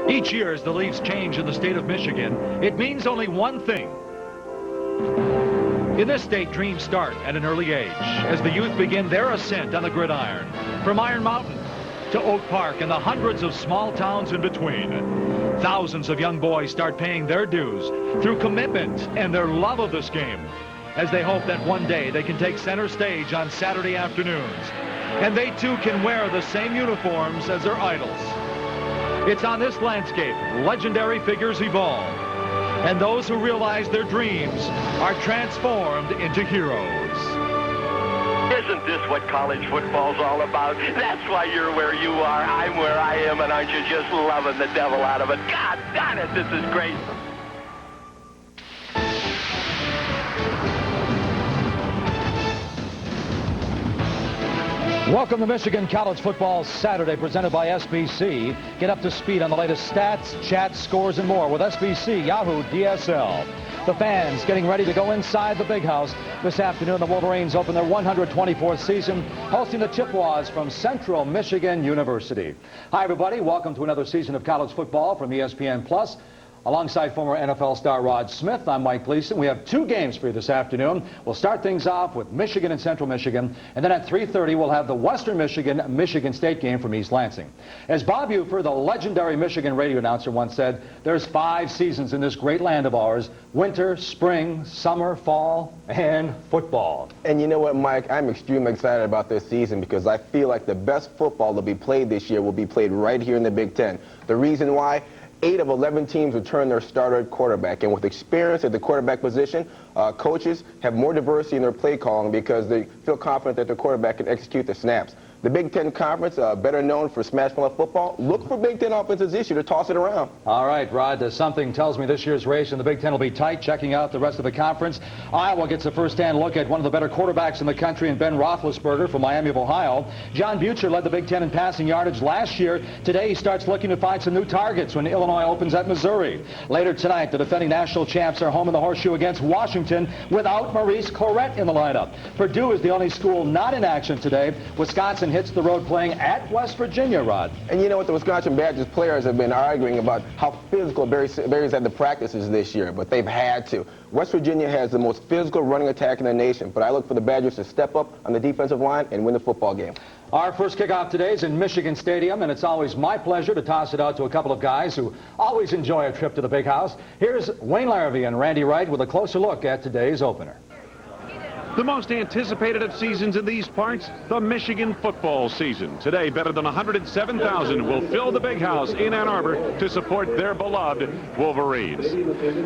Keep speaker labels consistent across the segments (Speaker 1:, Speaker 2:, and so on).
Speaker 1: Each year, as the leaves change in the state of Michigan, it means only one thing. In this state, dreams start at an early age as the youth begin their ascent on the gridiron. From Iron Mountain to Oak Park and the hundreds of small towns in between, thousands of young boys start paying their dues through commitment and their love of this game, as they hope that one day they can take center stage on Saturday afternoons, and they too can wear the same uniforms as their idols. It's on this landscape legendary figures evolve, and those who realize their dreams are transformed into heroes.
Speaker 2: Isn't this what college football's all about? That's why you're where you are, I'm where I am, and aren't you just loving the devil out of it? God darn it, this is great.
Speaker 1: Welcome to Michigan College Football Saturday, presented by SBC. Get up to speed on the latest stats, chats, scores, and more with SBC Yahoo DSL. The fans getting ready to go inside the big house. This afternoon, the Wolverines open their 124th season, hosting the Chippewas from Central Michigan University. Hi, everybody. Welcome to another season of college football from ESPN+. Alongside former NFL star Rod Smith, I'm Mike Gleason. We have two games for you this afternoon. We'll start things off with Michigan and Central Michigan, and then at 3:30 we'll have the Western Michigan State game from East Lansing. As Bob Ufer, the legendary Michigan radio announcer, once said, there's 5 seasons in this great land of ours: winter, spring, summer, fall, and football.
Speaker 3: And you know what, Mike? I'm extremely excited about this season because I feel like the best football to be played this year will be played right here in the Big Ten. The reason why? 8 of 11 teams return their starter at quarterback, and with experience at the quarterback position, coaches have more diversity in their play calling because they feel confident that their quarterback can execute the snaps. The Big Ten Conference, better known for smash-mouth football, look for Big Ten offenses this year to toss it around.
Speaker 1: All right, Rod, something tells me this year's race in the Big Ten will be tight. Checking out the rest of the conference, Iowa gets a first-hand look at one of the better quarterbacks in the country in Ben Roethlisberger from Miami of Ohio. John Butcher led the Big Ten in passing yardage last year. Today he starts looking to find some new targets when Illinois opens at Missouri. Later tonight, the defending national champs are home in the Horseshoe against Washington without Maurice Clarett in the lineup. Purdue is the only school not in action today. Wisconsin hits the road playing at West Virginia, Rod.
Speaker 3: And you know what, the Wisconsin Badgers players have been arguing about how physical Barry's had the practices this year, but they've had to. West Virginia has the most physical running attack in the nation, but I look for the Badgers to step up on the defensive line and win the football game.
Speaker 1: Our first kickoff today is in Michigan Stadium, and it's always my pleasure to toss it out to a couple of guys who always enjoy a trip to the big house. Here's Wayne Larrabee and Randy Wright with a closer look at today's opener.
Speaker 4: The most anticipated of seasons in these parts, the Michigan football season. Today, better than 107,000 will fill the big house in Ann Arbor to support their beloved Wolverines.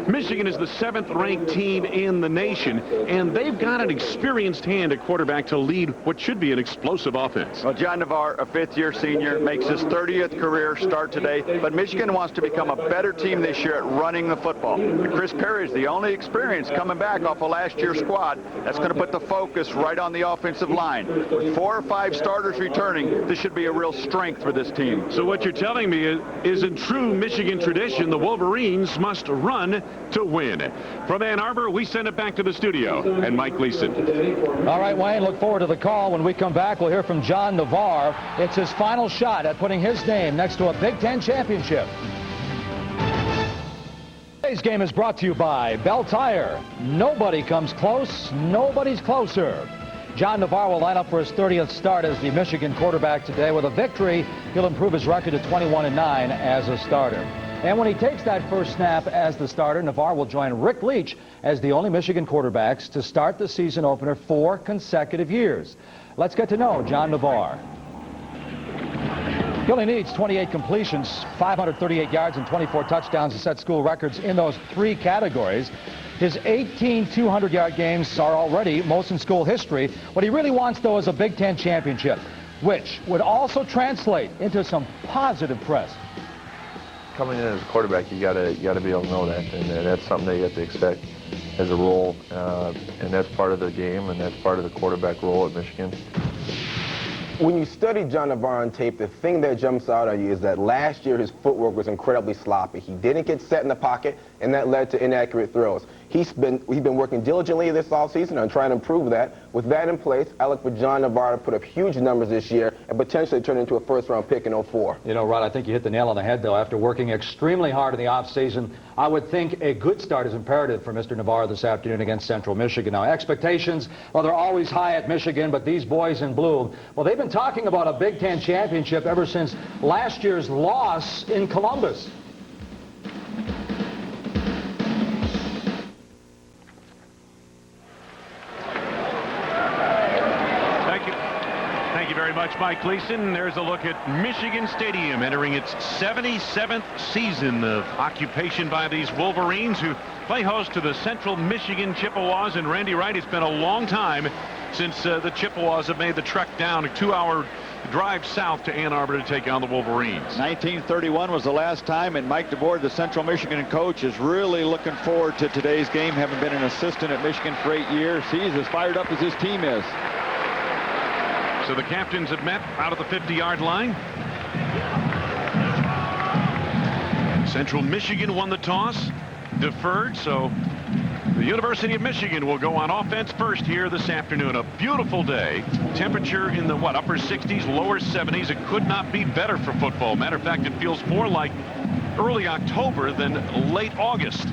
Speaker 4: Michigan is the 7th-ranked team in the nation, and they've got an experienced hand at quarterback to lead what should be an explosive offense.
Speaker 5: Well, John Navarre, a 5th-year senior, makes his 30th career start today, but Michigan wants to become a better team this year at running the football. And Chris Perry is the only experience coming back off of last year's squad. That's going to put the focus right on the offensive line. With 4 or 5 starters returning, this should be a real strength for this team.
Speaker 4: So what you're telling me is in true Michigan tradition, the Wolverines must run to win. From Ann Arbor, we send it back to the studio. And Mike Gleason.
Speaker 1: All right, Wayne, look forward to the call. When we come back, we'll hear from John Navarre. It's his final shot at putting his name next to a Big Ten championship. Today's game is brought to you by Bell Tire. Nobody comes close, nobody's closer. John Navarre will line up for his 30th start as the Michigan quarterback today. With a victory, he'll improve his record to 21-9 as a starter. And when he takes that first snap as the starter, Navarre will join Rick Leach as the only Michigan quarterbacks to start the season opener 4 consecutive years. Let's get to know John Navarre. He only needs 28 completions, 538 yards, and 24 touchdowns to set school records in those 3 categories. His 18 200-yard games are already most in school history. What he really wants, though, is a Big Ten championship, which would also translate into some positive press.
Speaker 6: Coming in as a quarterback, you gotta be able to know that, and that's something that you have to expect as a role, and that's part of the game, and that's part of the quarterback role at Michigan.
Speaker 3: When you study John Navarre on tape, the thing that jumps out at you is that last year his footwork was incredibly sloppy. He didn't get set in the pocket, and that led to inaccurate throws. He's been working diligently this offseason on trying to improve that. With that in place, I look for John Navarro to put up huge numbers this year and potentially turn into a first-round pick in 04.
Speaker 1: You know, Rod, I think you hit the nail on the head, though. After working extremely hard in the offseason, I would think a good start is imperative for Mr. Navarro this afternoon against Central Michigan. Now, expectations, well, they're always high at Michigan, but these boys in blue, well, they've been talking about a Big Ten championship ever since last year's loss in Columbus.
Speaker 4: Thank you very much, Mike Gleason. There's a look at Michigan Stadium entering its 77th season of occupation by these Wolverines, who play host to the Central Michigan Chippewas. And Randy Wright, it's been a long time since the Chippewas have made the trek down a 2-hour drive south to Ann Arbor to take on the Wolverines.
Speaker 5: 1931 was the last time, and Mike DeBoer, the Central Michigan coach, is really looking forward to today's game, having been an assistant at Michigan for 8 years. He's as fired up as his team is.
Speaker 4: So the captains have met out of the 50-yard line. Central Michigan won the toss, deferred, so the University of Michigan will go on offense first here this afternoon. A beautiful day. Temperature in the, upper 60s, lower 70s. It could not be better for football. Matter of fact, it feels more like early October than late August.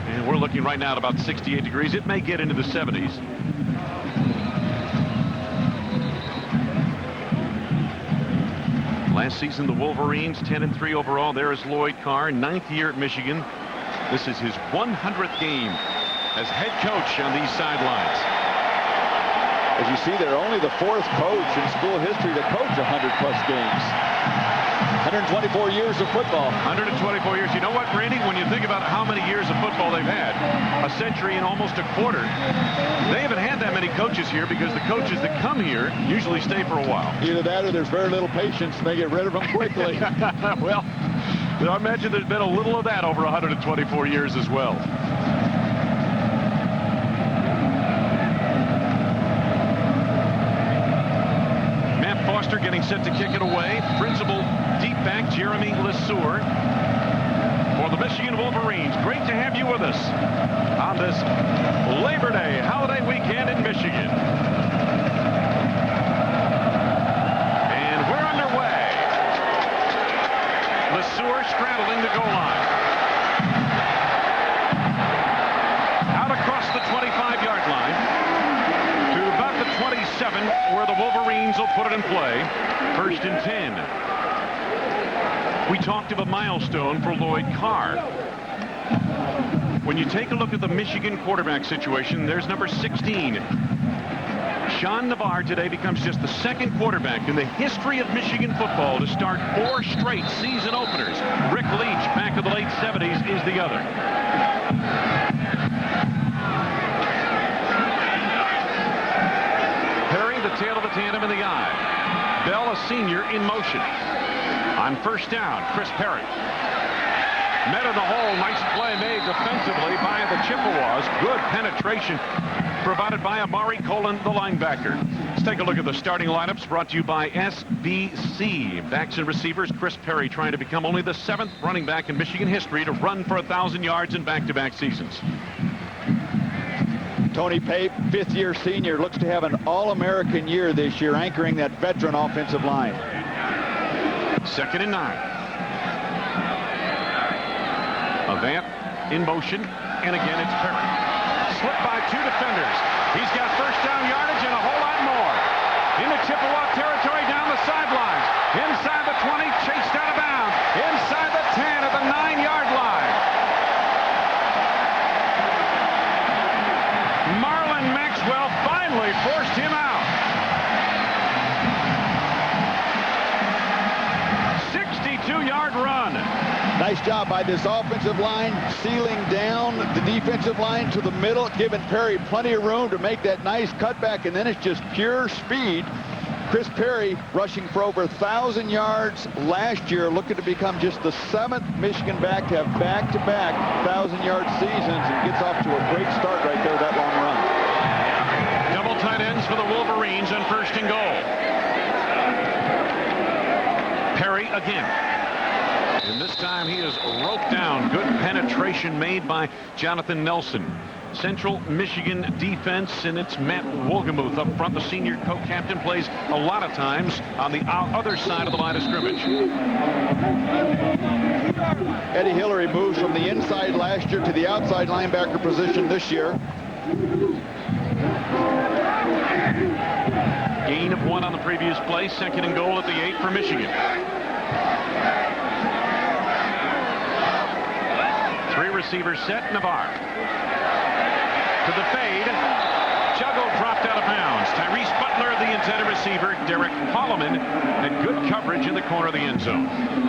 Speaker 4: And we're looking right now at about 68 degrees. It may get into the 70s. Last season, the Wolverines 10-3 overall. There is Lloyd Carr, 9th year at Michigan. This is his 100th game as head coach on these sidelines.
Speaker 5: As you see, they're only the 4th coach in school history to coach 100+ games. 124 years of football.
Speaker 4: 124 years. You know what, Randy? When you think about how many years of football they've had, a century and almost a quarter, they haven't had that many coaches here because the coaches that come here usually stay for a while.
Speaker 5: Either that or there's very little patience and they get rid of them quickly.
Speaker 4: Well, I imagine there's been a little of that over 124 years as well. Matt Foster getting set to kick it away. Principal deep back Jeremy Lesueur for the Michigan Wolverines. Great to have you with us on this Labor Day holiday weekend in Michigan. And we're underway. Lesueur straddling the goal line. Out across the 25-yard line to about the 27, where the Wolverines will put it in play. 1st and 10. We talked of a milestone for Lloyd Carr. When you take a look at the Michigan quarterback situation, there's number 16. Sean Navarre today becomes just the 2nd quarterback in the history of Michigan football to start 4 straight season openers. Rick Leach, back in the late 70s, is the other. Perry, the tail of the tandem in the eye. Bell, a senior, in motion. On 1st down, Chris Perry. Met in the hole. Nice play made defensively by the Chippewas. Good penetration provided by Amari Colon, the linebacker. Let's take a look at the starting lineups brought to you by SBC. Backs and receivers, Chris Perry trying to become only the 7th running back in Michigan history to run for 1,000 yards in back-to-back seasons.
Speaker 5: Tony Pape, 5th-year senior, looks to have an All-American year this year, anchoring that veteran offensive line.
Speaker 4: 2nd and 9. Avant in motion, and again it's Perry. Slipped by 2 defenders. He's got 1st down yardage and a whole lot more. Into Chippewa territory down the sidelines. Inside the 20, chased out of bounds. Inside the 10 at the 9-yard line. Marlon Maxwell finally forced him out. 62-yard run.
Speaker 5: Nice job by this offensive line, sealing down the defensive line to the middle, giving Perry plenty of room to make that nice cutback, and then it's just pure speed. Chris Perry rushing for over 1,000 yards last year, looking to become just the 7th Michigan back to have back-to-back 1,000-yard seasons, and gets off to a great start right there, that long run.
Speaker 4: Double tight ends for the Wolverines on 1st and goal. Perry again. And this time he is roped down. Good penetration made by Jonathan Nelson. Central Michigan defense, and it's Matt Wolgemuth up front. The senior co-captain plays a lot of times on the other side of the line of scrimmage.
Speaker 5: Eddie Hillary moves from the inside last year to the outside linebacker position this year.
Speaker 4: Gain of 1 on the previous play. 2nd and goal at the 8 for Michigan. 3 receivers set. Navarre to the fade. Juggle dropped out of bounds. Tyrese Butler, the intended receiver. Derek Holloman had good coverage in the corner of the end zone.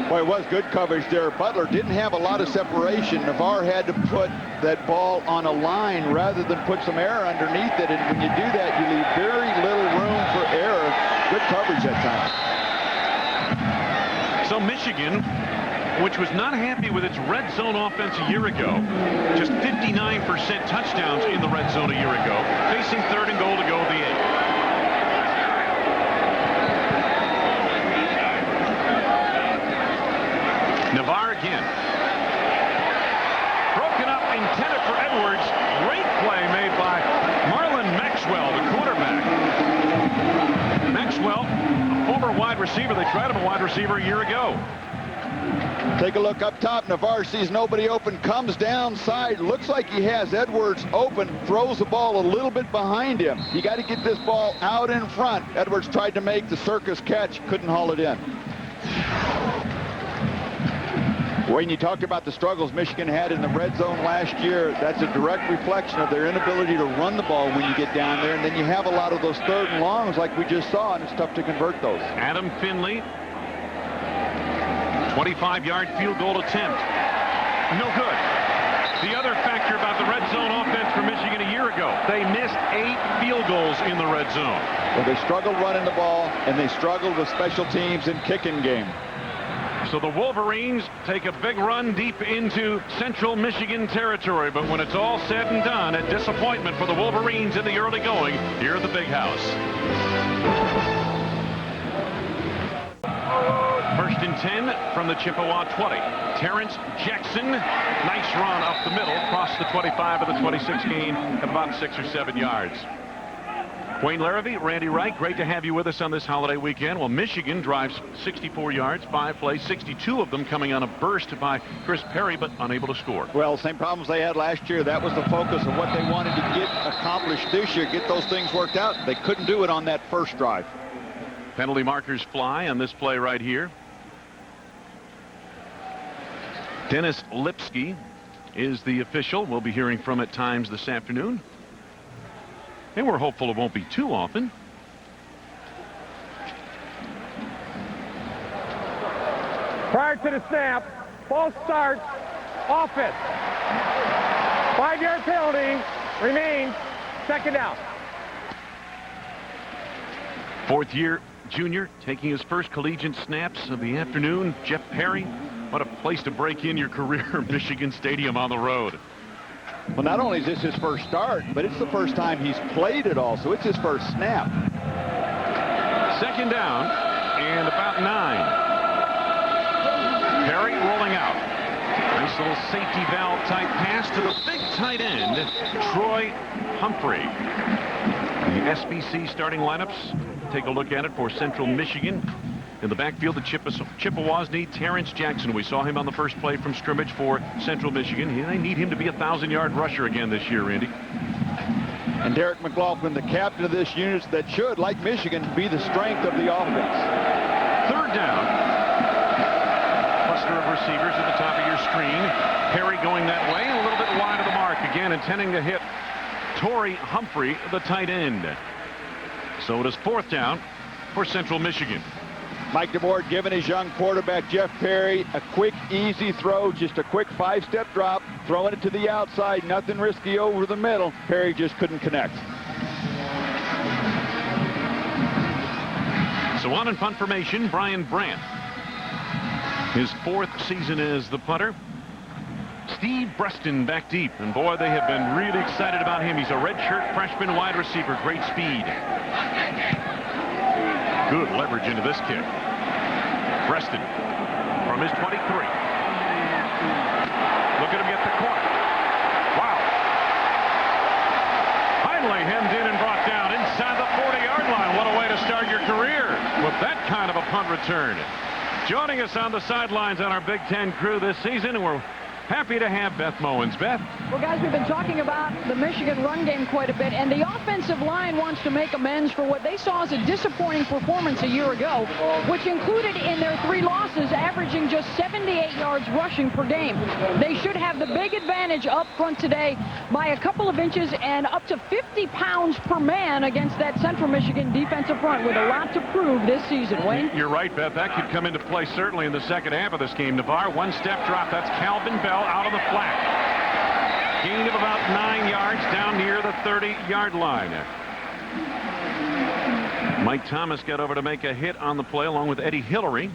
Speaker 5: Boy, it was good coverage there. Butler didn't have a lot of separation. Navarre had to put that ball on a line rather than put some air underneath it. And when you do that, you leave very little room for error. Good coverage that time.
Speaker 4: So Michigan, which was not happy with its red zone offense a year ago, just 59% touchdowns in the red zone a year ago, facing 3rd and goal to go the 8. Navarre again. Broken up, intended for Edwards. Great play made by Marlon Maxwell, the quarterback. Maxwell, a former wide receiver. They tried him a wide receiver a year ago.
Speaker 5: Take a look up top. Navarre sees nobody open, comes downside. Looks like he has Edwards open, throws the ball a little bit behind him. You got to get this ball out in front. Edwards tried to make the circus catch, couldn't haul it in. Wayne, you talked about the struggles Michigan had in the red zone last year. That's a direct reflection of their inability to run the ball when you get down there. And then you have a lot of those 3rd and longs like we just saw, and it's tough to convert those.
Speaker 4: Adam Finley. 25-yard field goal attempt. No good. The other factor about the red zone offense for Michigan a year ago, they missed 8 field goals in the red zone.
Speaker 5: Well, they struggled running the ball, and they struggled with special teams and kicking game.
Speaker 4: So the Wolverines take a big run deep into Central Michigan territory, but when it's all said and done, a disappointment for the Wolverines in the early going here at the Big House. 1st and 10 from the Chippewa 20. Terrence Jackson, nice run up the middle, across the 25 of the 26 gain, about 6 or 7 yards. Wayne Larrivee, Randy Wright, great to have you with us on this holiday weekend. Well, Michigan drives 64 yards, 5 plays, 62 of them coming on a burst by Chris Perry, but unable to score.
Speaker 5: Well, same problems they had last year. That was the focus of what they wanted to get accomplished this year, get those things worked out. They couldn't do it on that first drive.
Speaker 4: Penalty markers fly on this play right here. Dennis Lipsky is the official we'll be hearing from at times this afternoon. And we're hopeful it won't be too often.
Speaker 7: Prior to the snap, false start, offense. 5-yard penalty, remains 2nd down.
Speaker 4: 4th-year junior taking his first collegiate snaps of the afternoon. Jeff Perry, what a place to break in your career, Michigan Stadium on the road.
Speaker 5: Well, not only is this his first start, but it's the first time he's played it all, so it's his first snap.
Speaker 4: 2nd down and about 9. Perry rolling out. Nice little safety valve type pass to the big tight end, Troy Humphrey. The SBC starting lineups. Take a look at it for Central Michigan. In the backfield, the Chippewas need Terrence Jackson. We saw him on the first play from scrimmage for Central Michigan. They need him to be a 1,000-yard rusher again this year, Randy.
Speaker 5: And Derek McLaughlin, the captain of this unit, that should, like Michigan, be the strength of the offense.
Speaker 4: 3rd down. Cluster of receivers at the top of your screen. Perry going that way, a little bit wide of the mark. Again, intending to hit Torrey Humphrey, the tight end. So it is 4th down for Central Michigan.
Speaker 5: Mike DeBoer giving his young quarterback, Jeff Perry, a quick, easy throw, just a quick 5-step drop, throwing it to the outside, nothing risky over the middle. Perry just couldn't connect.
Speaker 4: So on in punt formation, Brian Brandt. His 4th season as the punter. Steve Breston back deep, and boy, they have been really excited about him. He's a redshirt freshman wide receiver, great speed. Good leverage into this kick. Preston from his 23. Look at him get the corner. Wow. Finally hemmed in and brought down inside the 40-yard line. What a way to start your career with that kind of a punt return. Joining us on the sidelines on our Big Ten crew this season, and we're happy to have Beth Mowins. Beth?
Speaker 8: Well, guys, we've been talking about the Michigan run game quite a bit, and the offensive line wants to make amends for what they saw as a disappointing performance a year ago, which included in their 3 losses averaging just 78 yards rushing per game. They should have the big advantage up front today by a couple of inches and up to 50 pounds per man against that Central Michigan defensive front with a lot to prove this season, Wayne.
Speaker 4: You're right, Beth. That could come into play certainly in the second half of this game. Navarre, 1-step drop. That's Calvin Bell out on the flat. Gain of about 9 yards down near the 30-yard line. Mike Thomas got over to make a hit on the play along with Eddie Hillary.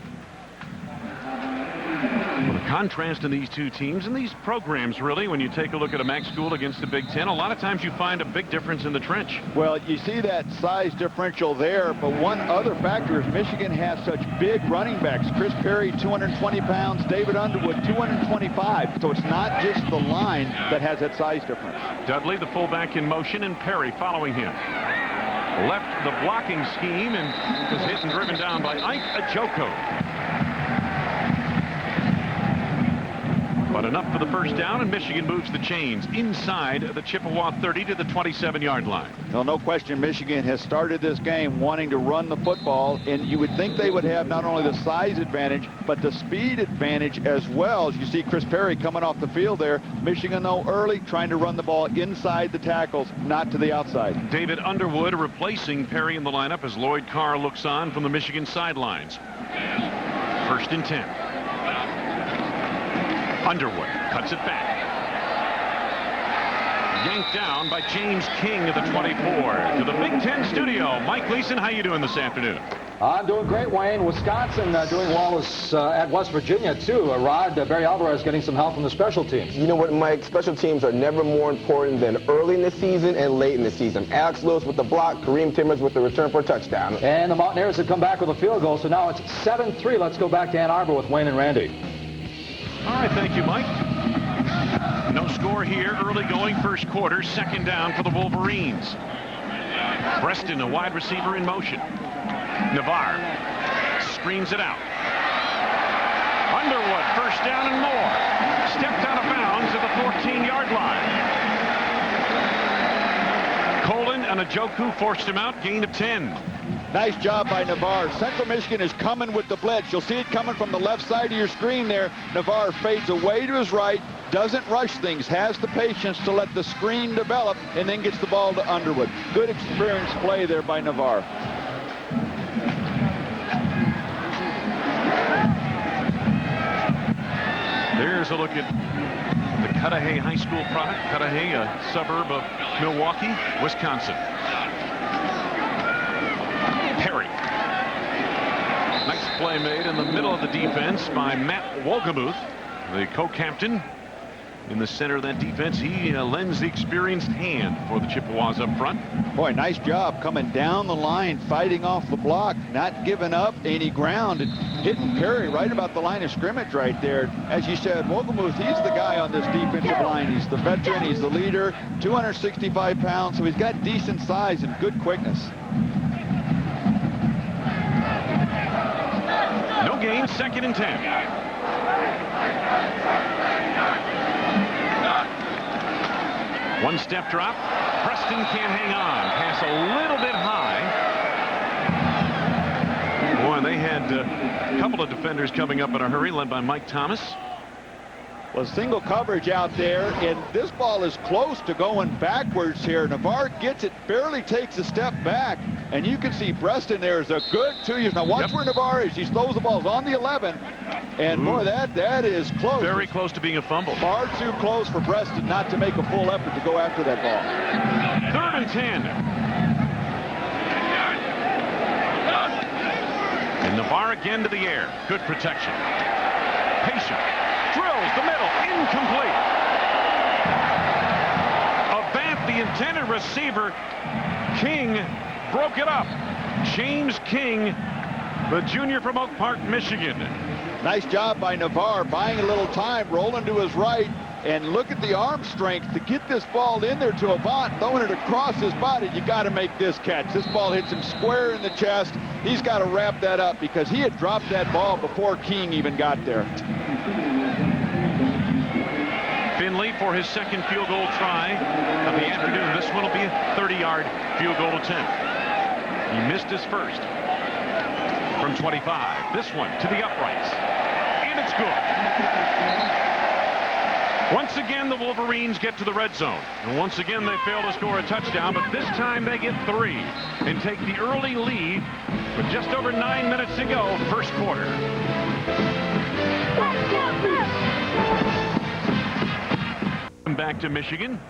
Speaker 4: Well, the contrast in these two teams and these programs, really, when you take a look at a MAC school against the Big Ten, a lot of times you find a big difference in the trench.
Speaker 5: Well, you see that size differential there, but one other factor is Michigan has such big running backs. Chris Perry, 220 pounds, David Underwood, 225. So it's not just the line that has that size difference.
Speaker 4: Dudley, the fullback, in motion, and Perry following him. Left the blocking scheme and was hit and driven down by Ike Ajoko. But enough for the first down, and Michigan moves the chains inside the Chippewa 30 to the 27-yard line.
Speaker 5: Well, no question, Michigan has started this game wanting to run the football, and you would think they would have not only the size advantage, but the speed advantage as well. As you see Chris Perry coming off the field there. Michigan, though, early, trying to run the ball inside the tackles, not to the outside.
Speaker 4: David Underwood replacing Perry in the lineup as Lloyd Carr looks on from the Michigan sidelines. 1st and 10. Underwood cuts it back. Yanked down by James King of the 24. To the Big Ten studio, Mike Leeson, how you doing this afternoon?
Speaker 1: I'm doing great, Wayne. Wisconsin doing well at West Virginia, too. Rod, Barry Alvarez getting some help from the special teams.
Speaker 3: You know what, Mike? Special teams are never more important than early in the season and late in the season. Alex Lewis with the block, Kareem Timmons with the return for a touchdown.
Speaker 1: And the Mountaineers have come back with a field goal, so now it's 7-3. Let's go back to Ann Arbor with Wayne and Randy.
Speaker 4: All right, thank you, Mike. No score here. Early going first quarter. 2nd down for the Wolverines. Preston, a wide receiver in motion. Navarre screens it out. Underwood, 1st down and more. Stepped out of bounds at the 14-yard line. Colin and Ajoku forced him out. Gain of 10.
Speaker 5: Nice job by Navarre. Central Michigan is coming with the blitz. You'll see it coming from the left side of your screen there. Navarre fades away to his right, doesn't rush things, has the patience to let the screen develop, and then gets the ball to Underwood. Good experienced play there by Navarre.
Speaker 4: There's a look at the Cudahy High School product. Cudahy, a suburb of Milwaukee, Wisconsin. Perry. Nice play made in the middle of the defense by Matt Wolgemuth, the co-captain. In the center of that defense, he lends the experienced hand for the Chippewas up front.
Speaker 5: Boy, nice job coming down the line, fighting off the block, not giving up any ground, and hitting Perry right about the line of scrimmage right there. As you said, Wolgemuth, he's the guy on this defensive line. He's the veteran, he's the leader, 265 pounds, so he's got decent size and good quickness.
Speaker 4: No gain, 2nd and 10. One-step drop. Preston can't hang on. Pass a little bit high. Boy, they had a couple of defenders coming up in a hurry, led by Mike Thomas.
Speaker 5: Well, single coverage out there, and this ball is close to going backwards here. Navarre gets it, barely takes a step back, and you can see Preston there is a good 2 years. Now watch where Navarre is. He throws the balls on the 11, and boy, that is close.
Speaker 4: Very close to being a fumble.
Speaker 5: Far too close for Preston not to make a full effort to go after that ball.
Speaker 4: 3rd and 10. And Navarre again to the air. Good protection. Patient. Drills the middle, incomplete. Avant, the intended receiver, King broke it up. James King the junior from Oak Park, Michigan.
Speaker 5: Nice job by Navarre, buying a little time, rolling to his right, and look at the arm strength to get this ball in there to Avant, throwing it across his body. You got to make this catch. This ball hits him square in the chest. He's got to wrap that up because he had dropped that ball before King even got there.
Speaker 4: Finley for his second field goal try of the afternoon. This one will be a 30-yard field goal attempt. He missed his first from 25. This one to the uprights. And it's good. Once again, the Wolverines get to the red zone. And once again, they fail to score a touchdown, but this time they get 3 and take the early lead with just over 9 minutes to go, first quarter. Back to Michigan.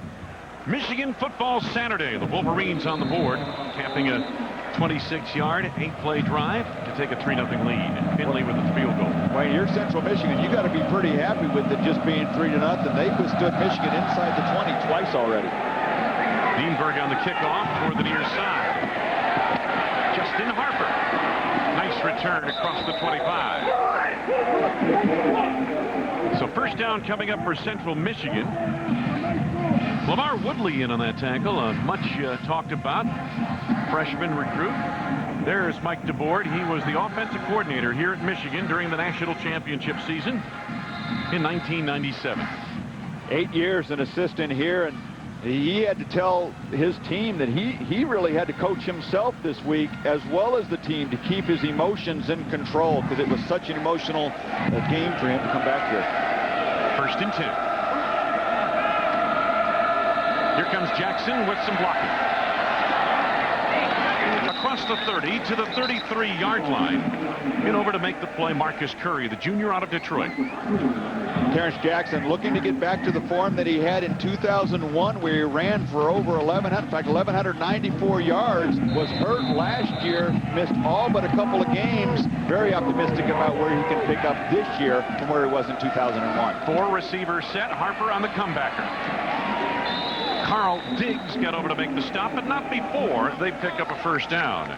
Speaker 4: Michigan football Saturday. The Wolverines on the board, capping a 26-yard, 8-play drive to take a 3-0 lead. Finley with the field goal.
Speaker 5: Wayne, you're Central Michigan. You got to be pretty happy with it just being 3-0. They withstood Michigan inside the 20 twice already.
Speaker 4: Dienberg on the kickoff toward the near side. Justin Harper. Nice return across the 25. So first down coming up for Central Michigan. Lamar Woodley in on that tackle, a much talked about freshman recruit. There's Mike DeBoard. He was the offensive coordinator here at Michigan during the national championship season in 1997.
Speaker 5: 8 years an assistant here, and he had to tell his team that he really had to coach himself this week as well as the team to keep his emotions in control because it was such an emotional game for him to come back here.
Speaker 4: First and 10. Here comes Jackson with some blocking. Across the 30 to the 33-yard line. And over to make the play, Marcus Curry, the junior out of Detroit.
Speaker 5: Terrence Jackson looking to get back to the form that he had in 2001 where he ran for over 1,194 yards, was hurt last year, missed all but a couple of games. Very optimistic about where he can pick up this year from where he was in 2001.
Speaker 4: 4 receivers set, Harper on the comebacker. Carl Diggs got over to make the stop, but not before they pick up a first down.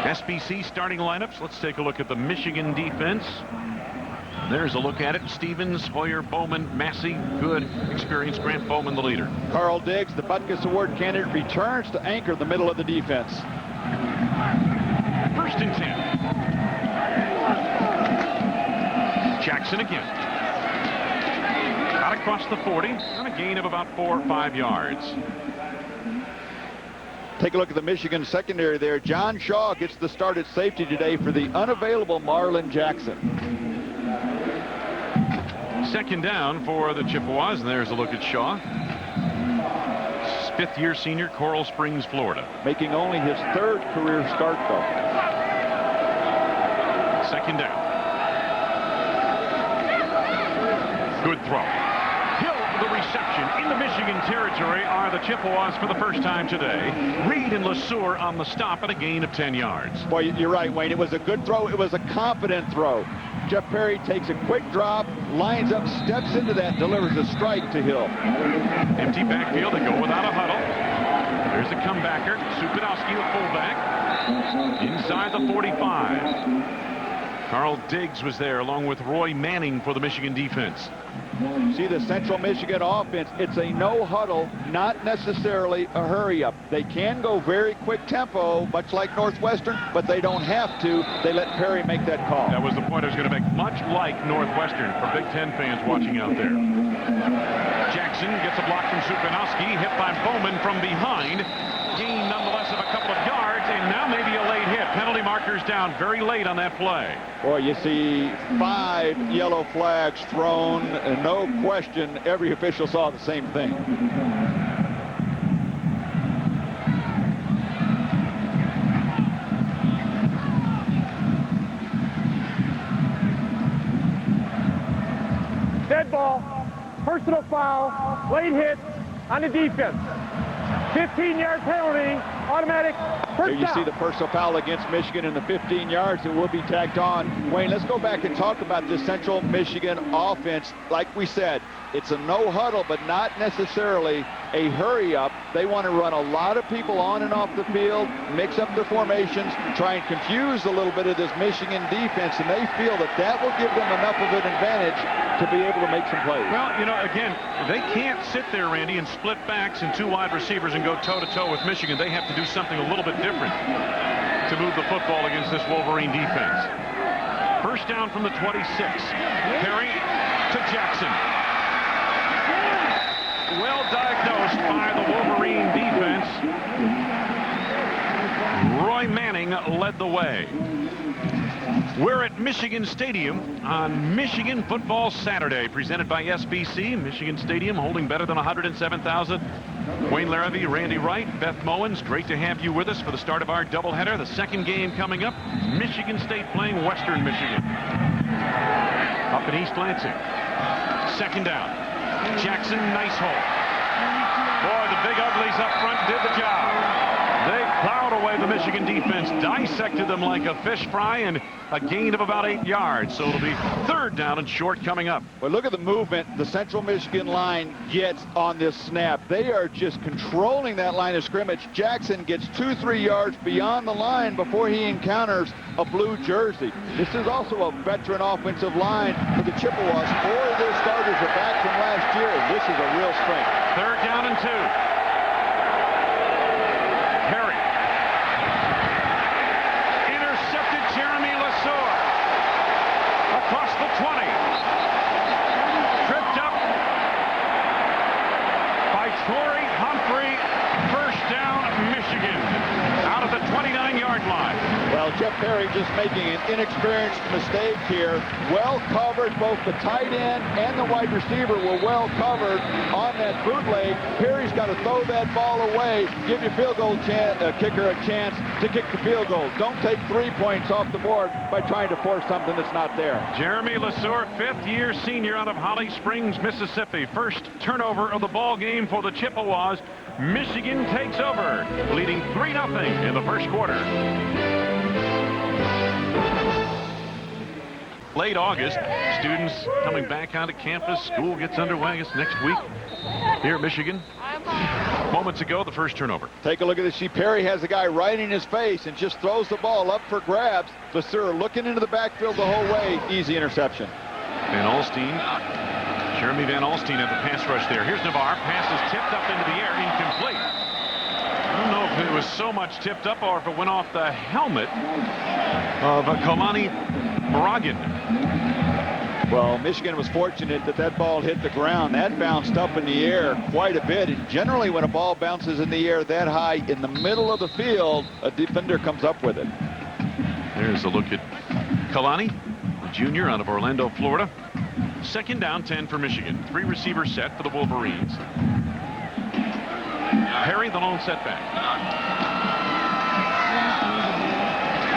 Speaker 4: SBC starting lineups. Let's take a look at the Michigan defense. There's a look at it. Stevens, Hoyer, Bowman, Massey, good, experienced. Grant Bowman, the leader.
Speaker 5: Carl Diggs, the Butkus Award candidate, returns to anchor the middle of the defense.
Speaker 4: First and 10. Jackson again. Out across the 40 on a gain of about 4 or 5 yards.
Speaker 5: Take a look at the Michigan secondary there. John Shaw gets the start at safety today for the unavailable Marlon Jackson.
Speaker 4: Second down for the Chippewas, and there's a look at Shaw. 5th-year senior, Coral Springs, Florida.
Speaker 5: Making only his 3rd career start, though.
Speaker 4: Second down. Good throw. Hill, the reception. In the Michigan territory are the Chippewas for the first time today. Reed and LeSueur on the stop at a gain of 10 yards.
Speaker 5: Boy, you're right, Wayne. It was a good throw. It was a confident throw. Jeff Perry takes a quick drop, lines up, steps into that, delivers a strike to Hill.
Speaker 4: Empty backfield. They go without a huddle. There's the comebacker. Supinowski, the fullback. Inside the 45. Carl Diggs was there along with Roy Manning for the Michigan defense.
Speaker 5: See the Central Michigan offense. It's a no huddle, not necessarily a hurry up. They can go very quick tempo, much like Northwestern, but they don't have to. They let Perry make that call.
Speaker 4: That was the point I was going to make. Much like Northwestern for Big Ten fans watching out there. Jackson gets a block from Supinowski, hit by Bowman from behind. Gain nonetheless of a couple of yards, and now maybe a late hit. Penalty markers down very late on that play.
Speaker 5: Boy, you see 5 yellow flags thrown, and no question every official saw the same thing.
Speaker 7: Dead ball, personal foul, late hit on the defense. 15-yard penalty Automatic.
Speaker 5: There
Speaker 7: First
Speaker 5: you
Speaker 7: down.
Speaker 5: see the personal foul against Michigan in the 15 yards that will be tacked on. Wayne, let's go back and talk about this Central Michigan offense. Like we said, it's a no huddle, but not necessarily a hurry up. They want to run a lot of people on and off the field, mix up their formations, try and confuse a little bit of this Michigan defense, and they feel that that will give them enough of an advantage to be able to make some plays.
Speaker 4: Well, you know, again, they can't sit there, Randy, and split backs and 2 wide receivers and go toe-to-toe with Michigan. They have to do something a little bit different to move the football against this Wolverine defense. First down from the 26. Perry to Jackson. Well diagnosed by the Wolverine defense. Roy Manning led the way. We're at Michigan Stadium on Michigan Football Saturday, presented by SBC. Michigan Stadium holding better than 107,000. Wayne Larrabee, Randy Wright, Beth Mowens, great to have you with us for the start of our doubleheader. The second game coming up, Michigan State playing Western Michigan. Up in East Lansing. Second down. Jackson, nice hole. Boy, the big uglies up front did the job. They plowed away the Michigan defense, dissected them like a fish fry, and a gain of about 8 yards. So it'll be third down and short coming up.
Speaker 5: But look at the movement the Central Michigan line gets on this snap. They are just controlling that line of scrimmage. Jackson gets 2-3 yards beyond the line before he encounters a blue jersey. This is also a veteran offensive line for the Chippewas. 4 of their starters are back from last year. This is a real strength.
Speaker 4: Third down and 2. Perry. Intercepted Jeremy Lesor. Across the 20. Tripped up by Torrey Humphrey. First down, Michigan. Out of the 29-yard line.
Speaker 5: Well, Jeff Perry just making an inexperienced mistake here. Well covered. Both the tight end and the wide receiver were well covered on that bootleg. Perry's got to throw that ball away. Give your field goal kicker a chance to kick the field goal. Don't take 3 points off the board by trying to force something that's not there.
Speaker 4: Jeremy Lesor, fifth-year senior out of Holly Springs, Mississippi. First turnover of the ball game for the Chippewas. Michigan takes over, leading 3-0 in the first quarter. Late August, students coming back onto campus. School gets underway, I guess, next week here at Michigan. Moments ago, the first turnover.
Speaker 5: Take a look at this. See, Perry has the guy right in his face and just throws the ball up for grabs. Lesur looking into the backfield the whole way. Easy interception.
Speaker 4: Van Alstine. Jeremy Van Alstine at the pass rush there. Here's Navarre. Pass is tipped up into the air. Incomplete. I don't know if it was so much tipped up or if it went off the helmet of Kalani Baragin.
Speaker 5: Well, Michigan was fortunate that that ball hit the ground. That bounced up in the air quite a bit. And generally, when a ball bounces in the air that high in the middle of the field, a defender comes up with it.
Speaker 4: There's a look at Kalani, the junior out of Orlando, Florida. Second down, 10 for Michigan. 3 receiver set for the Wolverines. Perry, the lone setback.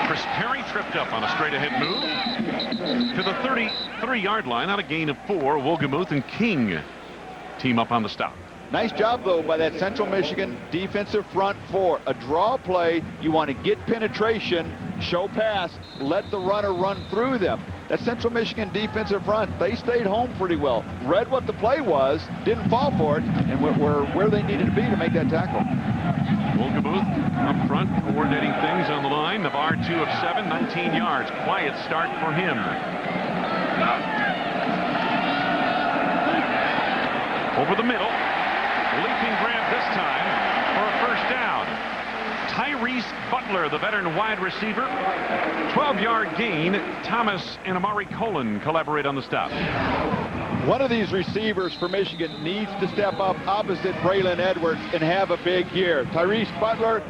Speaker 4: Chris Perry tripped up on a straight-ahead move to the 33-yard line. Out a gain of 4. Wohlgemuth and King team up on the stop.
Speaker 5: Nice job, though, by that Central Michigan defensive front four. A draw play, you want to get penetration, show pass, let the runner run through them. That Central Michigan defensive front, they stayed home pretty well. Read what the play was, didn't fall for it, and were where they needed to be to make that tackle.
Speaker 4: Wohlgemuth up front, coordinating things on the line. Navarre 2 of 7, 19 yards. Quiet start for him. Over the middle. Leaping grab this time for a first down. Tyrese Butler, the veteran wide receiver. 12-yard gain. Thomas and Amari Colon collaborate on the stop.
Speaker 5: One of these receivers for Michigan needs to step up opposite Braylon Edwards and have a big year. Tyrese Butler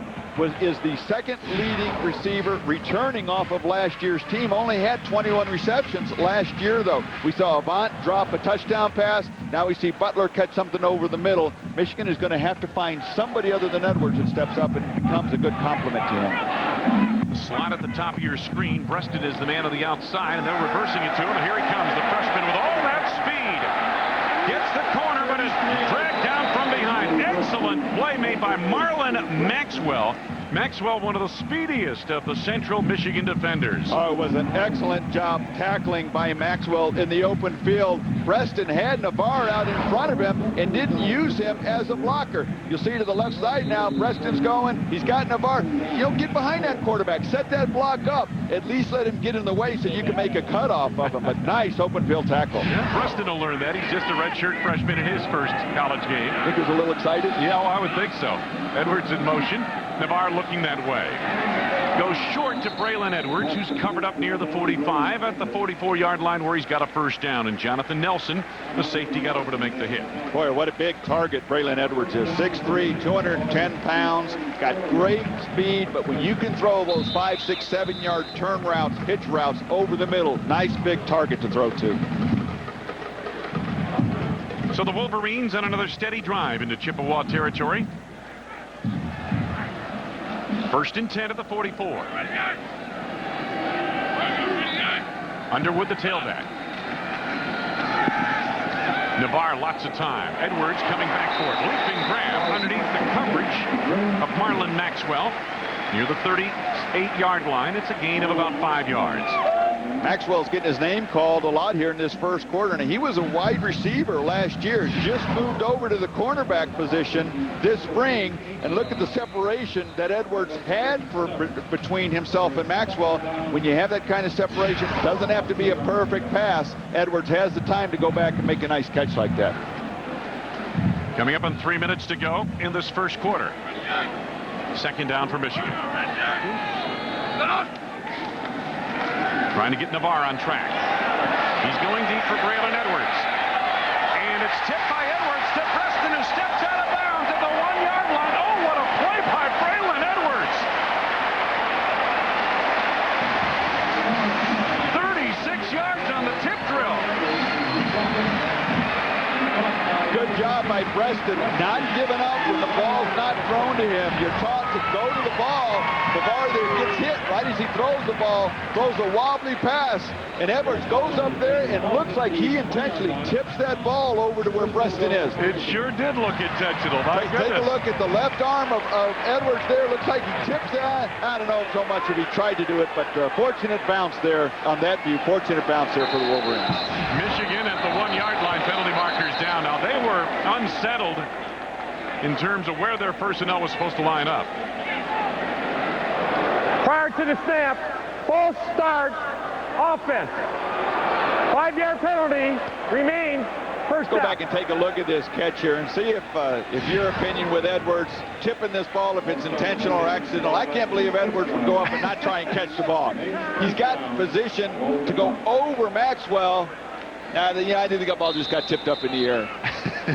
Speaker 5: is the second leading receiver returning off of last year's team. Only had 21 receptions last year, though. We saw Avant drop a touchdown pass. Now we see Butler catch something over the middle. Michigan is going to have to find somebody other than Edwards that steps up and becomes a good complement to him.
Speaker 4: Slot at the top of your screen. Breasted is the man on the outside, and they're reversing it to him. And here he comes, the freshman with all that speed. Gets the corner, but is dragged down from behind. Excellent play made by Marlon Maxwell. Maxwell, one of the speediest of the Central Michigan defenders.
Speaker 5: Oh, it was an excellent job tackling by Maxwell in the open field. Preston had Navarre out in front of him and didn't use him as a blocker. You'll see to the left side now, Preston's going. He's got Navarre. Get behind that quarterback. Set that block up. At least let him get in the way so you can make a cutoff of him. But nice open field tackle.
Speaker 4: Yeah, Preston will learn that. He's just a redshirt freshman in his first college game.
Speaker 5: I think he was a little excited.
Speaker 4: Yeah, well, I would think so. Edwards in motion. Navarre looking that way. Goes short to Braylon Edwards, who's covered up near the 45 at the 44-yard line where he's got a first down. And Jonathan Nelson, the safety, got over to make the hit.
Speaker 5: Boy, what a big target Braylon Edwards is. 6'3", 210 pounds, got great speed, but when you can throw those 5, 6, 7-yard turn routes, pitch routes over the middle, nice big target to throw to.
Speaker 4: So the Wolverines on another steady drive into Chippewa territory. First and 10 at the 44. Underwood, the tailback. Navarre, lots of time. Edwards coming back for it. Looping grab underneath the coverage of Marlon Maxwell. Near the 38-yard line. It's a gain of about 5 yards.
Speaker 5: Maxwell's getting his name called a lot here in this first quarter, and he was a wide receiver last year. Just moved over to the cornerback position this spring, and look at the separation that Edwards had between himself and Maxwell. When you have that kind of separation, it doesn't have to be a perfect pass. Edwards has the time to go back and make a nice catch like that.
Speaker 4: Coming up on 3 minutes to go in this first quarter. Second down for Michigan. Trying to get Navarre on track. He's going deep for Braylon Edwards. And it's tipped by Edwards to Preston, who steps out of bounds at the 1-yard line. Oh, what a play by Braylon Edwards. 36 yards on the tip drill.
Speaker 5: Good job by Preston, not giving up when the ball's not thrown to him. You're taught to go to the ball. Navarre there gets hit right as he throws the ball, throws a wobbly pass, and Edwards goes up there and looks like he intentionally tips that ball over to where Preston is.
Speaker 4: It sure did look intentional. My
Speaker 5: Take a look at the left arm of Edwards there. Looks like he tips that. I don't know so much if he tried to do it, but fortunate bounce there on that view. Fortunate bounce there for the Wolverines.
Speaker 4: Michigan at the 1-yard line, penalty markers down. Now they were unsettled in terms of where their personnel was supposed to line up.
Speaker 7: Prior to the snap, false start, offense. 5-yard penalty remains. First
Speaker 5: Go
Speaker 7: down.
Speaker 5: back and take a look at this catch here and see if your opinion with Edwards tipping this ball, if it's intentional or accidental. I can't believe Edwards would go up and not try and catch the ball. He's got position to go over Maxwell. I think the ball just got tipped up in the air.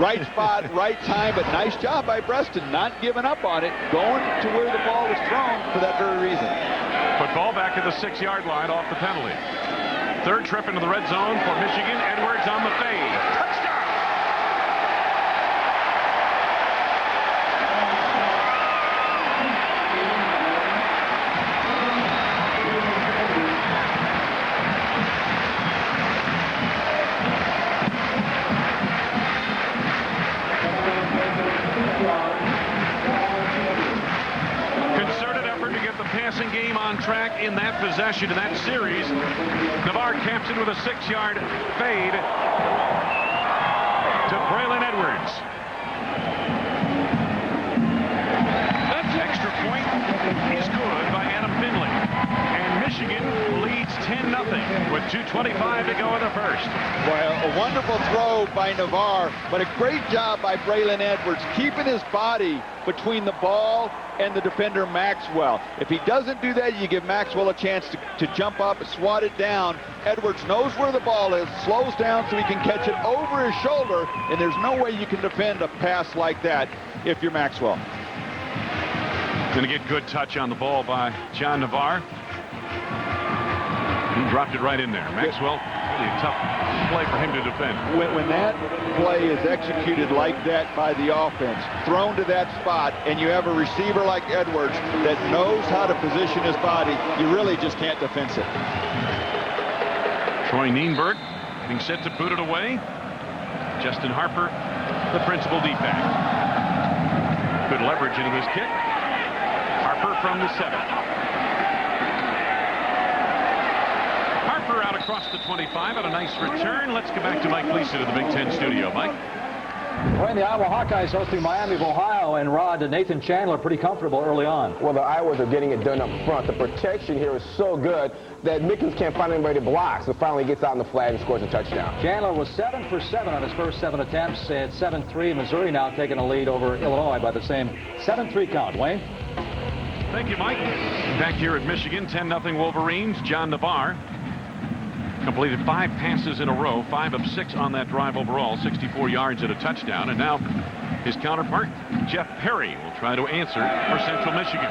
Speaker 5: Right spot, right time, but nice job by Preston, not giving up on it, going to where the ball was thrown for that very reason.
Speaker 4: Football back at the 6-yard line off the penalty. Third trip into the red zone for Michigan. Edwards on the fade. Touchdown! Passing game on track in that possession, in that series. Navarre caps it with a 6-yard fade to Braylon Edwards. Extra point is good by Adam Finley. And Michigan leads 10-0 with 2:25 to go in the first.
Speaker 5: Well, a wonderful throw by Navarre, but a great job by Braylon Edwards, keeping his body between the ball and the defender Maxwell. If he doesn't do that, you give Maxwell a chance to jump up and swat it down. Edwards knows where the ball is, slows down so he can catch it over his shoulder, and there's no way you can defend a pass like that if you're Maxwell.
Speaker 4: Going to get good touch on the ball by John Navarre. He dropped it right in there. Maxwell, really a tough play for him to defend.
Speaker 5: When that play is executed like that by the offense, thrown to that spot, and you have a receiver like Edwards that knows how to position his body, you really just can't defense it.
Speaker 4: Troy Nienberg being set to boot it away. Justin Harper, the principal D-back. Good leverage into this kick. Harper Harper from the 7. Harper out across the 25 on a nice return. Let's go back to Mike Gleason to the Big Ten studio. Mike?
Speaker 1: Well, the Iowa Hawkeyes hosting Miami of Ohio, and Rod and Nathan Chandler pretty comfortable early on.
Speaker 3: Well, the Iowas are getting it done up front. The protection here is so good that Mickens can't find anybody to block, so finally gets out on the flag and scores a touchdown.
Speaker 1: Chandler was 7 for 7 on his first 7 attempts at 7-3. Missouri now taking a lead over Illinois by the same 7-3 count. Wayne?
Speaker 4: Thank you, Mike. Back here at Michigan, 10-0 Wolverines. John Navarre completed 5 passes in a row, 5 of 6 on that drive overall, 64 yards and a touchdown. And now his counterpart, Jeff Perry, will try to answer for Central Michigan.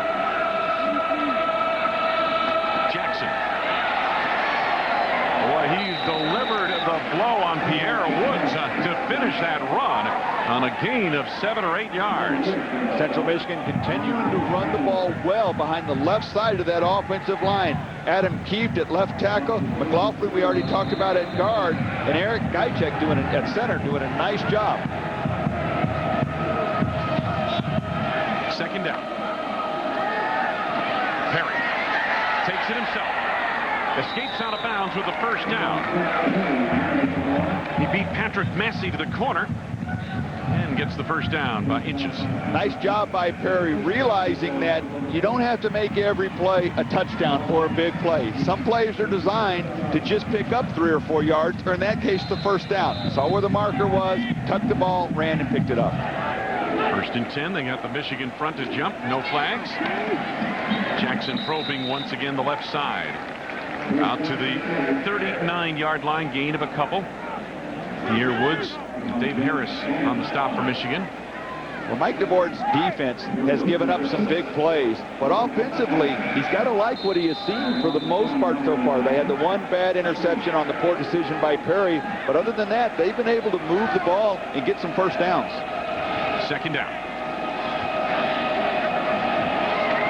Speaker 4: Jackson. Boy, he delivered the blow on Pierre Woods to finish that run on a gain of 7 or 8 yards.
Speaker 5: Central Michigan continuing to run the ball well behind the left side of that offensive line. Adam Kieft at left tackle. McLaughlin, we already talked about at guard. And Eric Gajcek at center doing a nice job.
Speaker 4: Second down. Perry takes it himself. Escapes out of bounds with the first down. He beat Patrick Massey to the corner and gets the first down by inches.
Speaker 5: Nice job by Perry, realizing that you don't have to make every play a touchdown or a big play. Some plays are designed to just pick up 3 or 4 yards, or in that case, the first down. Saw where the marker was, tucked the ball, ran and picked it up.
Speaker 4: First and 10, they got the Michigan front to jump, no flags. Jackson probing once again the left side. Out to the 39-yard line, gain of a couple. Pierre Woods, Dave Harris on the stop for Michigan.
Speaker 5: Well, Mike DeBoer's defense has given up some big plays, but offensively, he's got to like what he has seen for the most part so far. They had the one bad interception on the poor decision by Perry, but other than that, they've been able to move the ball and get some first downs.
Speaker 4: Second down.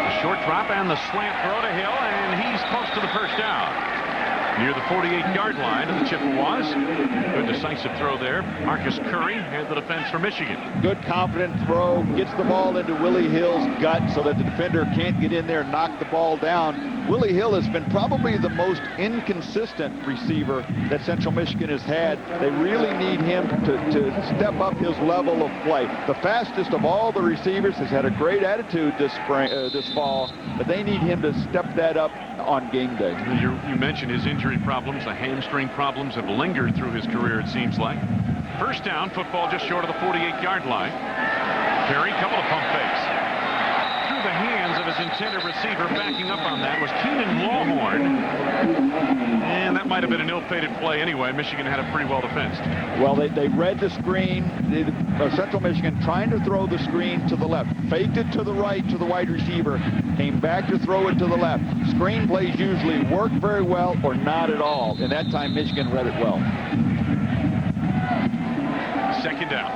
Speaker 4: The short drop and the slant throw to Hill, and he's close to the first down. Near the 48-yard line of the Chippewas. Good decisive throw there. Marcus Curry had the defense for Michigan.
Speaker 5: Good confident throw. Gets the ball into Willie Hill's gut so that the defender can't get in there and knock the ball down. Willie Hill has been probably the most inconsistent receiver that Central Michigan has had. They really need him to step up his level of play. The fastest of all the receivers has had a great attitude this fall, but they need him to step that up on game day.
Speaker 4: You mentioned his injury problems. The hamstring problems have lingered through his career, it seems like. First down, football just short of the 48-yard line. Perry, couple of pump fakes. Through the hands of his intended receiver. Backing up on that was Keenan Lawhorn. And that might have been an ill-fated play anyway. Michigan had it pretty well defensed.
Speaker 5: Well, they read the screen. Central Michigan trying to throw the screen to the left. Faked it to the right to the wide receiver. Came back to throw it to the left. Screen plays usually work very well or not at all. And that time, Michigan read it well.
Speaker 4: Second down.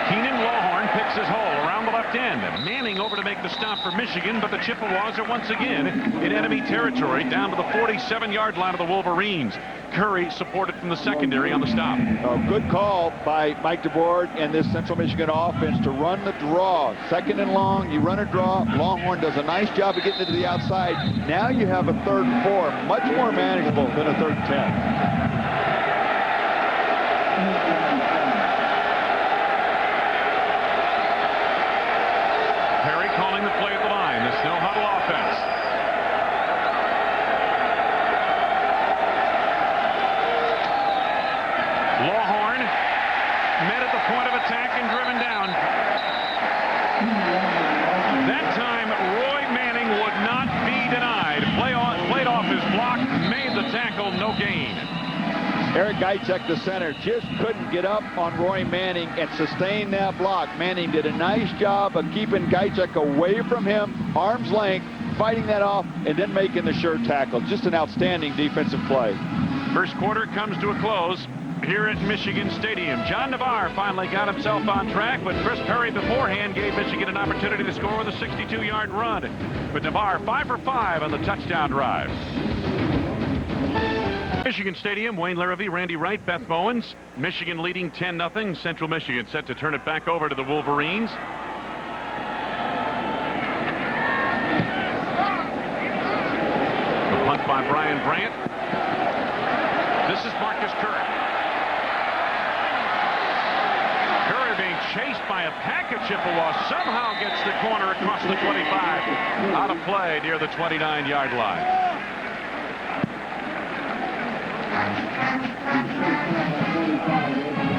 Speaker 4: Keenan Lawhorn picks his hole around the left end. Manning over to make the stop for Michigan, but the Chippewas are once again in enemy territory down to the 47-yard line of the Wolverines. Curry supported from the secondary on the stop.
Speaker 5: Good call by Mike DeBoer and this Central Michigan offense to run the draw. Second and long, you run a draw. Longhorn does a nice job of getting it to the outside. Now you have a 3rd and 4, much more manageable than a 3rd and 10.
Speaker 4: Calling the play at the line, the snow huddle offense. Lawhorn met at the point of attack and driven down. That time, Roy Manning would not be denied. Played off his block, made the tackle, no gain.
Speaker 5: Eric Gajcek, the center, just couldn't get up on Roy Manning and sustain that block. Manning did a nice job of keeping Gajcek away from him, arm's length, fighting that off, and then making the sure tackle. Just an outstanding defensive play.
Speaker 4: First quarter comes to a close here at Michigan Stadium. John Navarre finally got himself on track, but Chris Perry beforehand gave Michigan an opportunity to score with a 62-yard run. But Navarre 5 for 5 on the touchdown drive. Michigan Stadium, Wayne Larrivee, Randy Wright, Beth Mowens. Michigan leading 10-0. Central Michigan set to turn it back over to the Wolverines. The punt by Brian Brandt. This is Marcus Curry. Curry being chased by a pack of Chippewas. Somehow gets the corner across the 25. Out of play near the 29-yard line.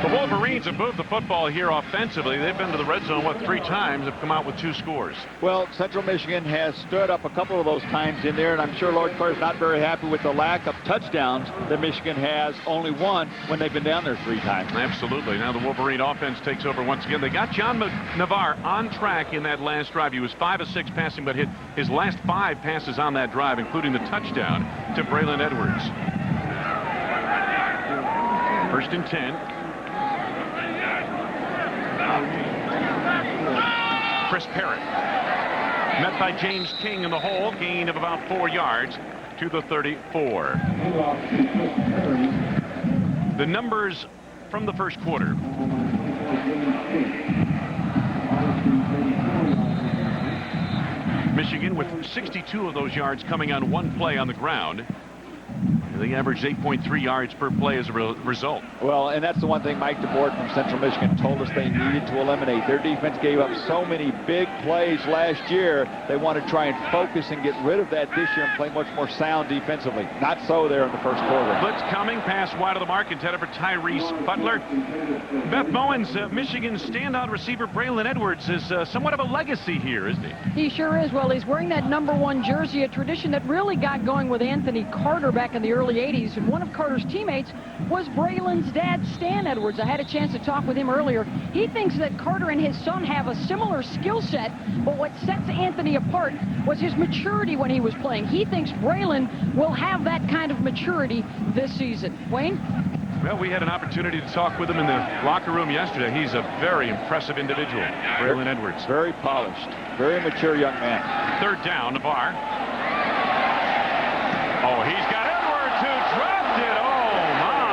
Speaker 4: The Wolverines have moved the football here offensively. They've been to the red zone, 3 times, have come out with 2 scores.
Speaker 5: Well, Central Michigan has stood up a couple of those times in there, and I'm sure Lord Clare's not very happy with the lack of touchdowns that Michigan has only won when they've been down there 3 times.
Speaker 4: Absolutely. Now the Wolverine offense takes over once again. They got John Navarre on track in that last drive. He was 5 of 6 passing, but hit his last 5 passes on that drive, including the touchdown to Braylon Edwards. First and 10. Chris Parrott met by James King in the hole, gain of about 4 yards to the 34. The numbers from the first quarter. Michigan with 62 of those yards coming on 1 play on the ground. They averaged 8.3 yards per play as a result.
Speaker 5: Well, and that's the one thing Mike DeBoer from Central Michigan told us they needed to eliminate. Their defense gave up so many big plays last year. They want to try and focus and get rid of that this year and play much more sound defensively. Not so there in the first quarter.
Speaker 4: Blitz coming, pass wide of the mark, intended for Tyrese Butler. Beth Mowens, Michigan's standout receiver Braylon Edwards is somewhat of a legacy here, isn't he?
Speaker 8: He sure is. Well, he's wearing that #1 jersey, a tradition that really got going with Anthony Carter back in the early 80s, and one of Carter's teammates was Braylon's dad, Stan Edwards. I had a chance to talk with him earlier. He thinks that Carter and his son have a similar skill set, but what sets Anthony apart was his maturity when he was playing. He thinks Braylon will have that kind of maturity this season. Wayne?
Speaker 4: Well, we had an opportunity to talk with him in the locker room yesterday. He's a very impressive individual, Braylon Edwards.
Speaker 5: Very polished, very mature young man.
Speaker 4: 3rd down, Navarre. Oh, he's got Edwards who dropped it. Oh,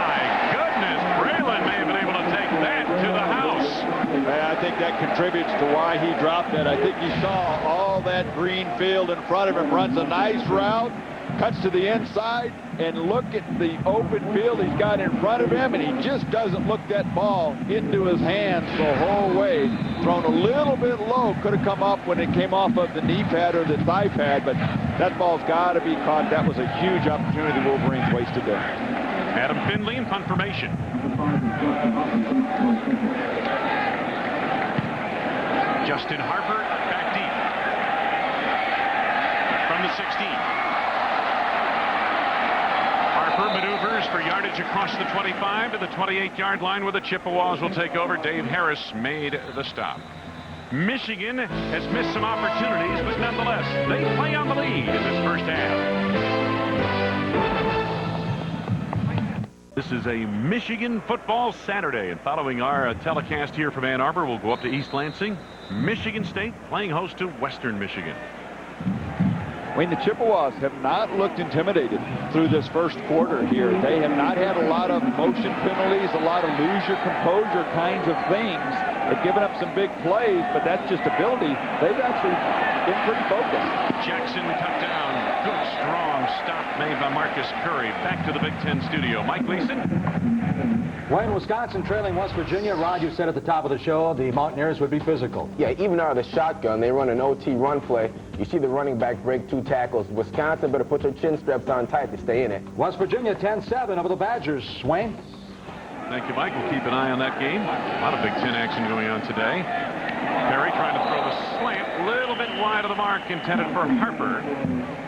Speaker 4: my goodness. Braylon may have been able to take that to the house.
Speaker 5: And I think that contributes to why he dropped it. I think he saw all that green field in front of him, runs a nice route, cuts to the inside, and look at the open field he's got in front of him, and he just doesn't look that ball into his hands the whole way. Thrown a little bit low, could have come up when it came off of the knee pad or the thigh pad, but that ball's got to be caught. That was a huge opportunity the Wolverines wasted there.
Speaker 4: Adam Finley in punt formation. Justin Harper back deep from the 16. Harper maneuvers for yardage across the 25 to the 28-yard line where the Chippewas will take over. Dave Harris made the stop. Michigan has missed some opportunities, but nonetheless, they play on the lead in this first half. This is a Michigan football Saturday, and following our telecast here from Ann Arbor, we'll go up to East Lansing. Michigan State playing host to Western Michigan.
Speaker 5: Wayne, the Chippewas have not looked intimidated through this first quarter here. They have not had a lot of motion penalties, a lot of lose your composure kinds of things. They've given up some big plays, but that's just ability. They've actually been pretty focused.
Speaker 4: Jackson cut down. Good, strong stop made by Marcus Curry. Back to the Big Ten studio. Mike Gleason.
Speaker 1: Wayne, Wisconsin trailing West Virginia. Rod, you said at the top of the show the Mountaineers would be physical.
Speaker 3: Yeah, even out of the shotgun, they run an OT run play. You see the running back break 2 tackles. Wisconsin better put their chin straps on tight to stay in it.
Speaker 1: West Virginia 10-7 over the Badgers. Wayne?
Speaker 4: Thank you, Mike. We'll keep an eye on that game. A lot of Big Ten action going on today. Perry trying to throw the slant a little bit wide of the mark, intended for Harper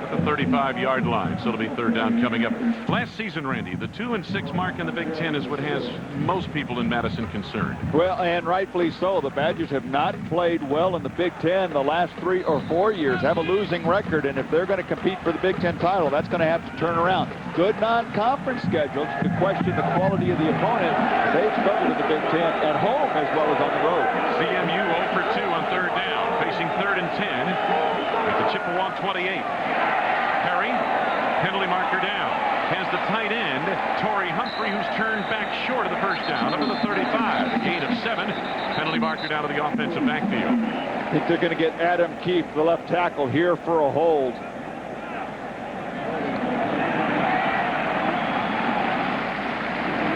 Speaker 4: at the 35-yard line. So it'll be 3rd down coming up. Last season, Randy, the 2-6 mark in the Big Ten is what has most people in Madison concerned.
Speaker 5: Well, and rightfully so. The Badgers have not played well in the Big Ten the last 3 or 4 years, have a losing record, and if they're going to compete for the Big Ten title, that's going to have to turn around. Good non-conference schedule to question the quality of the opponent. They've struggled in the Big Ten at home as well as on the road.
Speaker 4: CMU 0 for 2 on 3rd down, facing 3rd and 10 at the Chippewa 28. Perry Penalty marker down. Has the tight end, Torrey Humphrey, who's turned back short of the first down, up to the 35. A gain of 7. Penalty marker down to the offensive backfield.
Speaker 5: I think they're going to get Adam Keefe, the left tackle, here for a hold.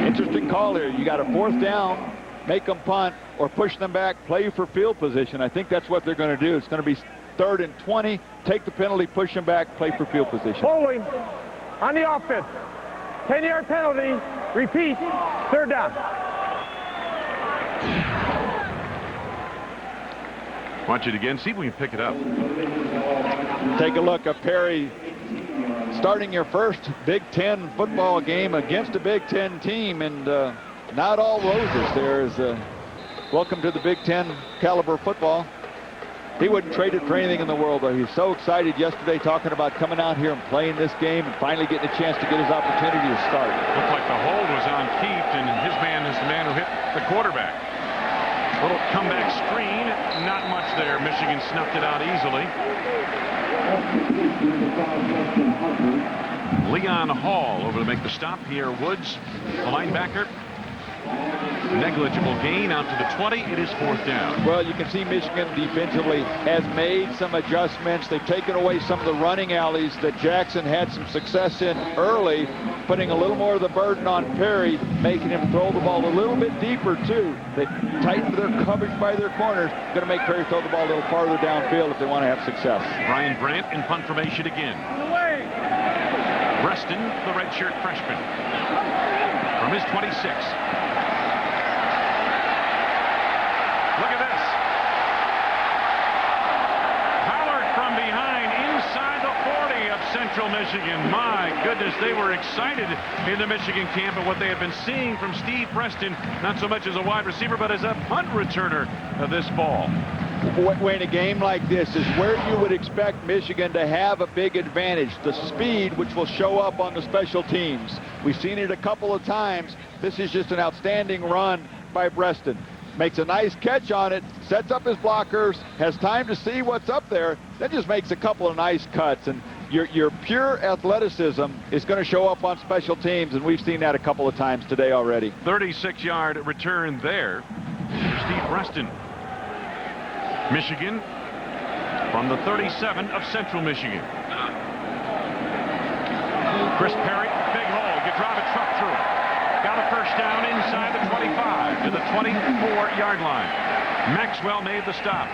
Speaker 5: Interesting call here. You got a 4th down, make them punt, or push them back, play for field position. I think that's what they're going to do. It's going to be 3rd and 20. Take the penalty, push them back, play for field position.
Speaker 7: Holding on the offense. 10-yard penalty. Repeat. 3rd down.
Speaker 4: Watch it again. See if we can pick it up.
Speaker 5: Take a look at Perry starting your first Big Ten football game against a Big Ten team, and not all roses. There's welcome to the Big Ten caliber football. He wouldn't trade it for anything in the world, though. He's so excited yesterday talking about coming out here and playing this game and finally getting a chance to get his opportunity to start.
Speaker 4: Looked like the hold was on Keefe, and his man is the man who hit the quarterback. Little comeback screen, not much there. Michigan snuffed it out easily. Leon Hall over to make the stop. Pierre Woods, the linebacker. Negligible gain out to the 20. It is 4th down.
Speaker 5: Well, you can see Michigan defensively has made some adjustments. They've taken away some of the running alleys that Jackson had some success in early, putting a little more of the burden on Perry, making him throw the ball a little bit deeper, too. They tightened their coverage by their corners. Going to make Perry throw the ball a little farther downfield if they want to have success.
Speaker 4: Brian Brandt in punt formation again. Reston, the redshirt freshman, from his 26. Look at this. Pollard from behind inside the 40 of Central Michigan. My goodness, they were excited in the Michigan camp at what they had been seeing from Steve Preston, not so much as a wide receiver, but as a punt returner of this ball.
Speaker 5: In a game like this is where you would expect Michigan to have a big advantage, the speed, which will show up on the special teams. We've seen it a couple of times. This is just an outstanding run by Preston. Makes a nice catch on it, sets up his blockers, has time to see what's up there, then just makes a couple of nice cuts. And your pure athleticism is going to show up on special teams, and we've seen that a couple of times today already.
Speaker 4: 36-yard return there for Steve Preston. Michigan from the 37 of Central Michigan. Chris Perry, big hole. You drive a truck through it. Got a first down inside the 25 to the 24-yard line. Maxwell made the stop.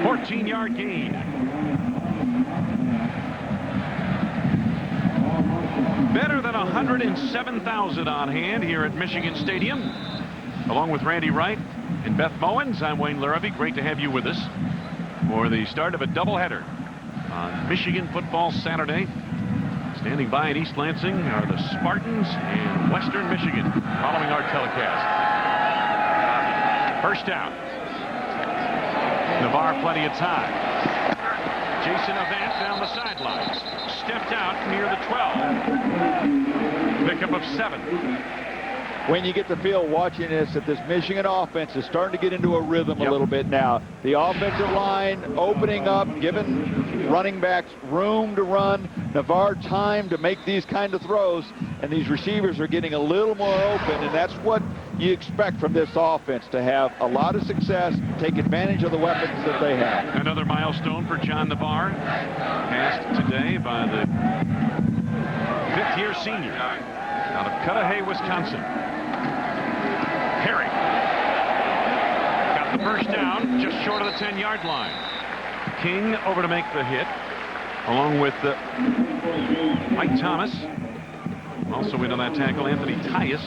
Speaker 4: 14-yard gain. Better than 107,000 on hand here at Michigan Stadium. Along with Randy Wright and Beth Mowens, I'm Wayne Larrabee. Great to have you with us for the start of a doubleheader on Michigan Football Saturday. Standing by in East Lansing are the Spartans and Western Michigan following our telecast. First down. Navarre plenty of time. Jason Avant down the sidelines. Stepped out near the 12. Pickup of 7.
Speaker 5: When you get the feel watching this, that this Michigan offense is starting to get into a rhythm a little bit now. The offensive line opening up, giving running backs room to run, Navarre time to make these kind of throws, and these receivers are getting a little more open, and that's what you expect from this offense, to have a lot of success, take advantage of the weapons that they have.
Speaker 4: Another milestone for John Navarre, passed today by the 5th-year senior out of Cudahy, Wisconsin. Perry got the first down just short of the 10-yard line. King over to make the hit, along with Mike Thomas. Also in on that tackle, Anthony Tyus.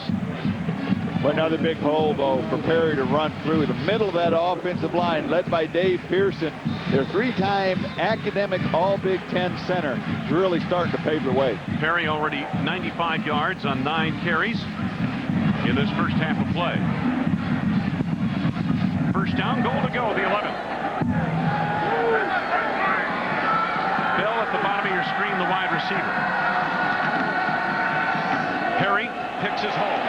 Speaker 5: But another big hole, though, for Perry to run through the middle of that offensive line, led by Dave Pearson. Their 3-time academic All-Big Ten center is really starting to pave the way.
Speaker 4: Perry already 95 yards on 9 carries in this first half of play. First down, goal to go, the 11th. Bell at the bottom of your screen, the wide receiver. Perry picks his hole.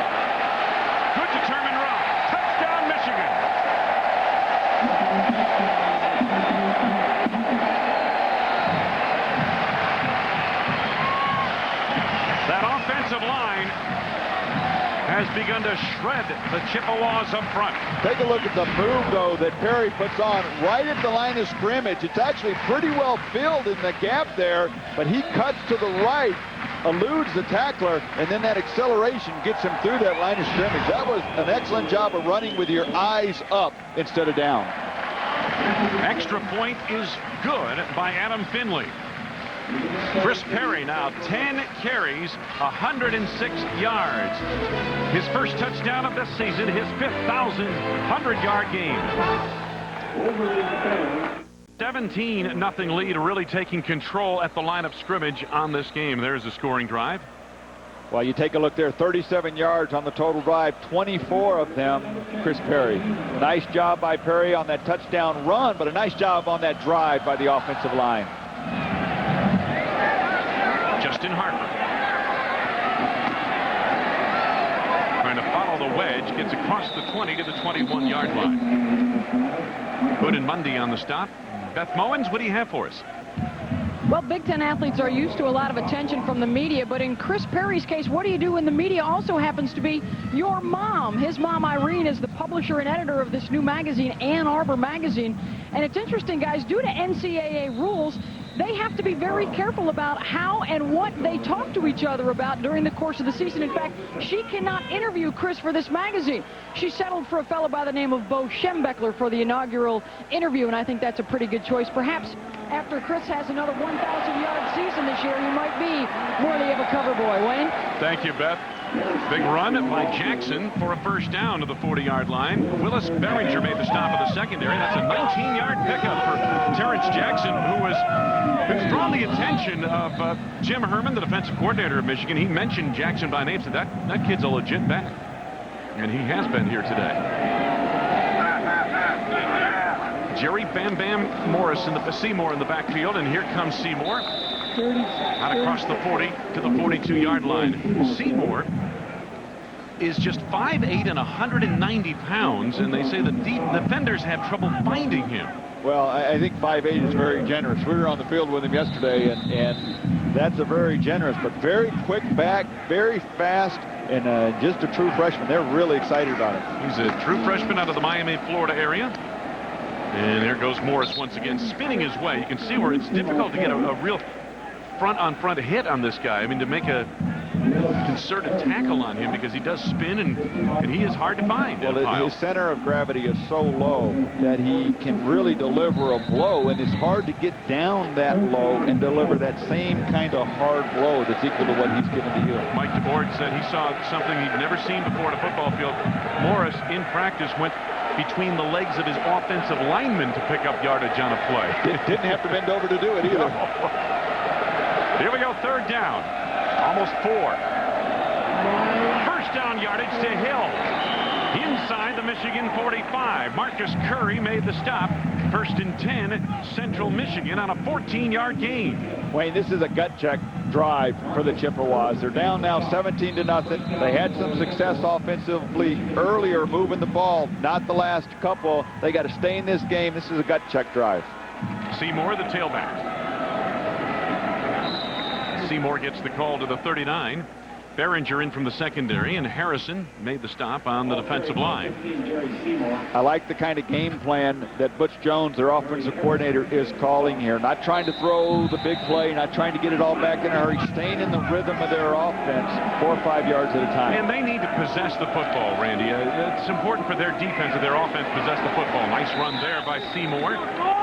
Speaker 4: Good determined run. Touchdown, Michigan. begun to shred the Chippewas up front.
Speaker 5: Take a look at the move, though, that Perry puts on right at the line of scrimmage. It's actually pretty well filled in the gap there, but he cuts to the right, eludes the tackler, and then that acceleration gets him through that line of scrimmage. That was an excellent job of running with your eyes up instead of down.
Speaker 4: Extra point is good by Adam Finley. Chris Perry now 10 carries, 106 yards. His first touchdown of the season, his 5th 1,100-yard game. 17-0 lead, really taking control at the line of scrimmage on this game. There's a scoring drive.
Speaker 5: Well, you take a look there, 37 yards on the total drive, 24 of them Chris Perry. Nice job by Perry on that touchdown run, but a nice job on that drive by the offensive line.
Speaker 4: Justin Harper trying to follow the wedge, gets across the 20 to the 21-yard line. Hood and Mundy on the stop. Beth Mowens, what do you have for us?
Speaker 8: Well, Big Ten athletes are used to a lot of attention from the media, but in Chris Perry's case, what do you do when the media also happens to be your mom? His mom, Irene, is the publisher and editor of this new magazine, Ann Arbor Magazine. And it's interesting, guys, due to NCAA rules, they have to be very careful about how and what they talk to each other about during the course of the season. In fact, she cannot interview Chris for this magazine. She settled for a fellow by the name of Bo Schembechler for the inaugural interview, and I think that's a pretty good choice. Perhaps after Chris has another 1,000-yard season this year, he might be worthy of a cover boy. Wayne?
Speaker 4: Thank you, Beth. Big run by Jackson for a first down to the 40-yard line. Willis Behringer made the stop of the secondary. That's a 19-yard pickup for Terrence Jackson, who's drawn the attention of Jim Herman, the defensive coordinator of Michigan. He mentioned Jackson by name, said that kid's a legit back. And he has been here today. Jerry Bam Bam Seymour in the backfield, and here comes Seymour. Out across the 40 to the 42-yard line. Seymour is just 5'8" and 190 pounds, and they say the defenders have trouble finding him.
Speaker 5: Well, I think 5'8" is very generous. We were on the field with him yesterday, and that's a very generous, but very quick back, very fast, and just a true freshman. They're really excited about him.
Speaker 4: He's a true freshman out of the Miami, Florida area. And there goes Morris once again, spinning his way. You can see where it's difficult to get a real front-on-front hit on this guy. I mean, to make a concerted tackle on him, because he does spin and he is hard to find.
Speaker 5: Well, his center of gravity is so low that he can really deliver a blow, and it's hard to get down that low and deliver that same kind of hard blow that's equal to what he's given to you.
Speaker 4: Mike DeBoard said he saw something he'd never seen before at a football field. Morris, in practice, went between the legs of his offensive lineman to pick up yardage on a play.
Speaker 5: Didn't have to bend over to do it either.
Speaker 4: Here we go, third down. Almost 4. First down yardage to Hill. Inside the Michigan 45. Marcus Curry made the stop. First and 10, Central Michigan on a 14-yard gain.
Speaker 5: Wayne, this is a gut check drive for the Chippewas. They're down now 17-0. They had some success offensively earlier moving the ball, not the last couple. They got to stay in this game. This is a gut check drive.
Speaker 4: Seymour, the tailback. Seymour gets the call to the 39. Behringer in from the secondary, and Harrison made the stop on the defensive line.
Speaker 5: I like the kind of game plan that Butch Jones, their offensive coordinator, is calling here. Not trying to throw the big play, not trying to get it all back in a hurry, staying in the rhythm of their offense 4 or 5 yards at a time.
Speaker 4: And they need to possess the football, Randy. It's important for their defense that their offense possess the football. Nice run there by Seymour.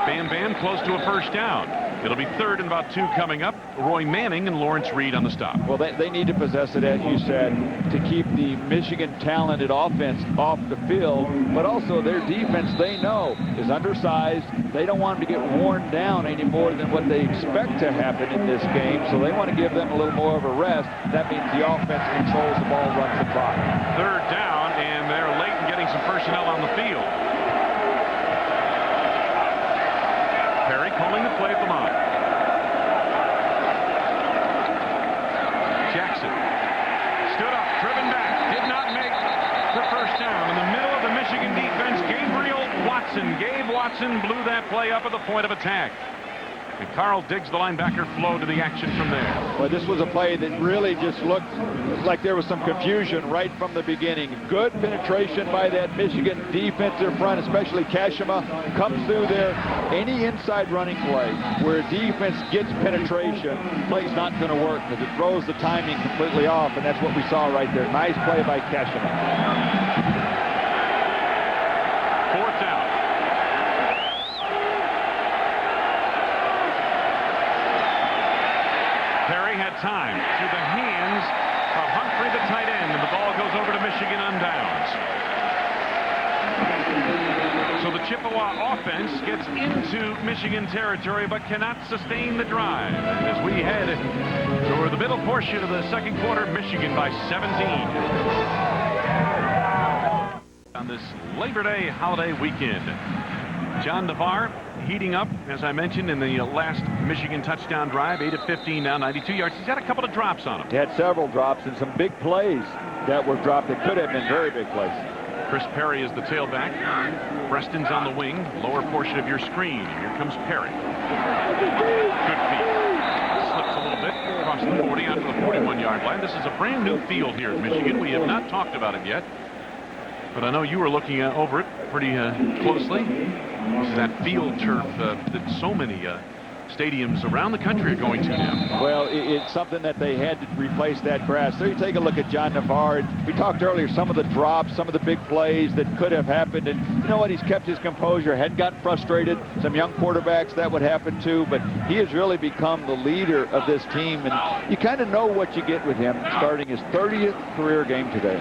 Speaker 4: Bam Bam close to a first down. It'll be third and about 2 coming up. Roy Manning and Lawrence Reed on the stop.
Speaker 5: Well, they need to possess it, as you said, to keep the Michigan talented offense off the field, but also their defense, they know, is undersized. They don't want them to get worn down any more than what they expect to happen in this game, so they want to give them a little more of a rest. That means the offense controls the ball, runs the clock.
Speaker 4: Third down, and they're late in getting some personnel on the field. Perry calling the play at the line. Jackson stood up, driven back, did not make the first down. In the middle of the Michigan defense, Gabe Watson blew that play up at the point of attack. And Carl Diggs, the linebacker, flowed to the action from there.
Speaker 5: Well, this was a play that really just looked like there was some confusion right from the beginning. Good penetration by that Michigan defensive front, especially Kashima, comes through there. Any inside running play where a defense gets penetration, play's not going to work because it throws the timing completely off, and that's what we saw right there. Nice play by Kashima.
Speaker 4: Fourth down. Perry had time through the hands of Humphrey, the tight end, and the ball goes over to Michigan on downs. So the Chippewa offense gets into Michigan territory but cannot sustain the drive. And as we head toward the middle portion of the second quarter, Michigan by 17. On this Labor Day holiday weekend, John Navarre heating up, as I mentioned, in the last Michigan touchdown drive, 8 of 15 now, 92 yards. He's had a couple of drops on him.
Speaker 5: He had several drops and some big plays that were dropped that could have been very big plays.
Speaker 4: Chris Perry is the tailback. Preston's on the wing, lower portion of your screen. Here comes Perry. Good feet. Slips a little bit across the 40 onto the 41-yard line. This is a brand new field here at Michigan. We have not talked about it yet, but I know you were looking over it pretty closely. This is that field turf that so many stadiums around the country are going to now.
Speaker 5: Well, it's something that they had to replace that grass. So you take a look at John Navarre. We talked earlier, some of the drops, some of the big plays that could have happened. And you know what? He's kept his composure, hadn't gotten frustrated. Some young quarterbacks, that would happen too. But he has really become the leader of this team. And you kind of know what you get with him starting his 30th career game today.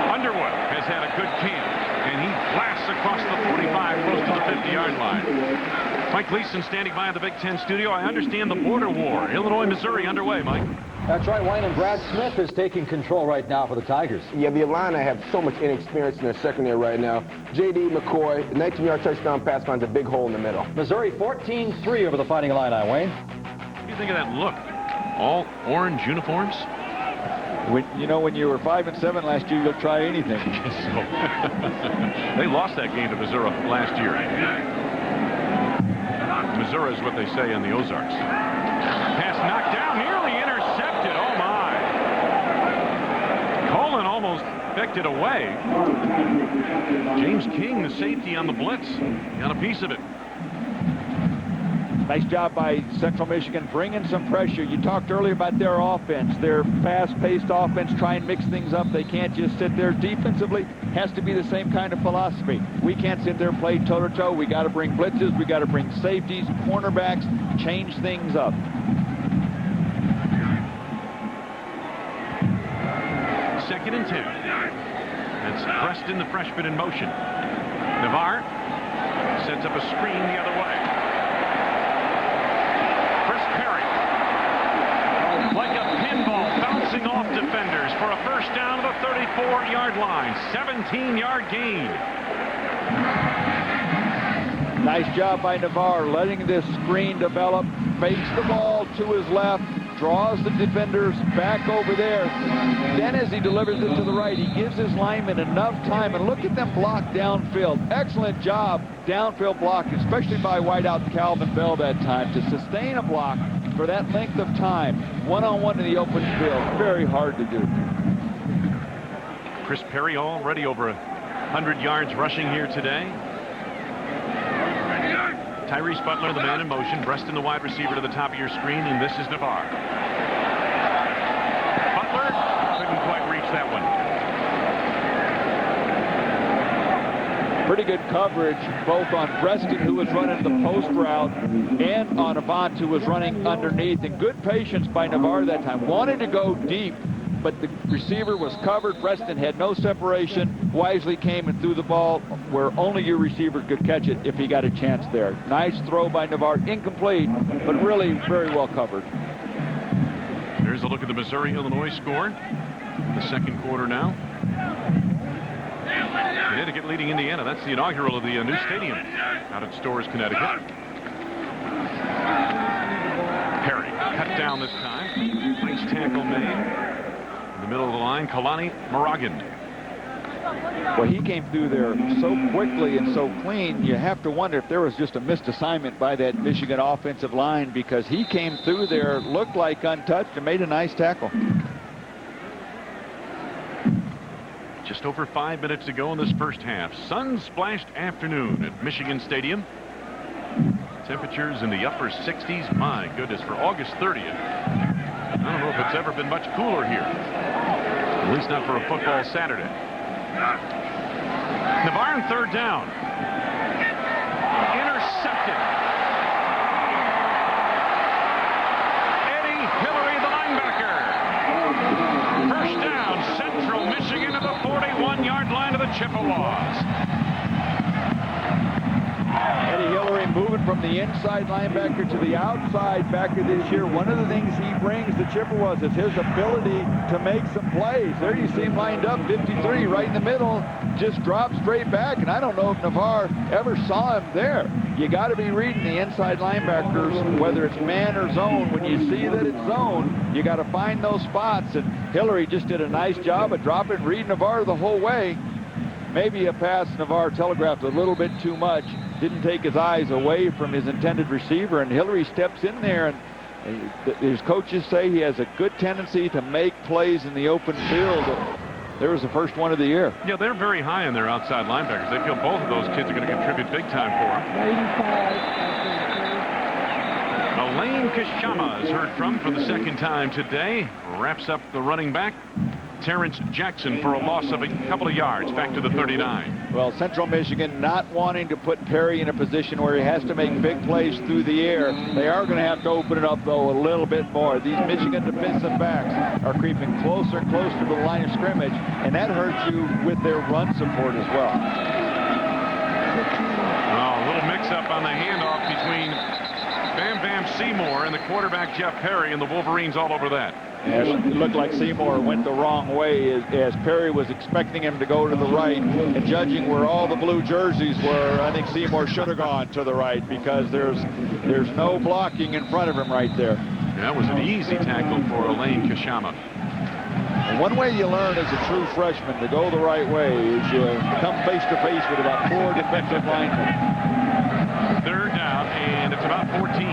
Speaker 4: Underwood has had a good camp, and he blasts across the 45, close to the 50-yard line. Mike Gleason standing by in the Big Ten studio. I understand the border war, Illinois, Missouri, underway, Mike.
Speaker 1: That's right, Wayne, and Brad Smith is taking control right now for the Tigers.
Speaker 3: Yeah, the Illini have so much inexperience in their secondary right now. J.D. McCoy, 19-yard touchdown pass, finds a big hole in the middle.
Speaker 1: Missouri 14-3 over the Fighting Illini, Wayne.
Speaker 4: What do you think of that look? All orange uniforms?
Speaker 5: When you were 5-7 last year, you'll try anything.
Speaker 4: So, they lost that game to Missouri last year. Missouri is what they say in the Ozarks. Pass knocked down, nearly intercepted. Oh my! Colin almost picked it away. James King, the safety on the blitz, got a piece of it.
Speaker 5: Nice job by Central Michigan bringing some pressure. You talked earlier about their offense, their fast-paced offense, try and mix things up. They can't just sit there. Defensively, has to be the same kind of philosophy. We can't sit there and play toe-to-toe. We got to bring blitzes. We got to bring safeties, cornerbacks, change things up.
Speaker 4: Second and 2. That's Preston, the freshman, in motion. Navarre sets up a screen the other way. Like a pinball, bouncing off defenders for a first down to the 34-yard line. 17-yard gain.
Speaker 5: Nice job by Navarre, letting this screen develop. Fakes the ball to his left, draws the defenders back over there. Then as he delivers it to the right, he gives his linemen enough time. And look at them block downfield. Excellent job downfield block, especially by wideout Calvin Bell that time, to sustain a block for that length of time, one-on-one in the open field. Very hard to do.
Speaker 4: Chris Perry already over 100 yards rushing here today. Tyrese Butler, the man in motion. Preston, the wide receiver, to the top of your screen, and this is Navarre. Butler couldn't quite reach that one.
Speaker 5: Pretty good coverage both on Preston, who was running the post route, and on Avant, who was running underneath. And good patience by Navarre that time. Wanted to go deep, but the receiver was covered. Preston had no separation. Wisely came and threw the ball where only your receiver could catch it if he got a chance there. Nice throw by Navarre. Incomplete, but really very well covered.
Speaker 4: There's a look at the Missouri-Illinois score. The second quarter now. They had to get leading Indiana. That's the inaugural of the new stadium out at Storrs, Connecticut. Perry cut down this time. Nice tackle made. In the middle of the line, Kalani Moragin.
Speaker 5: Well, he came through there so quickly and so clean, you have to wonder if there was just a missed assignment by that Michigan offensive line, because he came through there, looked like untouched, and made a nice tackle.
Speaker 4: Just over 5 minutes to go in this first half. Sun-splashed afternoon at Michigan Stadium. Temperatures in the upper 60s. My goodness, for August 30th. I don't know if it's ever been much cooler here. At least not for a football Saturday. Navarre on third down. Intercepted. Eddie Hillary, the linebacker. First down, Central Michigan at the 41-yard line of the Chippewas.
Speaker 5: Eddie Hillary moving from the inside linebacker to the outside backer this year. One of the things he brings to Chippewas is his ability to make some plays. There you see him lined up, 53 right in the middle, just dropped straight back, and I don't know if Navarre ever saw him there. You got to be reading the inside linebackers, whether it's man or zone. When you see that it's zone, you got to find those spots, and Hillary just did a nice job of dropping, read Navarre the whole way. Maybe a pass Navarre telegraphed a little bit too much, didn't take his eyes away from his intended receiver, and Hillary steps in there, and his coaches say he has a good tendency to make plays in the open field. There was the first one of the year.
Speaker 4: Yeah, they're very high in their outside linebackers. They feel both of those kids are going to contribute big time for them. Elaine Kashama is heard from for the second time today. Wraps up the running back. Terrence Jackson for a loss of a couple of yards back to the 39.
Speaker 5: Well, Central Michigan not wanting to put Perry in a position where he has to make big plays through the air. They are going to have to open it up, though, a little bit more. These Michigan defensive backs are creeping closer and closer to the line of scrimmage, and that hurts you with their run support as well.
Speaker 4: Oh, a little mix-up on the handoff between Bam Bam Seymour and the quarterback Jeff Perry, and the Wolverines all over that.
Speaker 5: It looked like Seymour went the wrong way as Perry was expecting him to go to the right, and judging where all the blue jerseys were, I think Seymour should have gone to the right, because there's no blocking in front of him right there.
Speaker 4: That was an easy tackle for Elaine Kashama.
Speaker 5: And one way you learn as a true freshman to go the right way is you come face to face with about 4 defensive linemen.
Speaker 4: Third down, and it's about 14.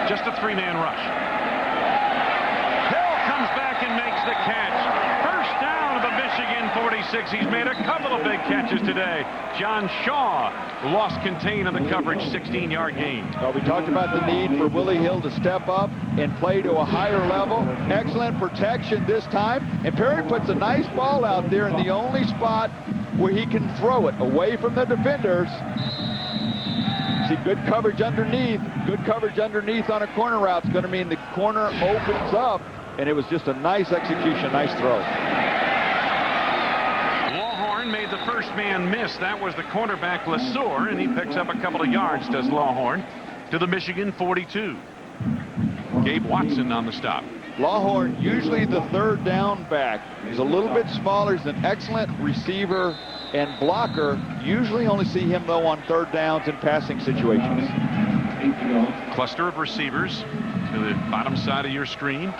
Speaker 4: Just a 3-man rush. Hill comes back and makes the catch. First down of the Michigan 46. He's made a couple of big catches today. John Shaw lost contain of the coverage, 16-yard gain.
Speaker 5: Well, we talked about the need for Willie Hill to step up and play to a higher level. Excellent protection this time. And Perry puts a nice ball out there in the only spot where he can throw it away from the defenders. See, good coverage underneath. Good coverage underneath on a corner route is going to mean the corner opens up, and it was just a nice execution, nice throw.
Speaker 4: Lawhorn made the first man miss. That was the cornerback Lesueur, and he picks up a couple of yards, does Lawhorn, to the Michigan 42. Gabe Watson on the stop.
Speaker 5: Lawhorn, usually the third down back. He's a little bit smaller. He's an excellent receiver and blocker. Usually only see him, though, on third downs in passing situations.
Speaker 4: Cluster of receivers to the bottom side of your screen.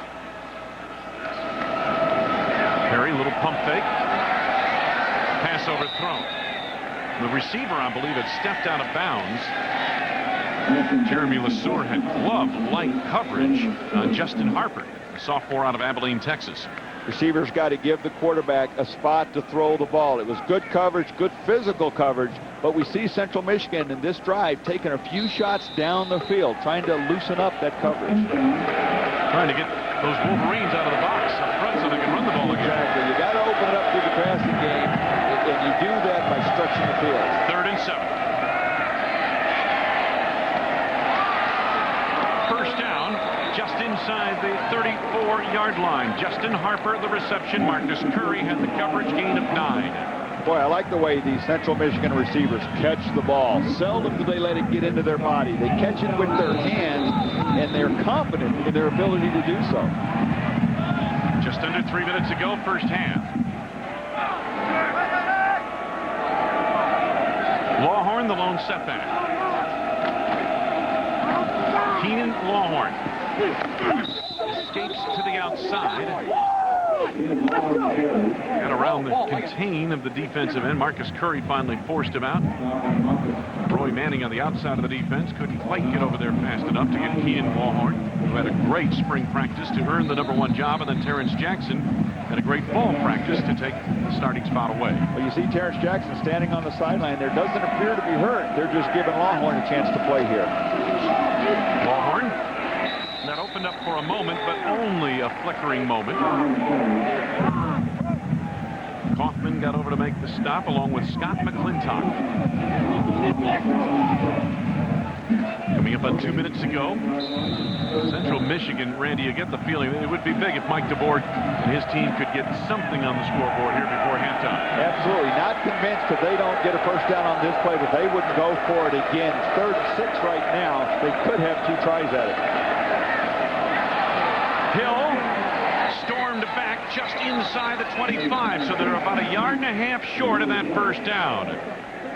Speaker 4: Perry, little pump fake. Pass overthrown. The receiver, I believe, had stepped out of bounds. Jeremy Lesueur had glove-like coverage on Justin Harper, a sophomore out of Abilene, Texas.
Speaker 5: Receivers got to give the quarterback a spot to throw the ball. It was good coverage, good physical coverage, but we see Central Michigan in this drive taking a few shots down the field, trying to loosen up that coverage.
Speaker 4: Trying to get those Wolverines out of the box up front so they can run the ball again.
Speaker 5: Exactly. You got to open it up through the passing game, and you do that by stretching the field.
Speaker 4: 3rd and 7. First down, just inside the 34-yard line. Justin Harper, the reception. Marcus Curry had the coverage, gain of 9.
Speaker 5: Boy, I like the way these Central Michigan receivers catch the ball. Seldom do they let it get into their body. They catch it with their hands, and they're confident in their ability to do so.
Speaker 4: Just under 3 minutes to go, first half. Lawhorn, the lone setback. Keenan Lawhorn Escapes to the outside. And around the contain of the defensive end. Marcus Curry finally forced him out. Roy Manning on the outside of the defense couldn't quite get over there fast enough to get Keenan Lawhorn, who had a great spring practice to earn the #1 job, and then Terrence Jackson had a great fall practice to take the starting spot away.
Speaker 5: Well, you see Terrence Jackson standing on the sideline there. Doesn't appear to be hurt. They're just giving Lawhorn a chance to play here.
Speaker 4: Lawhorn, that opened up for a moment, but only a flickering moment. Kaufman got over to make the stop along with Scott McClintock. Coming up on 2 minutes ago, Central Michigan, Randy, you get the feeling it would be big if Mike DeBoer and his team could get something on the scoreboard here before halftime.
Speaker 5: Absolutely. Not convinced if they don't get a first down on this play, but they wouldn't go for it again. It's 3rd and 6 right now. They could have 2 tries at it.
Speaker 4: Hill stormed back just inside the 25, so they're about 1.5 yards short of that first down.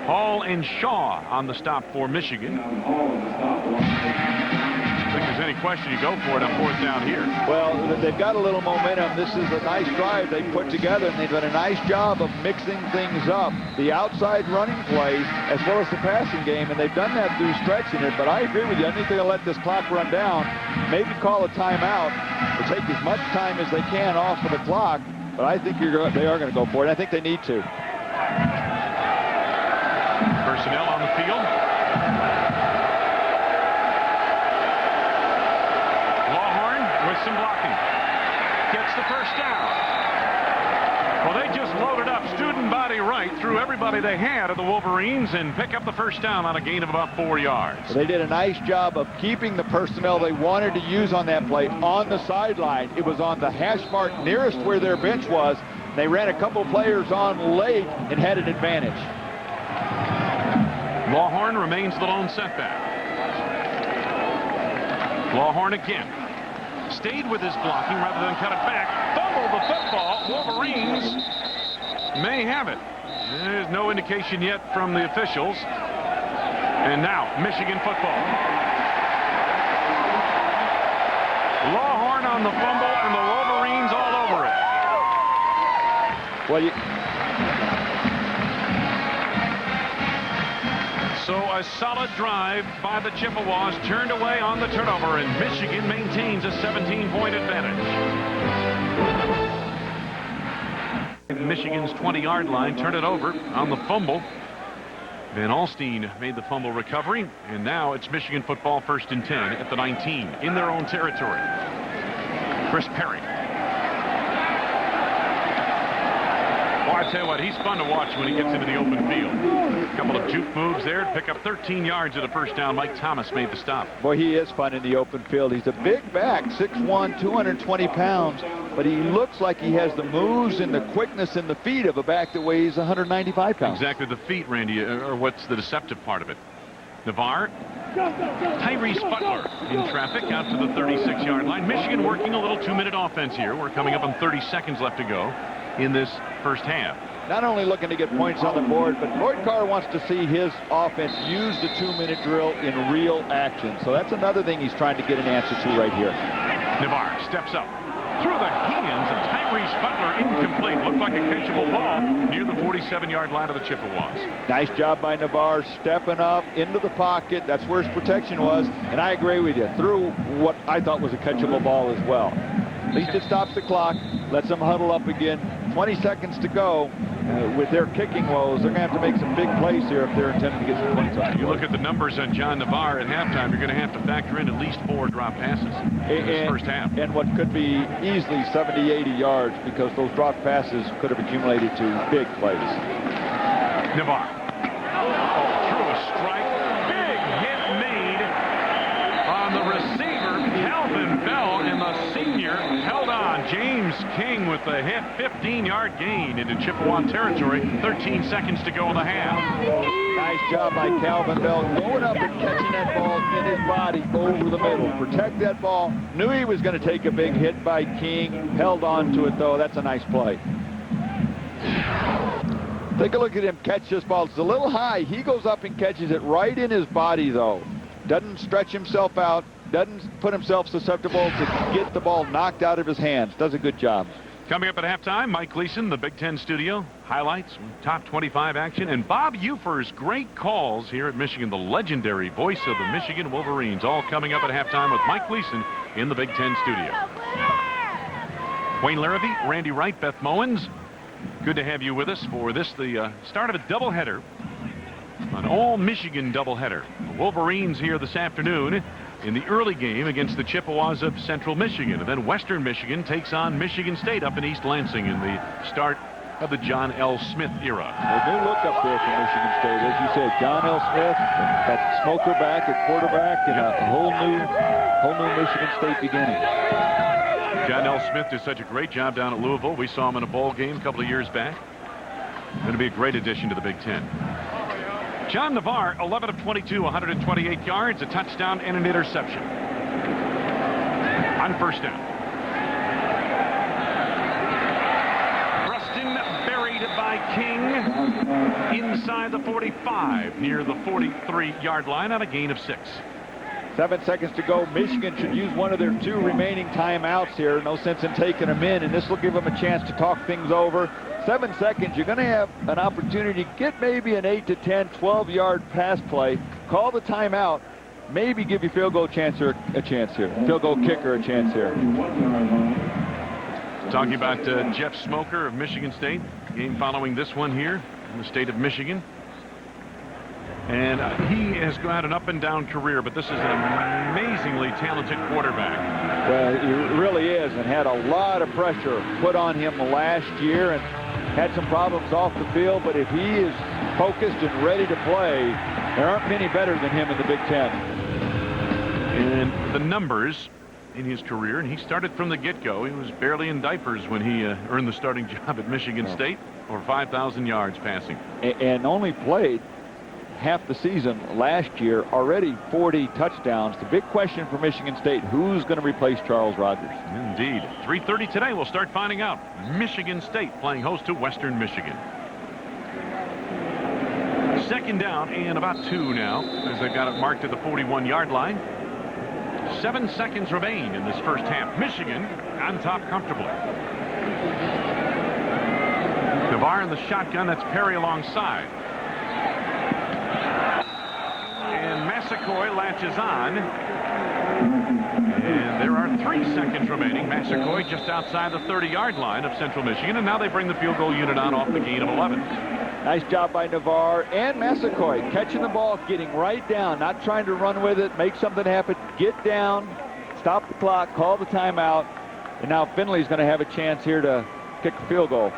Speaker 4: Hall and Shaw on the stop for Michigan. I think there's any question you go for it on 4th down here.
Speaker 5: Well, they've got a little momentum. This is a nice drive they put together, and they've done a nice job of mixing things up. The outside running plays as well as the passing game, and they've done that through stretching it. But I agree with you. I think they're going to let this clock run down, maybe call a timeout, or take as much time as they can off of the clock. But I think they are going to go for it. I think they need to.
Speaker 4: Personnel on the field. Lawhorn with some blocking. Gets the first down. Well, they just loaded up student body right through everybody they had of the Wolverines and pick up the first down on a gain of about 4 yards.
Speaker 5: They did a nice job of keeping the personnel they wanted to use on that play on the sideline. It was on the hash mark nearest where their bench was. They ran a couple players on late and had an advantage.
Speaker 4: Lawhorn remains the lone setback. Lawhorn again. Stayed with his blocking rather than cut it back. Fumbled the football. Wolverines may have it. There's no indication yet from the officials. And now, Michigan football. Lawhorn on the fumble, and the Wolverines all over it.
Speaker 5: Well,
Speaker 4: So a solid drive by the Chippewas turned away on the turnover, and Michigan maintains a 17-point advantage. Michigan's 20-yard line turned it over on the fumble. Van Alstyne made the fumble recovery, and now it's Michigan football 1st and 10 at the 19 in their own territory. Chris Perry. Well, I tell you what, he's fun to watch when he gets into the open field. A couple of juke moves there to pick up 13 yards at a first down. Mike Thomas made the stop.
Speaker 5: Boy, he is fun in the open field. He's a big back, 6'1", 220 pounds, but he looks like he has the moves and the quickness and the feet of a back that weighs 195 pounds.
Speaker 4: Exactly, the feet, Randy, are what's the deceptive part of it. Navarre, Tyrese Butler in traffic out to the 36-yard line. Michigan working a little 2-minute offense here. We're coming up on 30 seconds left to go in this first half.
Speaker 5: Not only looking to get points on the board, but Lloyd Carr wants to see his offense use the 2-minute drill in real action. So that's another thing he's trying to get an answer to right here.
Speaker 4: Navarre steps up through the hands of Tyrese Butler, incomplete. Looked like a catchable ball near the 47-yard line of the Chippewas.
Speaker 5: Nice job by Navarre stepping up into the pocket. That's where his protection was. And I agree with you. Threw what I thought was a catchable ball as well. At least it stops the clock, lets them huddle up again. 20 seconds to go. With their kicking woes, they're going to have to make some big plays here if they're intending to get some points on.
Speaker 4: You look at the numbers on John Navarre at halftime, you're going to have to factor in at least 4 drop passes in this first half.
Speaker 5: And what could be easily 70, 80 yards, because those drop passes could have accumulated to big plays.
Speaker 4: Navarre. Through a strike. Big hit made on the receiver, Calvin Bell, and the senior held on. James King with the hit, 15-yard gain into Chippewa territory. 13 seconds to go in the half.
Speaker 5: Nice job by Calvin Bell going up and catching that ball in his body over the middle. Protect that ball. Knew he was going to take a big hit by King. Held on to it, though. That's a nice play. Take a look at him catch this ball. It's a little high. He goes up and catches it right in his body, though. Doesn't stretch himself out. doesn't put himself susceptible to get the ball knocked out of his hands. Does a good job.
Speaker 4: Coming up at halftime, Mike Gleason, the Big Ten studio. Highlights, top 25 action, and Bob Ufer's great calls here at Michigan, the legendary voice of the Michigan Wolverines. All coming up at halftime with Mike Gleason in the Big Ten studio. Wayne Larrivee, Randy Wright, Beth Mowens. Good to have you with us for this, the start of a doubleheader. An all-Michigan doubleheader. The Wolverines here this afternoon in the early game against the Chippewas of Central Michigan. And then Western Michigan takes on Michigan State up in East Lansing in the start of the John L. Smith era.
Speaker 5: A new look up there for Michigan State. As you said, John L. Smith, got Smoker back at quarterback, and a whole new Michigan State beginning.
Speaker 4: John L. Smith did such a great job down at Louisville. We saw him in a bowl game a couple of years back. Going to be a great addition to the Big Ten. John Navarre, 11 of 22, 128 yards, a touchdown and an interception. On first down. Preston buried by King inside the 45, near the 43-yard line on a gain of 6.
Speaker 5: 7 seconds to go. Michigan should use one of their 2 remaining timeouts here. No sense in taking them in, and this will give them a chance to talk things over. 7 seconds, you're going to have an opportunity to get maybe an 8 to 10, 12-yard pass play. Call the timeout. Maybe give your field goal kicker a chance here.
Speaker 4: Talking about Jeff Smoker of Michigan State. Game following this one here in the state of Michigan. And he has had an up-and-down career, but this is an amazingly talented quarterback.
Speaker 5: Well, he really is, and had a lot of pressure put on him last year and had some problems off the field. But if he is focused and ready to play, there aren't many better than him in the Big Ten.
Speaker 4: And the numbers in his career, and he started from the get-go. He was barely in diapers when he earned the starting job at Michigan State, over 5,000 yards passing.
Speaker 5: And only played half the season last year, already 40 touchdowns. The big question for Michigan State, who's going to replace Charles Rogers?
Speaker 4: Indeed. 3:30 today, we'll start finding out. Michigan State playing host to Western Michigan. Second down and about 2 now, as they've got it marked at the 41-yard line. 7 seconds remain in this first half. Michigan on top comfortably. Navarre in the shotgun. That's Perry alongside. And Massacoy latches on. And there are 3 seconds remaining. Massacoy just outside the 30-yard line of Central Michigan. And now they bring the field goal unit on off the gain of 11.
Speaker 5: Nice job by Navarre and Massacoy, catching the ball, getting right down, not trying to run with it, make something happen, get down, stop the clock, call the timeout, and now Finley's going to have a chance here to kick a field goal.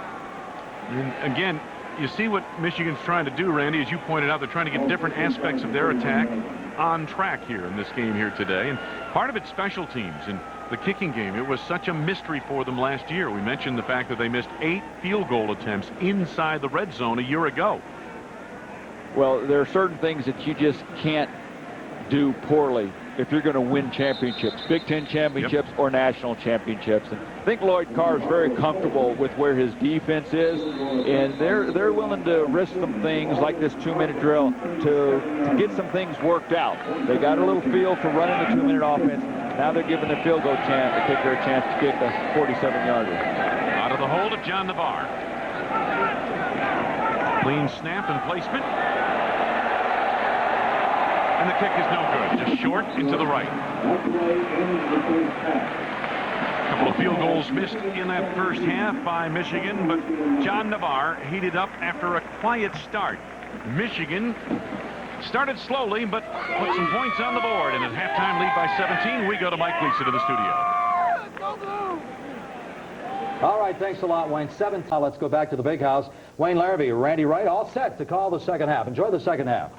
Speaker 4: And again, you see what Michigan's trying to do, Randy, as you pointed out. They're trying to get different aspects of their attack on track here in this game here today. And part of it's special teams and the kicking game. It was such a mystery for them last year. We mentioned the fact that they missed 8 field goal attempts inside the red zone a year ago. Well, there are certain things that you just can't do poorly if you're going to win championships, Big Ten championships or national championships. And I think Lloyd Carr is very comfortable with where his defense is, and they're willing to risk some things like this 2-minute drill to get some things worked out. They got a little feel for running the 2-minute offense. Now they're giving the field goal chance, the kicker a chance to kick a 47-yarder. Out of the hold of John Navarre. Clean snap and placement. And the kick is no good. Just short into the right. A couple of field goals missed in that first half by Michigan, but John Navarre heated up after a quiet start. Michigan started slowly, but put some points on the board. And at halftime lead by 17, we go to Mike Gleason to the studio.
Speaker 1: All right, thanks a lot, Wayne. 7. Let's go back to the big house. Wayne Larrivee, Randy Wright, all set to call the second half. Enjoy the second half.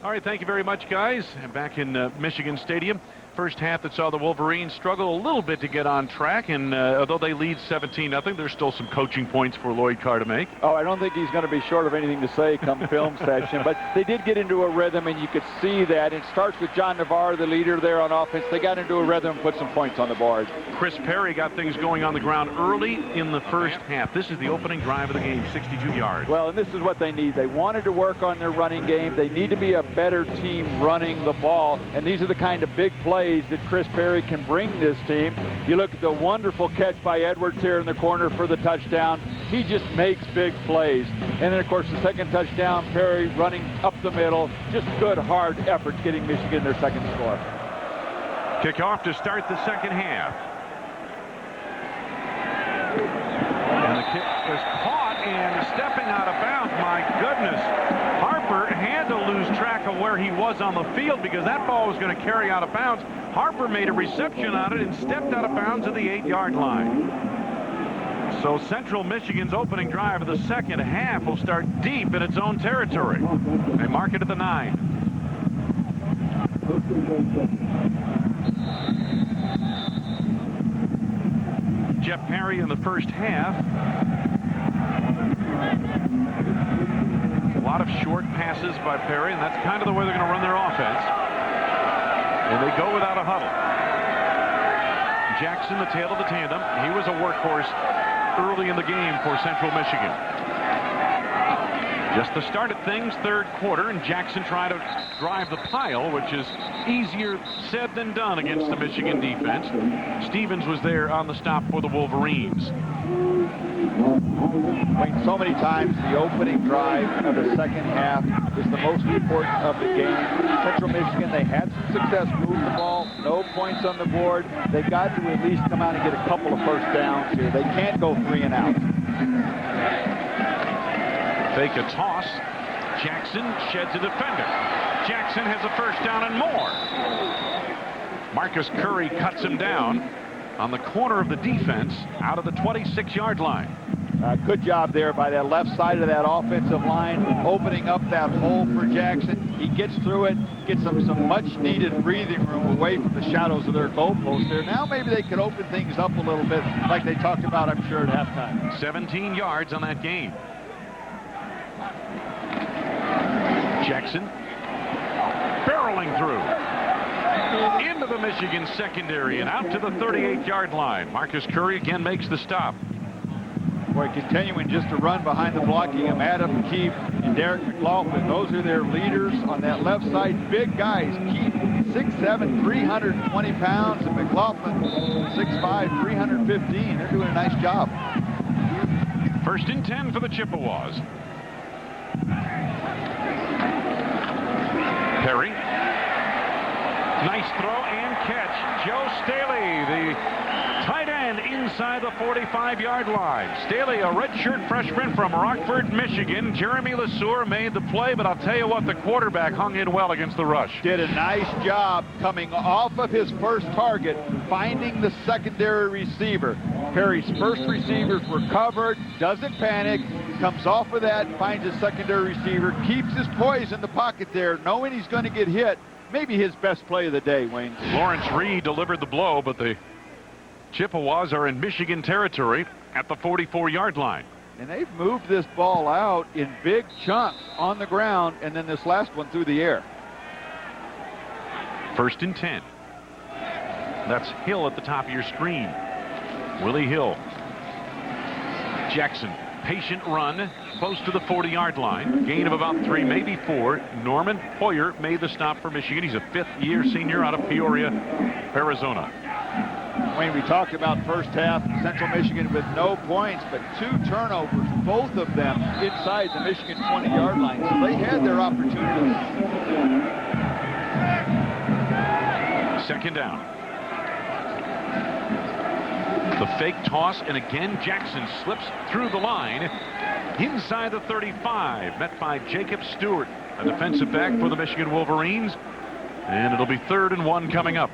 Speaker 4: All right, thank you very much, guys. Back in Michigan Stadium. First half that saw the Wolverines struggle a little bit to get on track, and although they lead 17-0, there's still some coaching points for Lloyd Carr to make.
Speaker 5: Oh, I don't think he's going to be short of anything to say come film session, but they did get into a rhythm, and you could see that. It starts with John Navarre, the leader there on offense. They got into a rhythm and put some points on the board.
Speaker 4: Chris Perry got things going on the ground early in the first half. This is the opening drive of the game, 62 yards.
Speaker 5: Well, and this is what they need. They wanted to work on their running game. They need to be a better team running the ball, and these are the kind of big plays plays that Chris Perry can bring this team. You look at the wonderful catch by Edwards here in the corner for the touchdown. He just makes big plays. And then, of course, the second touchdown, Perry running up the middle. Just good, hard effort getting Michigan their second score.
Speaker 4: Kickoff to start the second half. And the kick was caught and stepping out of bounds. My goodness. Harper had to lose track of where he was on the field because that ball was going to carry out of bounds. Harper made a reception on it and stepped out of bounds at the 8-yard line. So Central Michigan's opening drive of the second half will start deep in its own territory. They mark it at the 9. Jeff Perry in the first half. A lot of short passes by Perry, and that's kind of the way they're going to run their offense. And they go without a huddle. Jackson, the tail of the tandem. He was a workhorse early in the game for Central Michigan. Just the start of things, third quarter, and Jackson trying to drive the pile, which is easier said than done against the Michigan defense. Stevens was there on the stop for the Wolverines.
Speaker 5: So many times the opening drive of the second half is the most important of the game. Central Michigan, they had some success moving the ball, no points on the board. They got to at least come out and get a couple of first downs here. They can't go 3 and out.
Speaker 4: Fake a toss. Jackson sheds a defender. Jackson has a first down and more. Marcus Curry cuts him down on the corner of the defense out of the 26-yard line.
Speaker 5: Good job there by that left side of that offensive line, opening up that hole for Jackson. He gets through it, gets some much-needed breathing room away from the shadows of their goalpost there. Now maybe they could open things up a little bit like they talked about, I'm sure, at halftime.
Speaker 4: 17 yards on that game. Jackson barreling through into the Michigan secondary and out to the 38-yard line. Marcus Curry again makes the stop.
Speaker 5: Boy, continuing just to run behind the blocking of Adam Keefe and Derek McLaughlin. Those are their leaders on that left side. Big guys. Keefe, 6'7", 320 pounds, and McLaughlin, 6'5", 315. They're doing a nice job.
Speaker 4: First and 10 for the Chippewas. Perry. Nice throw and catch. Joe Staley, the tight end, inside the 45-yard line. Staley, a redshirt freshman from Rockford, Michigan. Jeremy LeSueur made the play, but I'll tell you what, the quarterback hung in well against the rush.
Speaker 5: Did a nice job coming off of his first target, finding the secondary receiver. Perry's first receivers were covered, doesn't panic, comes off of that, finds his secondary receiver, keeps his poise in the pocket there, knowing he's going to get hit. Maybe his best play of the day, Wayne.
Speaker 4: Lawrence Reed delivered the blow, but the Chippewas are in Michigan territory at the 44-yard line.
Speaker 5: And they've moved this ball out in big chunks on the ground, and then this last one through the air.
Speaker 4: First and 10. That's Hill at the top of your screen. Willie Hill. Jackson, patient run, close to the 40-yard line. Gain of about 3, maybe 4. Norman Hoyer made the stop for Michigan. He's a fifth-year senior out of Peoria, Arizona.
Speaker 5: Wayne, we talked about first half, Central Michigan with no points, but 2 turnovers, both of them inside the Michigan 20-yard line. So they had their opportunities.
Speaker 4: Second down. The fake toss, and again Jackson slips through the line inside the 35, met by Jacob Stewart, a defensive back for the Michigan Wolverines, and it'll be 3rd and 1 coming up.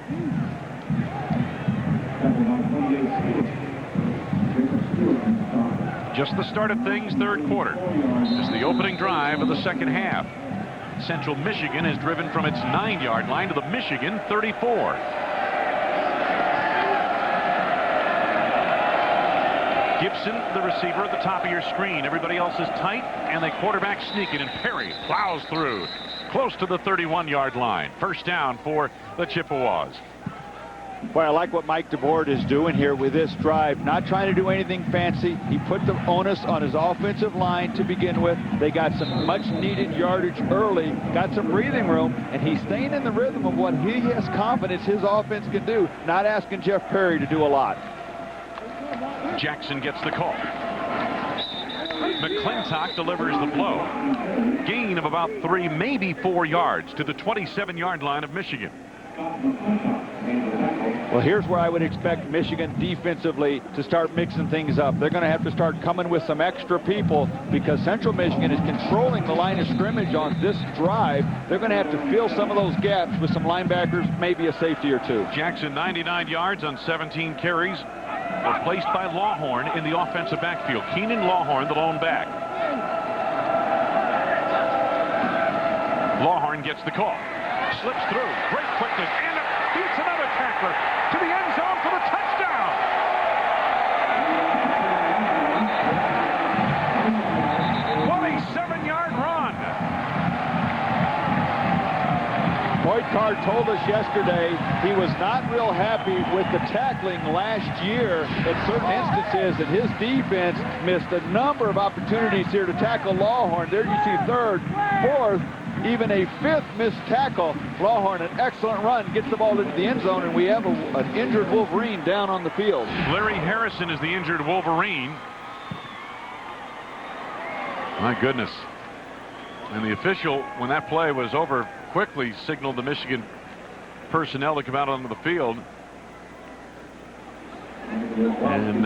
Speaker 4: Just the start of things, third quarter. This is the opening drive of the second half. Central Michigan is driven from its 9-yard line to the Michigan 34. Gibson, the receiver, at the top of your screen. Everybody else is tight, and the quarterback sneaking, and Perry plows through close to the 31-yard line. First down for the Chippewas.
Speaker 5: Boy, I like what Mike DeBoer is doing here with this drive. Not trying to do anything fancy. He put the onus on his offensive line to begin with. They got some much-needed yardage early, got some breathing room, and he's staying in the rhythm of what he has confidence his offense can do, not asking Jeff Perry to do a lot.
Speaker 4: Jackson gets the call. McClintock delivers the blow. Gain of about 3, maybe 4 yards to the 27-yard line of Michigan.
Speaker 5: Well, here's where I would expect Michigan defensively to start mixing things up. They're going to have to start coming with some extra people because Central Michigan is controlling the line of scrimmage on this drive. They're going to have to fill some of those gaps with some linebackers, maybe a safety or two.
Speaker 4: Jackson, 99 yards on 17 carries, replaced by Lawhorn in the offensive backfield. Keenan Lawhorn, the lone back. Lawhorn gets the call. Slips through. Great quickness. And beats another tackler to the end zone for the touchdown. What a 7-yard run.
Speaker 5: Boyd Carr told us yesterday he was not real happy with the tackling last year at certain instances, and his defense missed a number of opportunities here to tackle Lawhorn. There you see 3rd, 4th, even a 5th missed tackle. Lawhorn, an excellent run, gets the ball into the end zone, and we have an injured Wolverine down on the field.
Speaker 4: Larry Harrison is the injured Wolverine. My goodness. And the official, when that play was over, quickly signaled the Michigan personnel to come out onto the field. And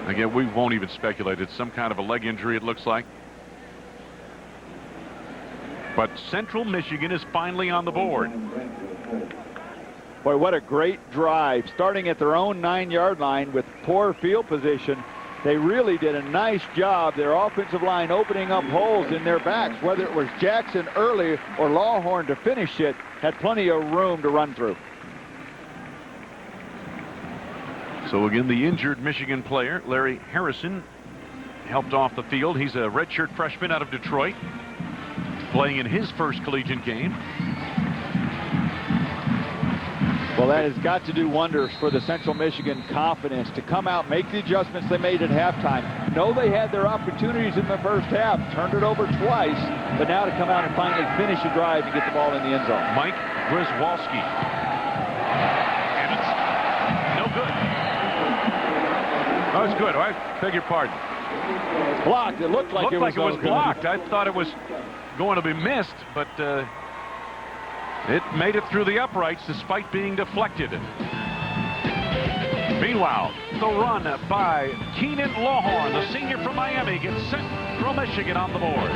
Speaker 4: again, we won't even speculate. It's some kind of a leg injury, it looks like. But Central Michigan is finally on the board.
Speaker 5: Boy, what a great drive. Starting at their own 9-yard line with poor field position. They really did a nice job. Their offensive line opening up holes in their backs. Whether it was Jackson early or Lawhorn to finish it, had plenty of room to run through.
Speaker 4: So again, the injured Michigan player, Larry Harrison, helped off the field. He's a redshirt freshman out of Detroit, playing in his first collegiate game.
Speaker 5: Well, that has got to do wonders for the Central Michigan confidence to come out, make the adjustments they made at halftime. Know they had their opportunities in the first half, turned it over twice, but now to come out and finally finish a drive and get the ball in the end zone.
Speaker 4: Mike Grzywalski. And it's no good. Oh, it's good. I beg your pardon.
Speaker 5: Blocked. It looked like it was
Speaker 4: blocked. I thought it was going to be missed, but it made it through the uprights despite being deflected. Meanwhile, the run by Keenan Lawhorn, the senior from Miami, gets Central Michigan on the board.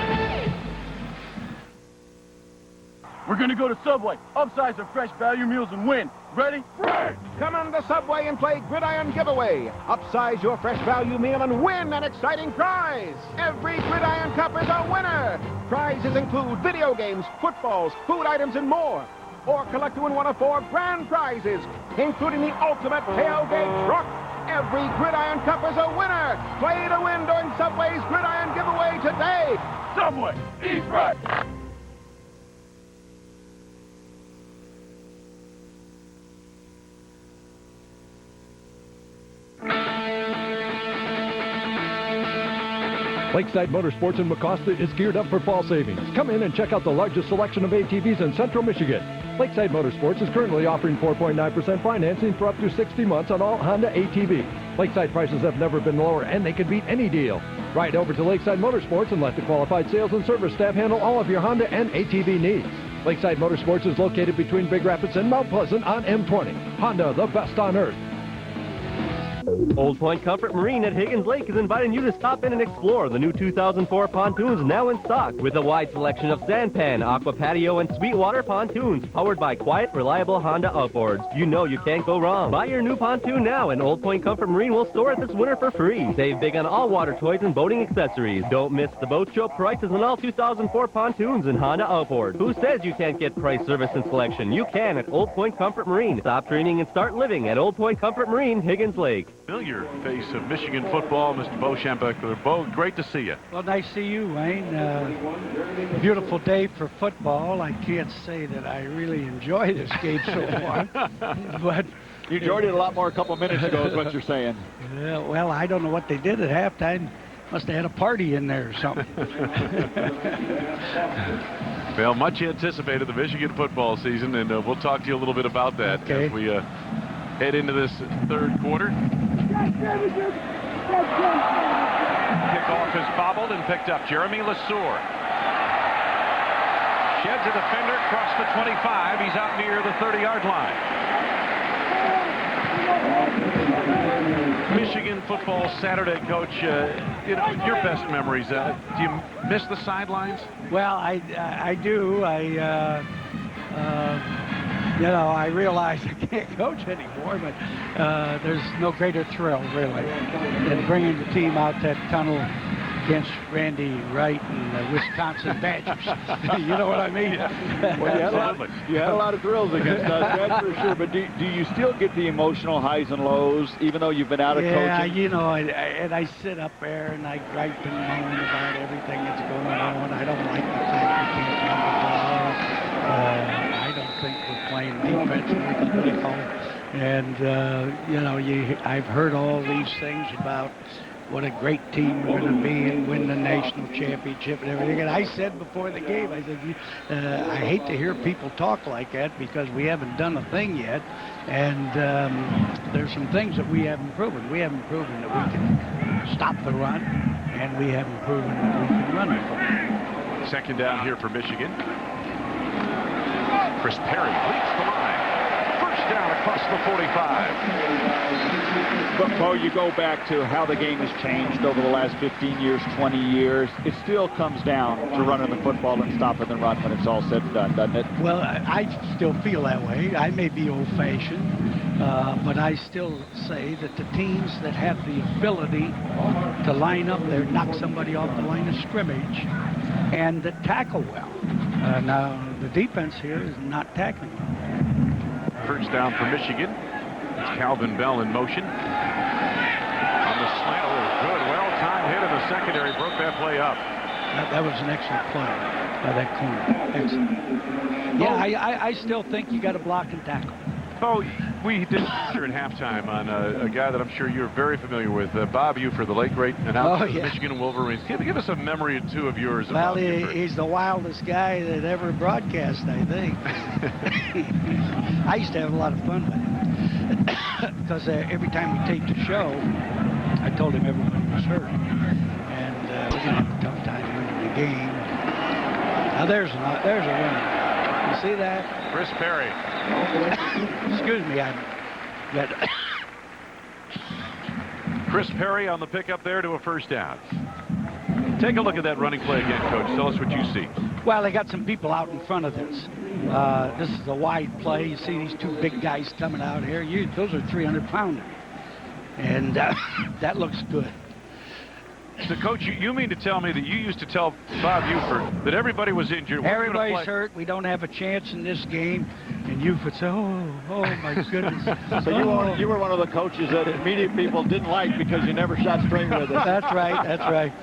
Speaker 7: We're going to go to Subway, upsize our fresh value meals and win. Ready? Ready!
Speaker 9: Come on to Subway and play Gridiron Giveaway. Upsize your fresh value meal and win an exciting prize. Every Gridiron Cup is a winner. Prizes include video games, footballs, food items, and more. Or collect to win one of 4 grand prizes, including the ultimate tailgate truck. Every Gridiron Cup is a winner. Play to win during Subway's Gridiron Giveaway today.
Speaker 7: Subway, eat right!
Speaker 10: Lakeside Motorsports in Mecosta is geared up for fall savings. Come in and check out the largest selection of ATVs in Central Michigan. Lakeside Motorsports is currently offering 4.9% financing for up to 60 months on all Honda ATVs. Lakeside prices have never been lower, and they can beat any deal. Ride over to Lakeside Motorsports and let the qualified sales and service staff handle all of your Honda and ATV needs. Lakeside Motorsports is located between Big Rapids and Mount Pleasant on M20. Honda, the best on earth.
Speaker 11: Old Point Comfort Marine at Higgins Lake is inviting you to stop in and explore the new 2004 pontoons now in stock with a wide selection of Sanpan, Aqua Patio, and Sweetwater pontoons powered by quiet, reliable Honda outboards. You know you can't go wrong. Buy your new pontoon now and Old Point Comfort Marine will store it this winter for free. Save big on all water toys and boating accessories. Don't miss the boat show prices on all 2004 pontoons and Honda outboards. Who says you can't get price, service, and selection? You can at Old Point Comfort Marine. Stop dreaming and start living at Old Point Comfort Marine, Higgins Lake.
Speaker 4: familiar face of Michigan football, Mr. Bo Schembechler. Bo, great to see you.
Speaker 12: Well, nice to see you, Wayne. Beautiful day for football. I can't say that I really enjoy this game so far, but
Speaker 5: You enjoyed it a lot more a couple minutes ago, is what you're saying.
Speaker 12: Well, I don't know what they did at halftime. Must have had a party in there or something.
Speaker 4: Well, much anticipated the Michigan football season, and we'll talk to you a little bit about that as we head into this third quarter. Kickoff is bobbled and picked up. Jeremy Lesueur sheds a defender across the 25. He's out near the 30-yard line. Michigan football Saturday, Coach. You know, your best memories. Do you miss the sidelines?
Speaker 12: Well, I do. You know, I realize I can't coach anymore, but there's no greater thrill, really, than bringing the team out that tunnel against Randy Wright and the Wisconsin Badgers. You know what I mean?
Speaker 5: Well, you had a lot of thrills against us, that's for sure. But do you still get the emotional highs and lows, even though you've been out of coaching?
Speaker 12: Yeah, you know, and I sit up there and I gripe and moan about everything that's going on. I don't like the fact we can't run the ball. I don't think we're playing defense really well. And, you know, I've heard all these things about what a great team we're going to be and win the national championship and everything. And I said before the game, I said, I hate to hear people talk like that because we haven't done a thing yet. And there's some things that we haven't proven. We haven't proven that we can stop the run, and we haven't proven that we can run the football.
Speaker 4: Second down here for Michigan. Chris Perry leaps the line. First down across the 45.
Speaker 5: But, Bo, you go back to how the game has changed over the last 15 years, 20 years. It still comes down to running the football and stopping the run when it's all said and done, doesn't it?
Speaker 12: Well, I still feel that way. I may be old-fashioned, but I still say that the teams that have the ability to line up there, knock somebody off the line of scrimmage, and that tackle well. Now, the defense here is not tackling well.
Speaker 4: First down for Michigan. It's Calvin Bell in motion. On the slant, good, well-timed hit in the secondary, broke that play up.
Speaker 12: That was an excellent play by that corner. Excellent. Yeah, I still think you got to block and tackle.
Speaker 4: Oh, we did feature in halftime on a guy that I'm sure you're very familiar with, Bob Buford, the late great announcer of the Michigan Wolverines. Give us a memory or two of yours.
Speaker 12: Well, he's the wildest guy that ever broadcast, I think. I used to have a lot of fun with him because every time we taped a show, I told him everybody was hurt, and we're going to have a tough time winning the game. Now there's a winner. You see that?
Speaker 4: Chris Perry.
Speaker 12: Excuse me,
Speaker 4: Chris Perry on the pickup there to a first down. Take a look at that running play again, Coach. Tell us what you see.
Speaker 12: Well, they got some people out in front of this. This is a wide play. You see these two big guys coming out here. Those are 300-pounders. And that looks good.
Speaker 4: So, Coach, you mean to tell me that you used to tell Bob Buford that everybody was injured?
Speaker 12: Everybody's hurt. We don't have a chance in this game. And Buford said, oh my goodness.
Speaker 5: So you were one of the coaches that media people didn't like because you never shot straight with it.
Speaker 12: That's right. That's right.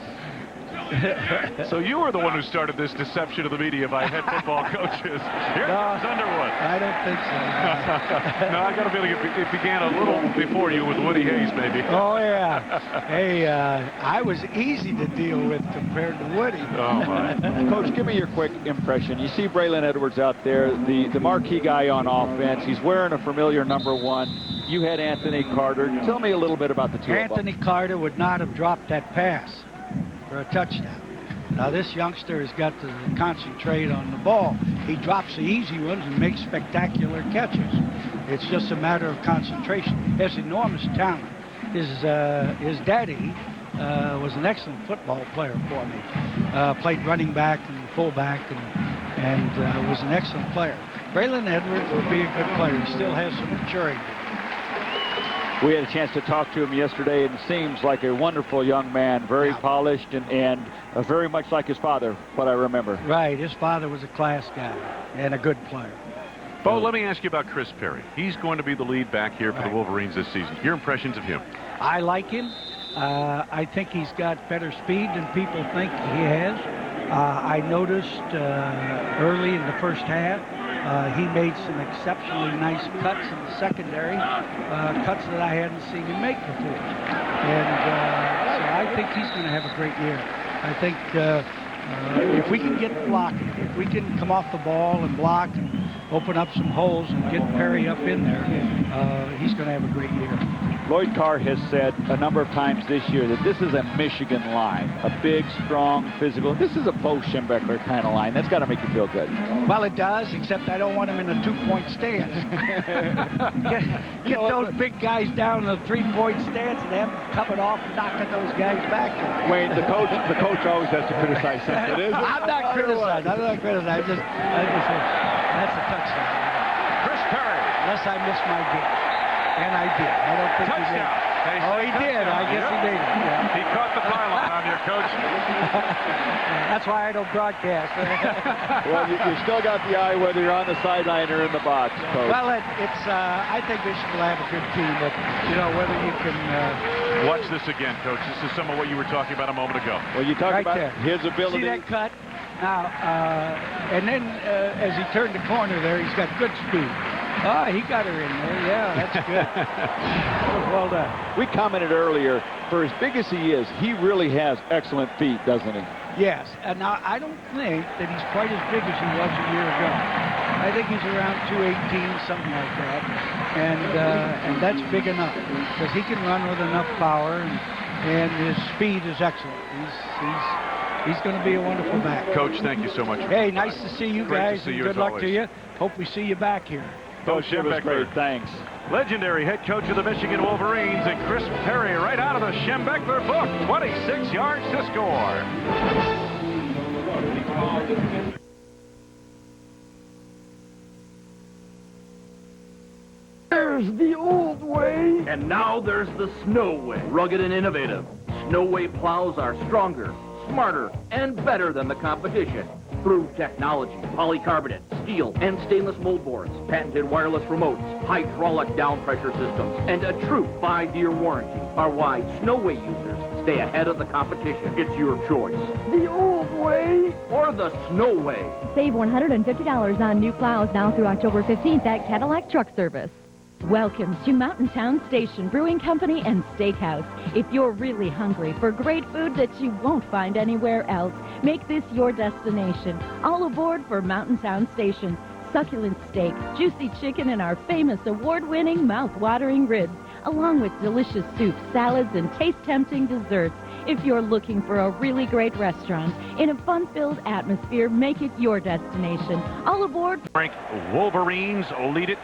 Speaker 4: So you were the one who started this deception of the media by head football coaches. Here comes Underwood.
Speaker 12: I don't think so.
Speaker 4: No, I got a feeling it began a little before you with Woody Hayes, maybe.
Speaker 12: Oh, yeah. Hey, I was easy to deal with compared to Woody.
Speaker 4: Oh, my.
Speaker 5: Coach, give me your quick impression. You see Braylon Edwards out there, the marquee guy on offense. He's wearing a familiar number 1. You had Anthony Carter. Tell me a little bit about the two of them.
Speaker 12: Anthony Carter would not have dropped that pass for a touchdown. Now this youngster has got to concentrate on the ball. He drops the easy ones and makes spectacular catches. It's just a matter of concentration. He has enormous talent. His daddy was an excellent football player for me. Played running back and fullback and was an excellent player. Braylon Edwards will be a good player. He still has some maturing to do.
Speaker 5: We had a chance to talk to him yesterday, and seems like a wonderful young man, very polished and very much like his father, what I remember.
Speaker 12: Right, his father was a class guy and a good player.
Speaker 4: Bo, let me ask you about Chris Perry. He's going to be the lead back here for the Wolverines this season. Your impressions of him?
Speaker 12: I like him. I think he's got better speed than people think he has. I noticed early in the first half, he made some exceptionally nice cuts in the secondary, cuts that I hadn't seen him make before. And so I think he's going to have a great year. I think if we can get blocking, if we can come off the ball and block and open up some holes and get Perry up in there, he's going to have a great year.
Speaker 13: Lloyd Carr has said a number of times this year that this is a Michigan line, a big, strong, physical. This is a Bo Schembechler kind of line. That's got to make you feel good.
Speaker 12: Well, it does, except I don't want him in a two-point stance. get those big guys down in the three-point stance and have them coming off and knocking those guys back.
Speaker 13: Wayne, the coach always has to criticize something, isn't it?
Speaker 12: I'm not criticizing. I just that's a touchdown.
Speaker 4: Chris Perry.
Speaker 12: Unless I missed my game. And I did. I don't think he did. Oh, he did. I guess he did. Yeah.
Speaker 4: He caught the pylon on your coach.
Speaker 12: That's why I don't broadcast.
Speaker 13: Well, you still got the eye whether you're on the sideline or in the box, Coach.
Speaker 12: Well, I think Michigan will have a good team, but, you know, whether you can...
Speaker 4: Watch this again, Coach. This is some of what you were talking about a moment ago.
Speaker 13: Well, you talk about his ability...
Speaker 12: See that cut? Now, and then as he turned the corner there, he's got good speed. Oh, he got her in there. Yeah, that's good. That was well done.
Speaker 13: We commented earlier, for as big as he is, he really has excellent feet, doesn't he?
Speaker 12: Yes. And now, I don't think that he's quite as big as he was a year ago. I think he's around 218, something like that. And that's big enough because he can run with enough power, and his speed is excellent. He's going to be a wonderful back.
Speaker 4: Coach, thank you so much.
Speaker 12: Hey, nice to see you guys.
Speaker 4: To see you
Speaker 12: good luck to you. Hope we see you back here.
Speaker 4: Bo Schembechler,
Speaker 13: thanks.
Speaker 4: Legendary head coach of the Michigan Wolverines, and Chris Perry right out of the Schembechler book. 26 yards to score.
Speaker 14: There's the old way. And now there's the Snow Way. Rugged and innovative. Snow Way plows are stronger, smarter, and better than the competition. Through technology, polycarbonate, steel, and stainless mold boards, patented wireless remotes, hydraulic down pressure systems, and a true 5-year warranty are why Snow Way users stay ahead of the competition. It's your choice. The old way or the Snow Way.
Speaker 15: Save $150 on new plows now through October 15th at Cadillac Truck Service. Welcome to Mountain Town Station Brewing Company and Steakhouse. If you're really hungry for great food that you won't find anywhere else, make this your destination. All aboard for Mountain Town Station. Succulent steak, juicy chicken, and our famous award-winning, mouth-watering ribs, along with delicious soups, salads, and taste-tempting desserts. If you're looking for a really great restaurant in a fun-filled atmosphere, make it your destination. All aboard.
Speaker 4: Frank, Wolverines lead it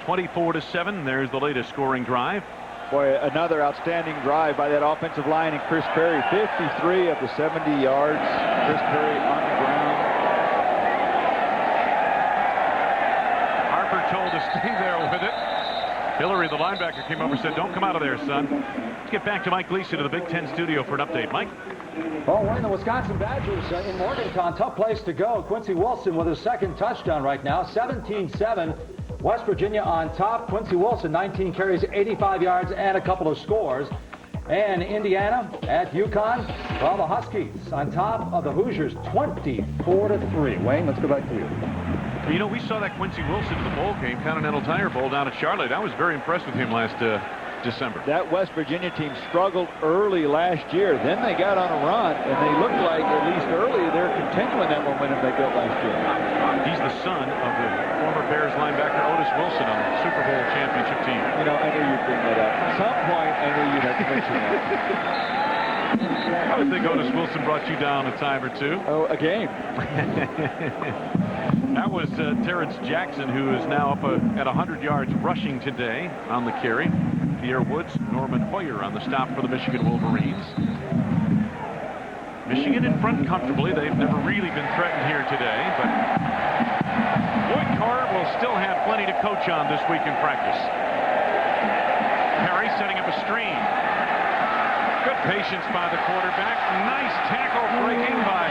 Speaker 4: 24-7. There's the latest scoring drive.
Speaker 13: Boy, another outstanding drive by that offensive line and Chris Perry. 53 of the 70 yards. Chris Perry on the ground.
Speaker 4: Harper told to stay there with it. Hillary, the linebacker, came over and said, "Don't come out of there, son." Let's get back to Mike Gleason to the Big Ten studio for an update. Mike?
Speaker 1: Well, we're in the Wisconsin Badgers in Morgantown. Tough place to go. Quincy Wilson with his second touchdown right now. 17-7. West Virginia on top. Quincy Wilson, 19 carries, 85 yards, and a couple of scores. And Indiana at UConn. Well, the Huskies on top of the Hoosiers, 24-3. Wayne, let's go back to you.
Speaker 4: You know, we saw that Quincy Wilson in the bowl game, Continental Tire Bowl down at Charlotte. I was very impressed with him last December.
Speaker 13: That West Virginia team struggled early last year. Then they got on a run, and they looked like, at least early, they're continuing that momentum they built last year.
Speaker 4: He's the son of the former Bears linebacker Otis Wilson on the Super Bowl championship team.
Speaker 13: You know, I knew you'd bring that up. At some point, I knew you'd have to mention that.
Speaker 4: I would think Otis Wilson brought you down a time or two.
Speaker 13: Oh, a game.
Speaker 4: That was Terrence Jackson, who is now up at 100 yards rushing today on the carry. Pierre Woods, Norman Hoyer on the stop for the Michigan Wolverines. Michigan in front comfortably. They've never really been threatened here today, but Lloyd Carr will still have plenty to coach on this week in practice. Perry setting up a screen. Good patience by the quarterback. Nice tackle breaking by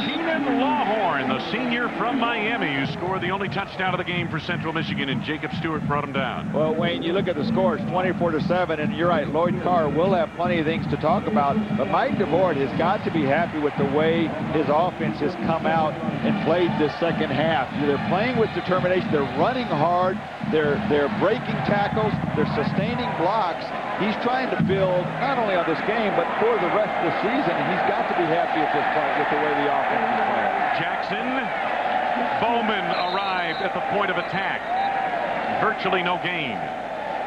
Speaker 4: Keenan Lawhorn. Warren, the senior from Miami, who scored the only touchdown of the game for Central Michigan, and Jacob Stewart brought him down.
Speaker 5: Well, Wayne, you look at the scores, 24-7, and you're right, Lloyd Carr will have plenty of things to talk about, but Mike DeBoard has got to be happy with the way his offense has come out and played this second half. They're playing with determination. They're running hard. They're breaking tackles. They're sustaining blocks. He's trying to build not only on this game, but for the rest of the season, and he's got to be happy at this point with the way the offense is playing.
Speaker 4: Jackson Bowman arrived at the point of attack. Virtually no gain.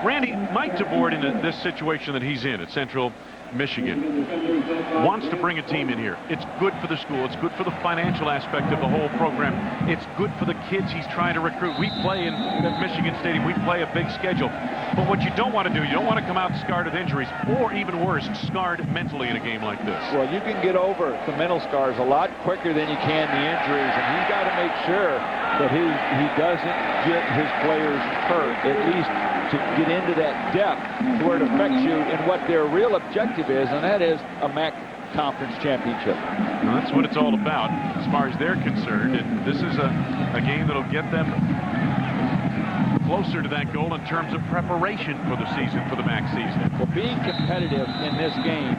Speaker 4: Randy, Mike DeBoard in this situation that he's in at Central Michigan wants to bring a team in here. It's good for the school. It's good for the financial aspect of the whole program. It's good for the kids he's trying to recruit. We play in Michigan Stadium. We play a big schedule. But what you don't want to do, you don't want to come out scarred with injuries, or even worse, scarred mentally in a game like this.
Speaker 5: Well, you can get over the mental scars a lot quicker than you can the injuries, and he's got to make sure that he doesn't get his players hurt, at least to get into that depth where it affects you and what their real objective is, and that is a MAC Conference Championship.
Speaker 4: Well, that's what it's all about as far as they're concerned, and this is a game that'll get them closer to that goal in terms of preparation for the season, for the MAC season.
Speaker 5: Well, being competitive in this game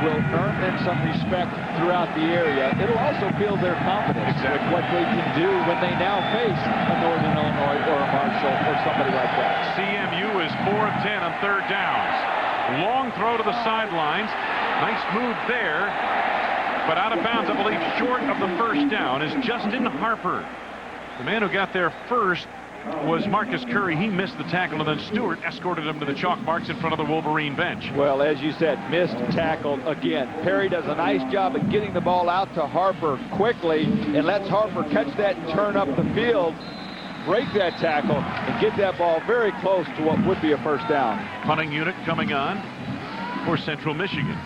Speaker 5: will earn them some respect throughout the area. It'll also build their confidence with what they can do when they now face a Northern Illinois or a Marshall or somebody like that.
Speaker 4: CMU is 4 of 10 on third downs. Long throw to the sidelines. Nice move there, but out of bounds, I believe, short of the first down is Justin Harper. The man who got there first was Marcus Curry. He missed the tackle, and then Stewart escorted him to the chalk marks in front of the Wolverine bench.
Speaker 5: Well, as you said, missed tackle again. Perry does a nice job of getting the ball out to Harper quickly and lets Harper catch that and turn up the field, break that tackle, and get that ball very close to what would be a first down.
Speaker 4: Punting unit coming on for Central Michigan.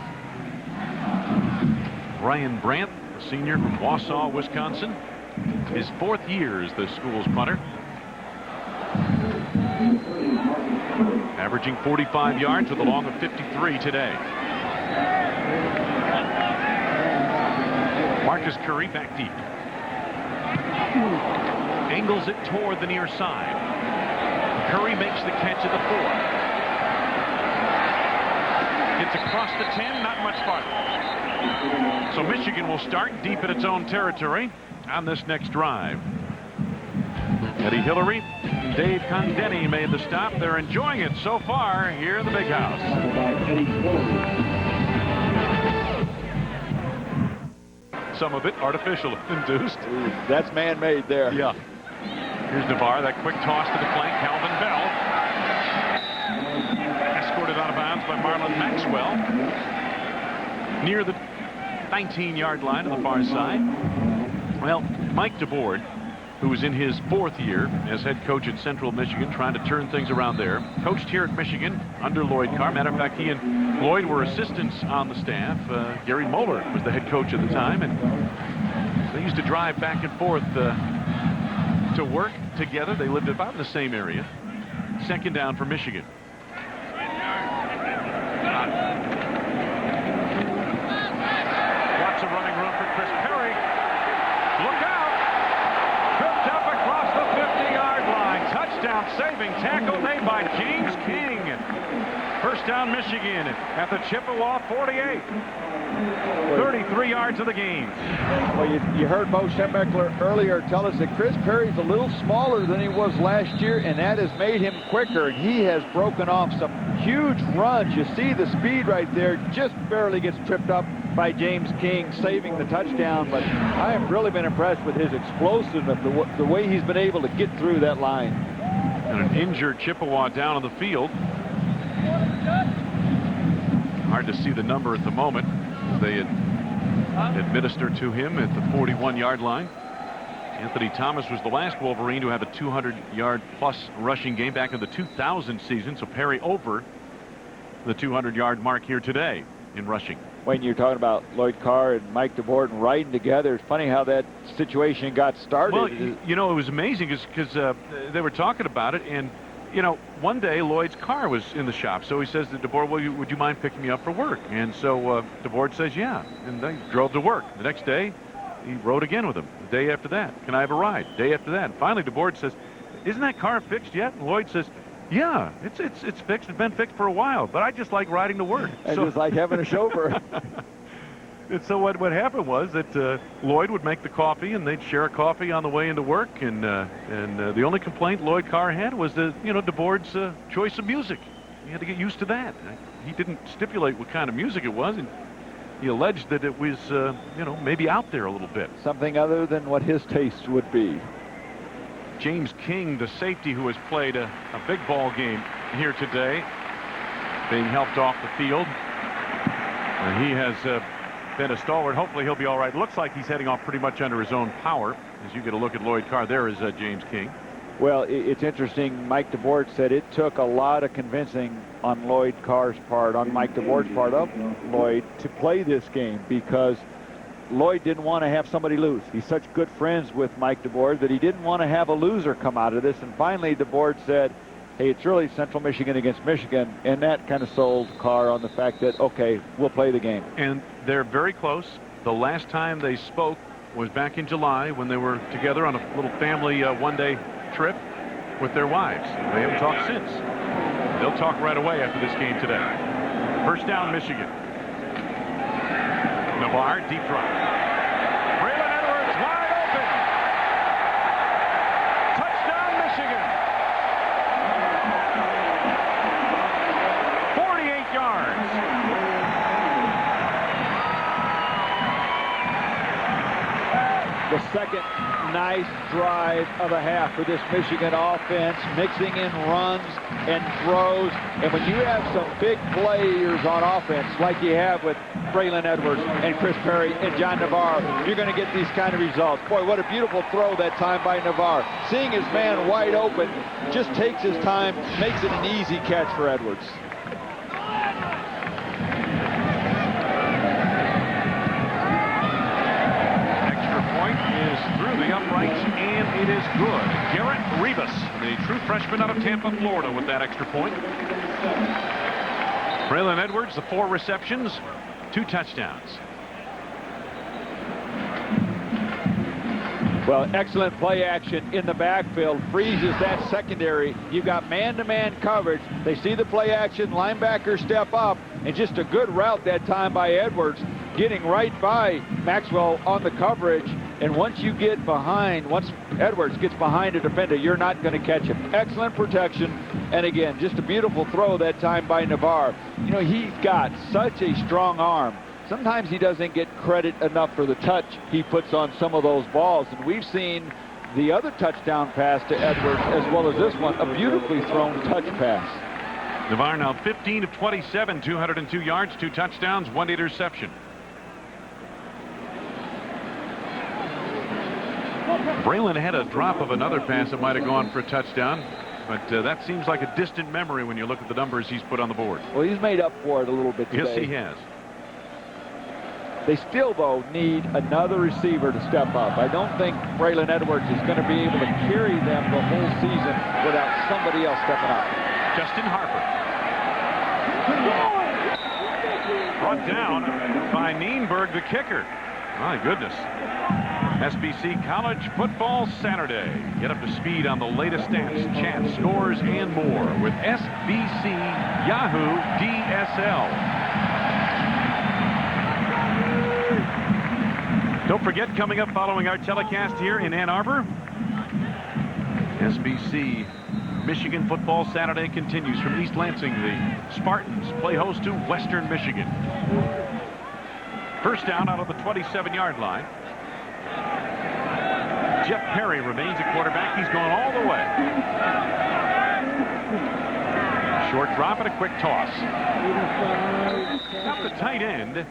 Speaker 4: Ryan Brandt, a senior from Wausau, Wisconsin. His 4th year as the school's punter. Averaging 45 yards with a long of 53 today. Marcus Curry back deep. Angles it toward the near side. Curry makes the catch at the 4. Gets across the 10, not much farther. So Michigan will start deep in its own territory on this next drive. Eddie Hillary and Dave Condeni made the stop. They're enjoying it so far here in the Big House. Some of it artificial induced.
Speaker 5: That's man-made there.
Speaker 4: Yeah. Here's Navarre, that quick toss to the flank. Calvin Bell. Escorted out of bounds by Marlon Maxwell. Near the 19-yard line on the far side. Well, Mike DeBoard, who is in his 4th year as head coach at Central Michigan, trying to turn things around there. Coached here at Michigan under Lloyd Carr. Matter of fact, he and Lloyd were assistants on the staff. Gary Moeller was the head coach at the time, and they used to drive back and forth to work together. They lived about in the same area. 2nd down for Michigan. Lots of running room for Chris Perry. Look out! Tripped up across the 50-yard line. Touchdown saving tackle made by James King. First down Michigan at the Chippewa 48. 33 yards of the game.
Speaker 5: Well, you heard Bo Schembechler earlier tell us that Chris Perry's a little smaller than he was last year, and that has made him quicker. He has broken off some huge runs. You see the speed right there, just barely gets tripped up by James King, saving the touchdown. But I have really been impressed with his explosiveness, the way he's been able to get through that line.
Speaker 4: And an injured Chippewa down on the field. Hard to see the number at the moment. They administer to him at the 41-yard line. Anthony Thomas was the last Wolverine to have a 200-yard plus rushing game back in the 2000 season. So Perry over the 200-yard mark here today in rushing.
Speaker 5: When you're talking about Lloyd Carr and Mike DeBoard riding together, it's funny how that situation got started.
Speaker 4: Well, you know, it was amazing because they were talking about it, and you know, one day Lloyd's car was in the shop, so he says to DeBoard, well, would you mind picking me up for work? And so DeBoard says, yeah, and they drove to work. The next day, he rode again with him the day after that. Can I have a ride? Day after that. And finally, DeBoard says, isn't that car fixed yet? And Lloyd says, yeah, it's fixed. It's been fixed for a while, but I just like riding to work.
Speaker 13: And just like having a chauffeur.
Speaker 4: And so what happened was that Lloyd would make the coffee, and they'd share a coffee on the way into work. And the only complaint Lloyd Carr had was DeBoard's choice of music. He had to get used to that. He didn't stipulate what kind of music it was, and he alleged that it was, maybe out there a little bit.
Speaker 13: Something other than what his taste would be.
Speaker 4: James King, the safety who has played a big ball game here today, being helped off the field. He has been a stalwart. Hopefully he'll be all right. Looks like he's heading off pretty much under his own power. As you get a look at Lloyd Carr, there is James King.
Speaker 13: Well, it's interesting. Mike DeBoard said it took a lot of convincing on Lloyd Carr's part, on Mike DeBoard's part of Lloyd, to play this game, because Lloyd didn't want to have somebody lose. He's such good friends with Mike DeBoard that he didn't want to have a loser come out of this. And finally, DeBoard said, hey, it's really Central Michigan against Michigan. And that kind of sold Carr on the fact that, okay, we'll play the game.
Speaker 4: And they're very close. The last time they spoke was back in July when they were together on a little family one-day trip with their wives. They haven't talked since. They'll talk right away after this game today. First down, Michigan. Navarre, deep drop. Braylon Edwards wide open. Touchdown, Michigan. 48 yards.
Speaker 13: The second nice drive of the half for this Michigan offense, mixing in runs and throws. And when you have some big players on offense, like you have with Braylon Edwards and Chris Perry and John Navarre, you're going to get these kind of results. Boy, what a beautiful throw that time by Navarre. Seeing his man wide open, just takes his time, makes it an easy catch for Edwards.
Speaker 4: Through the uprights, and it is good. Garrett Rivas, the true freshman out of Tampa, Florida, with that extra point. Braylon Edwards, the 4 receptions, 2 touchdowns.
Speaker 13: Well, excellent play action in the backfield. Freezes that secondary. You've got man-to-man coverage. They see the play action. Linebackers step up. And just a good route that time by Edwards, getting right by Maxwell on the coverage. And once you get behind, once Edwards gets behind a defender, you're not going to catch him. Excellent protection. And again, just a beautiful throw that time by Navarre. You know, he's got such a strong arm. Sometimes he doesn't get credit enough for the touch he puts on some of those balls. And we've seen the other touchdown pass to Edwards as well as this one, a beautifully thrown touch pass.
Speaker 4: Navarre now 15 of 27, 202 yards, 2 touchdowns, 1 interception. Braylon had a drop of another pass that might have gone for a touchdown, but that seems like a distant memory when you look at the numbers he's put on the board.
Speaker 13: Well, he's made up for it a little bit today.
Speaker 4: Yes, he has.
Speaker 13: They still, though, need another receiver to step up. I don't think Braylon Edwards is going to be able to carry them the whole season without somebody else stepping up.
Speaker 4: Justin Harper. Brought down by Nienberg, the kicker. My goodness. SBC College Football Saturday. Get up to speed on the latest stats, chat, scores, and more with SBC Yahoo DSL. Don't forget, coming up following our telecast here in Ann Arbor, SBC Michigan Football Saturday continues from East Lansing. The Spartans play host to Western Michigan. First down out of the 27-yard line. Jeff Perry remains at quarterback. He's going all the way. Short drop and a quick toss. Now the tight end,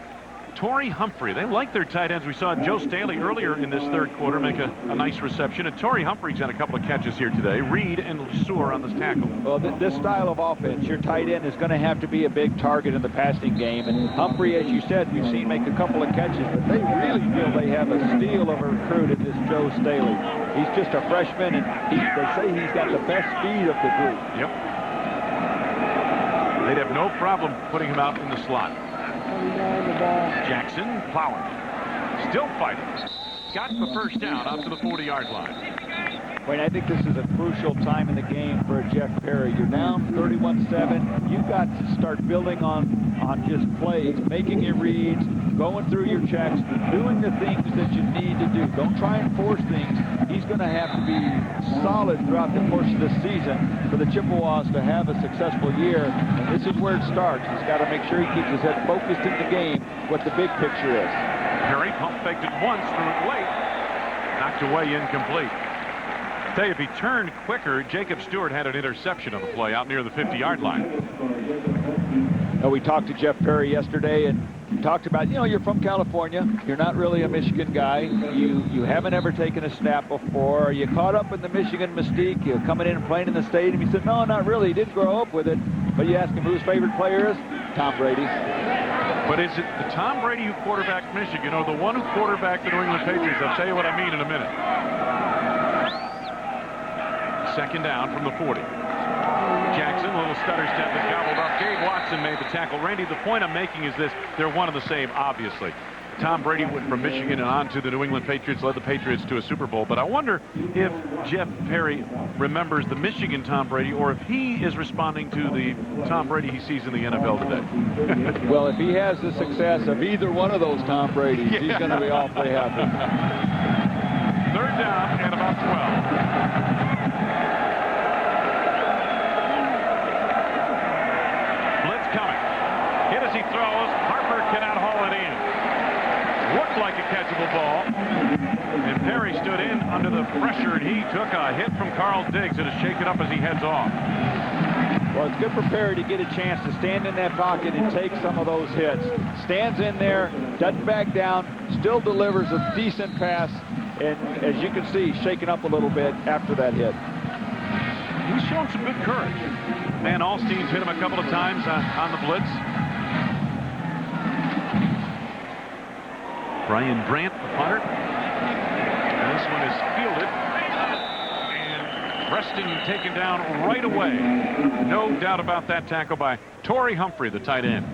Speaker 4: Torrey Humphrey. They like their tight ends. We saw Joe Staley earlier in this third quarter make a nice reception. And Torrey Humphrey's had a couple of catches here today. Reed and Lesueur on this tackle.
Speaker 13: Well, this style of offense, your tight end is going to have to be a big target in the passing game. And Humphrey, as you said, we've seen make a couple of catches. But they really feel they have a steal of a recruit in this Joe Staley. He's just a freshman, and they say he's got the best speed of the group.
Speaker 4: Yep. They'd have no problem putting him out in the slot. Jackson plowing. Still fighting. got the first down up to the 40-yard line.
Speaker 13: Wayne, I think this is a crucial time in the game for Jeff Perry. You're down 31-7. You've got to start building on just plays, making your reads, going through your checks, doing the things that you need to do. Don't try and force things. He's going to have to be solid throughout the course of this season for the Chippewas to have a successful year. And this is where it starts. He's got to make sure he keeps his head focused in the game, what the big picture is.
Speaker 4: Perry pump faked it once, threw it late. Knocked away, incomplete. Tell you, if he turned quicker, Jacob Stewart had an interception on the play out near the 50-yard line.
Speaker 13: Now, we talked to Jeff Perry yesterday and talked about, you're from California. You're not really a Michigan guy. You haven't ever taken a snap before. Are you caught up in the Michigan mystique? You're coming in and playing in the stadium. He said, no, not really. He didn't grow up with it. But you ask him who his favorite player is? Tom Brady.
Speaker 4: But is it the Tom Brady who quarterbacked Michigan or the one who quarterbacked the New England Patriots? I'll tell you what I mean in a minute. Second down from the 40. Jackson, a little stutter step that gobbled up. Gabe Watson made the tackle. Randy, the point I'm making is this. They're one and the same, obviously. Tom Brady went from Michigan and on to the New England Patriots, led the Patriots to a Super Bowl. But I wonder if Jeff Perry remembers the Michigan Tom Brady or if he is responding to the Tom Brady he sees in the NFL today.
Speaker 13: Well, if he has the success of either one of those Tom Bradys, he's going to be awfully happy.
Speaker 4: Third down and about 12. He throws. Harper cannot haul it in. Looked like a catchable ball. And Perry stood in under the pressure, and he took a hit from Carl Diggs that is shaken up as he heads off.
Speaker 13: Well, it's good for Perry to get a chance to stand in that pocket and take some of those hits. Stands in there, doesn't back down, still delivers a decent pass, and as you can see, shaken up a little bit after that hit.
Speaker 4: He's shown some good courage. Van Alstein's hit him a couple of times on the blitz. Brian Brandt, the punter. And this one is fielded. And Preston taken down right away. No doubt about that tackle by Torrey Humphrey, the tight end.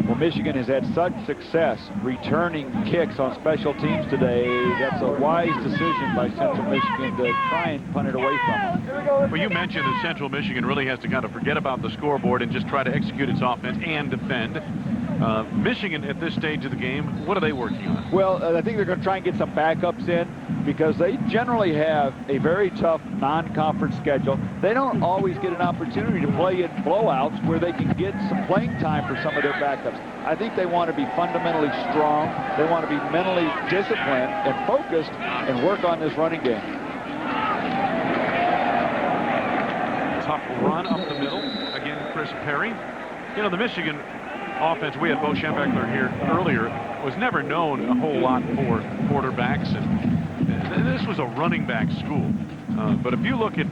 Speaker 13: Well, Michigan has had such success returning kicks on special teams today. That's a wise decision by Central Michigan to try and punt it away from them.
Speaker 4: Well, you mentioned that Central Michigan really has to kind of forget about the scoreboard and just try to execute its offense and defend. Michigan, at this stage of the game, what are they working on?
Speaker 13: Well, I think they're going to try and get some backups in because they generally have a very tough non-conference schedule. They don't always get an opportunity to play in blowouts where they can get some playing time for some of their backups. I think they want to be fundamentally strong. They want to be mentally disciplined and focused and work on this running game.
Speaker 4: Tough run up the middle. Again, Chris Perry. You know, the Michigan offense, we had Bo Schembechler here earlier, was never known a whole lot for quarterbacks, and this was a running back school. But if you look at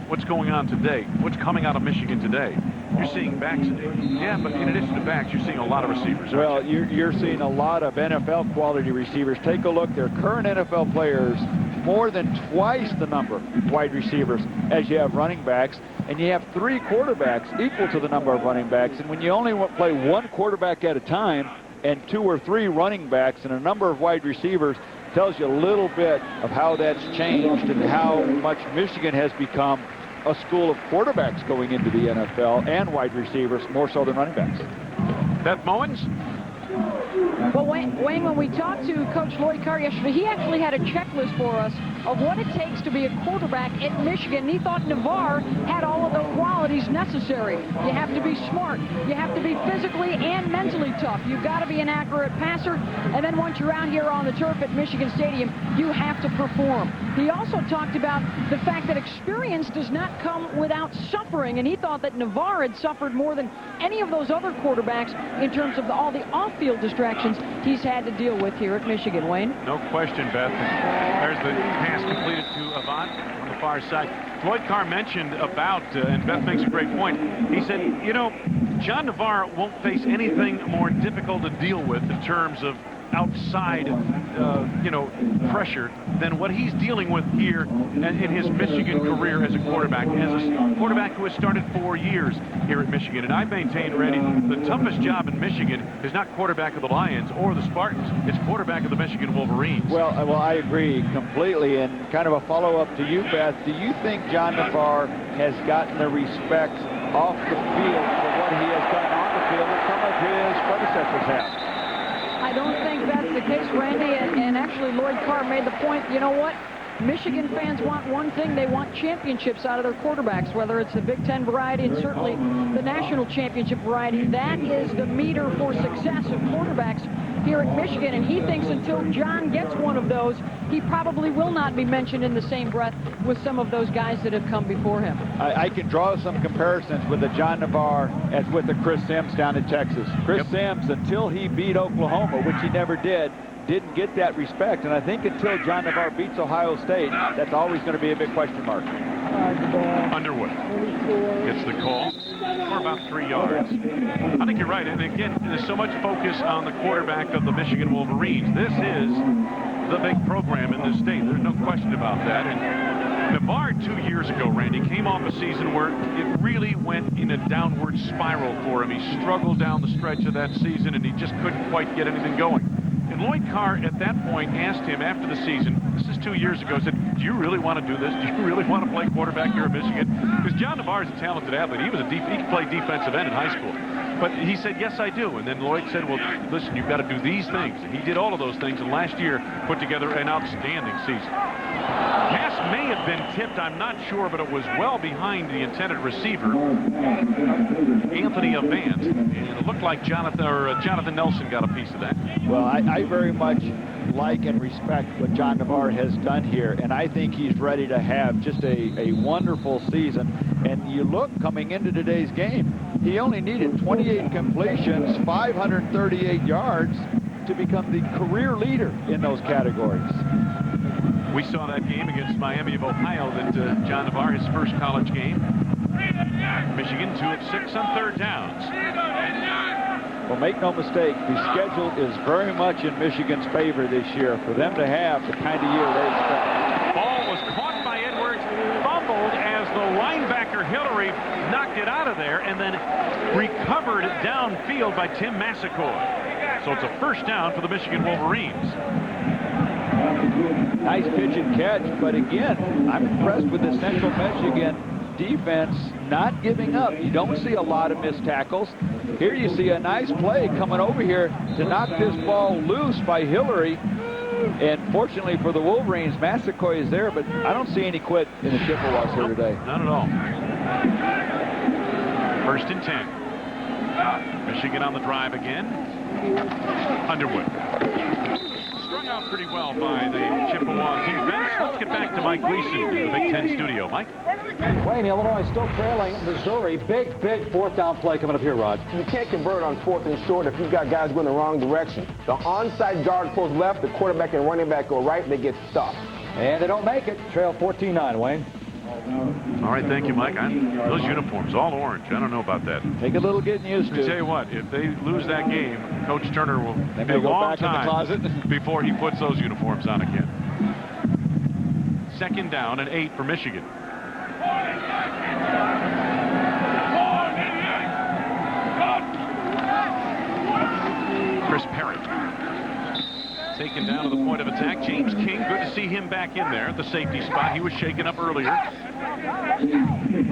Speaker 4: what's going on today, what's coming out of Michigan today, you're seeing backs. Yeah, but in addition to backs, you're seeing a lot of receivers.
Speaker 13: Well, you're seeing a lot of NFL quality receivers. Take a look. Their current NFL players, more than twice the number of wide receivers as you have running backs, and you have 3 quarterbacks equal to the number of running backs. And when you only play 1 quarterback at a time and 2 or 3 running backs and a number of wide receivers, tells you a little bit of how that's changed and how much Michigan has become a school of quarterbacks going into the NFL and wide receivers, more so than running backs.
Speaker 4: Beth Mowens?
Speaker 8: Well, Wayne, when we talked to Coach Lloyd Carr yesterday, he actually had a checklist for us of what it takes to be a quarterback at Michigan. And he thought Navarre had all of the qualities necessary. You have to be smart. You have to be physically and mentally tough. You've got to be an accurate passer. And then once you're out here on the turf at Michigan Stadium, you have to perform. He also talked about the fact that experience does not come without suffering. And he thought that Navarre had suffered more than any of those other quarterbacks in terms of all the off-field distractions he's had to deal with here at Michigan. Wayne?
Speaker 4: No question, Beth. There's the pass completed to Avant on the far side. Lloyd Carr mentioned about, and Beth makes a great point, he said, you know, John Navarre won't face anything more difficult to deal with in terms of outside, pressure than what he's dealing with here in his Michigan career as a quarterback who has started 4 years here at Michigan. And I maintain, Randy, the toughest job in Michigan is not quarterback of the Lions or the Spartans. It's quarterback of the Michigan Wolverines.
Speaker 13: Well, I agree completely. And kind of a follow-up to you, Beth, do you think John Navarre has gotten the respect off the field for what he has done on the field that some of his predecessors have?
Speaker 8: I don't think that's the case, Randy, and actually Lloyd Carr made the point, you know what? Michigan fans want one thing. They want championships out of their quarterbacks, whether it's the Big Ten variety and certainly the national championship variety. That is the meter for success of quarterbacks here at Michigan, and he thinks until John gets one of those, he probably will not be mentioned in the same breath with some of those guys that have come before him.
Speaker 13: I can draw some comparisons with the John Navarre as with the Chris Sims down in Texas. Chris Sims, until he beat Oklahoma, which he never didn't get that respect. And I think until John Navarre beats Ohio State, that's always going to be a big question mark.
Speaker 4: Underwood gets the call for about 3 yards. I think you're right. And again, there's so much focus on the quarterback of the Michigan Wolverines. This is the big program in this state. There's no question about that. And Navarre 2 years ago, Randy, came off a season where it really went in a downward spiral for him. He struggled down the stretch of that season, and he just couldn't quite get anything going. And Lloyd Carr, at that point, asked him after the season, this is 2 years ago, said, do you really want to do this? Do you really want to play quarterback here at Michigan? Because John Navarre is a talented athlete. He could play defensive end in high school. But he said, yes, I do. And then Lloyd said, well, listen, you've got to do these things. And he did all of those things, and last year put together an outstanding season. Pass may have been tipped, I'm not sure, but it was well behind the intended receiver, Anthony Avant, and it looked like Jonathan Nelson got a piece of that.
Speaker 13: Well, I very much like and respect what John Navarre has done here, and I think he's ready to have just a wonderful season. And you look, coming into today's game, he only needed 28 completions, 538 yards to become the career leader in those categories.
Speaker 4: We saw that game against Miami of Ohio that John Navarre, his first college game. Michigan 2 of 6 on third downs.
Speaker 13: Well, make no mistake, the schedule is very much in Michigan's favor this year for them to have the kind of year they expect.
Speaker 4: Ball was caught by Edwards, fumbled as the linebacker Hillary knocked it out of there, and then recovered downfield by Tim Massacoy. So it's a first down for the Michigan Wolverines.
Speaker 13: Nice pitch and catch, but again, I'm impressed with the Central Michigan defense not giving up. You don't see a lot of missed tackles. Here you see a nice play coming over here to knock this ball loose by Hillary. And fortunately for the Wolverines, Massacoy is there, but I don't see any quit in the Chippewas here today.
Speaker 4: Not at all. First and 10. Michigan on the drive again. Underwood. Strung out pretty well by the Chippewa defense. Let's get back to Mike Gleason in the Big Ten studio. Mike?
Speaker 1: Wayne, Illinois still trailing Missouri. Big fourth down play coming up here, Rod.
Speaker 3: You can't convert on 4th and short if you've got guys going the wrong direction. The onside guard pulls left, the quarterback and running back go right, they get stuck.
Speaker 1: And they don't make it. Trail 14-9, Wayne.
Speaker 4: All right, thank you, Mike. Those uniforms, all orange. I don't know about that.
Speaker 13: Take a little getting used to.
Speaker 4: I tell you what, if they lose that game, Coach Turner will be a
Speaker 13: go
Speaker 4: long
Speaker 13: back in the closet
Speaker 4: before he puts those uniforms on again. Second down and 8 for Michigan. Chris Perry taken down to the point of attack. James King, good to see him back in there at the safety spot. He was shaken up earlier.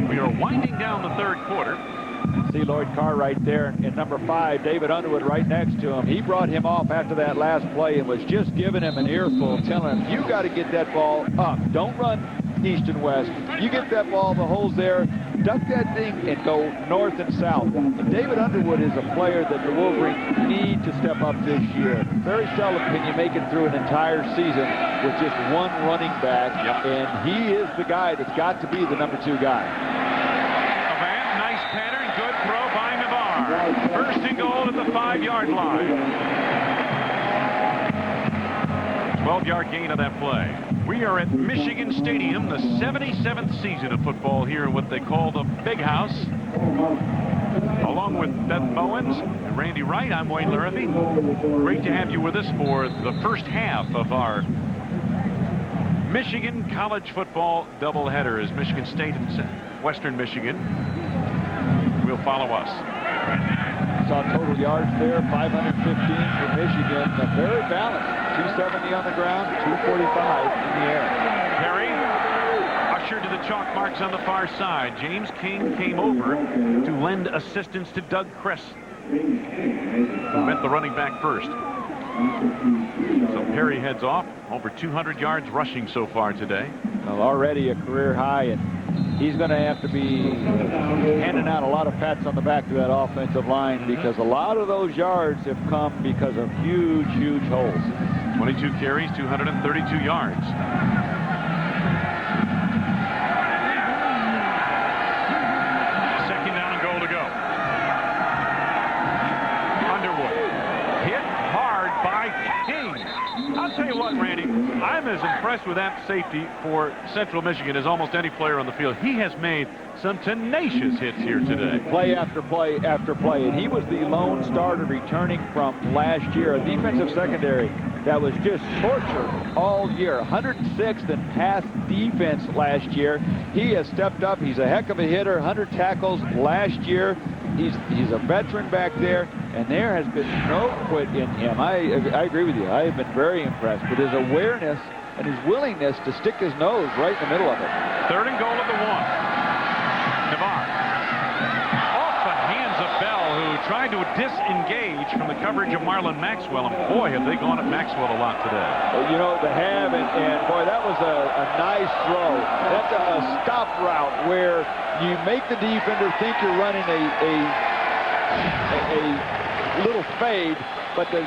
Speaker 4: We are winding down the third quarter.
Speaker 13: See Lloyd Carr right there in number 5, David Underwood right next to him. He brought him off after that last play and was just giving him an earful, telling him, you got to get that ball up. Don't run east and west. You get that ball, the hole's there, duck that thing and go north and south. And David Underwood is a player that the Wolverines need to step up this year. Very seldom can you make it through an entire season with just one running back, and he is the guy that's got to be the number 2 guy.
Speaker 4: Avant, nice pattern, good throw by Navarre. First and goal at the 5-yard line. 12-yard gain of that play. We are at Michigan Stadium, the 77th season of football here in what they call the Big House. along with Beth Bowens and Randy Wright, I'm Wayne Larrabee. Great to have you with us for the first half of our Michigan college football doubleheader as Michigan State and Western Michigan will follow us.
Speaker 13: Saw total yards there, 515 for Michigan. Very balanced. 270 on the ground, 245 in the air.
Speaker 4: Perry ushered to the chalk marks on the far side. James King came over to lend assistance to Doug Kress, who met the running back first. So Perry heads off. Over 200 yards rushing so far today.
Speaker 13: Well, already a career high, and he's going to have to be handing out a lot of pats on the back to that offensive line, because a lot of those yards have come because of huge, huge holes.
Speaker 4: 22 carries, 232 yards. Second down and goal to go. Underwood hit hard by King. I'll tell you what, Randy, I'm as impressed with that safety for Central Michigan as almost any player on the field. He has made some tenacious hits here today.
Speaker 13: Play after play after play, and he was the lone starter returning from last year. A defensive secondary that was just tortured all year. 106th in pass defense last year. He has stepped up. He's a heck of a hitter. 100 tackles last year. He's a veteran back there, and there has been no quit in him. I agree with you. I have been very impressed with his awareness and his willingness to stick his nose right in the middle of it.
Speaker 4: Third and goal at the 1. Navarre off the hands of Bell, who tried to disengage from the coverage of Marlon Maxwell, and boy, have they gone at Maxwell a lot today.
Speaker 13: Well, you know, they have, and boy, that was a nice throw. That's a stop route where you make the defender think you're running a little fade, but the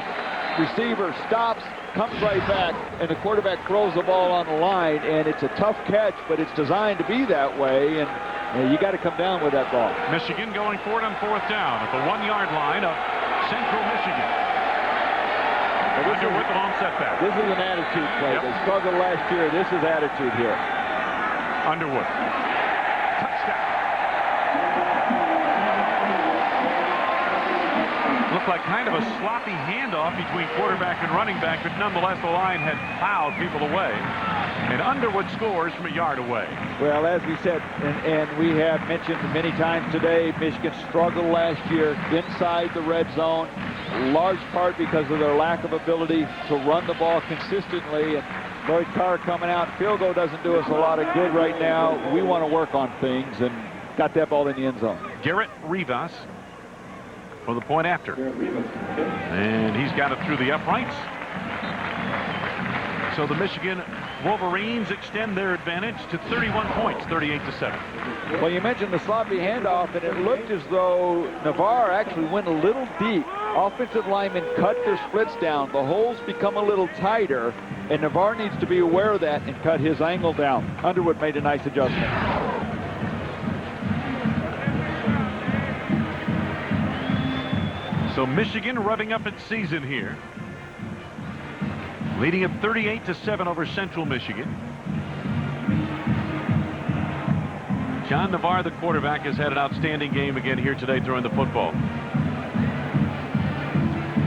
Speaker 13: receiver stops, comes right back, and the quarterback throws the ball on the line, and it's a tough catch, but it's designed to be that way, and you got to come down with that ball.
Speaker 4: Michigan going for it on fourth down at the 1-yard line of Central Michigan. Underwood, the long setback.
Speaker 13: This is an attitude play. They struggled last year. This is attitude here.
Speaker 4: Underwood. Touchdown. Looked like kind of a sloppy handoff between quarterback and running back, but nonetheless the line had plowed people away. And Underwood scores from a yard away.
Speaker 13: Well, as we said, and we have mentioned many times today, Michigan struggled last year inside the red zone, large part because of their lack of ability to run the ball consistently. And Lloyd Carr coming out, field goal doesn't do us a lot of good right now. We want to work on things, and got that ball in the end zone.
Speaker 4: Garrett Rivas for the point after. And he's got it through the uprights. So the Michigan Wolverines extend their advantage to 31 points, 38-7.
Speaker 13: Well, you mentioned the sloppy handoff, and it looked as though Navarre actually went a little deep. Offensive linemen cut their splits down. The holes become a little tighter, and Navarre needs to be aware of that and cut his angle down. Underwood made a nice adjustment.
Speaker 4: So Michigan revving up its season here, leading at 38-7 over Central Michigan. John Navarre, the quarterback, has had an outstanding game again here today throwing the football.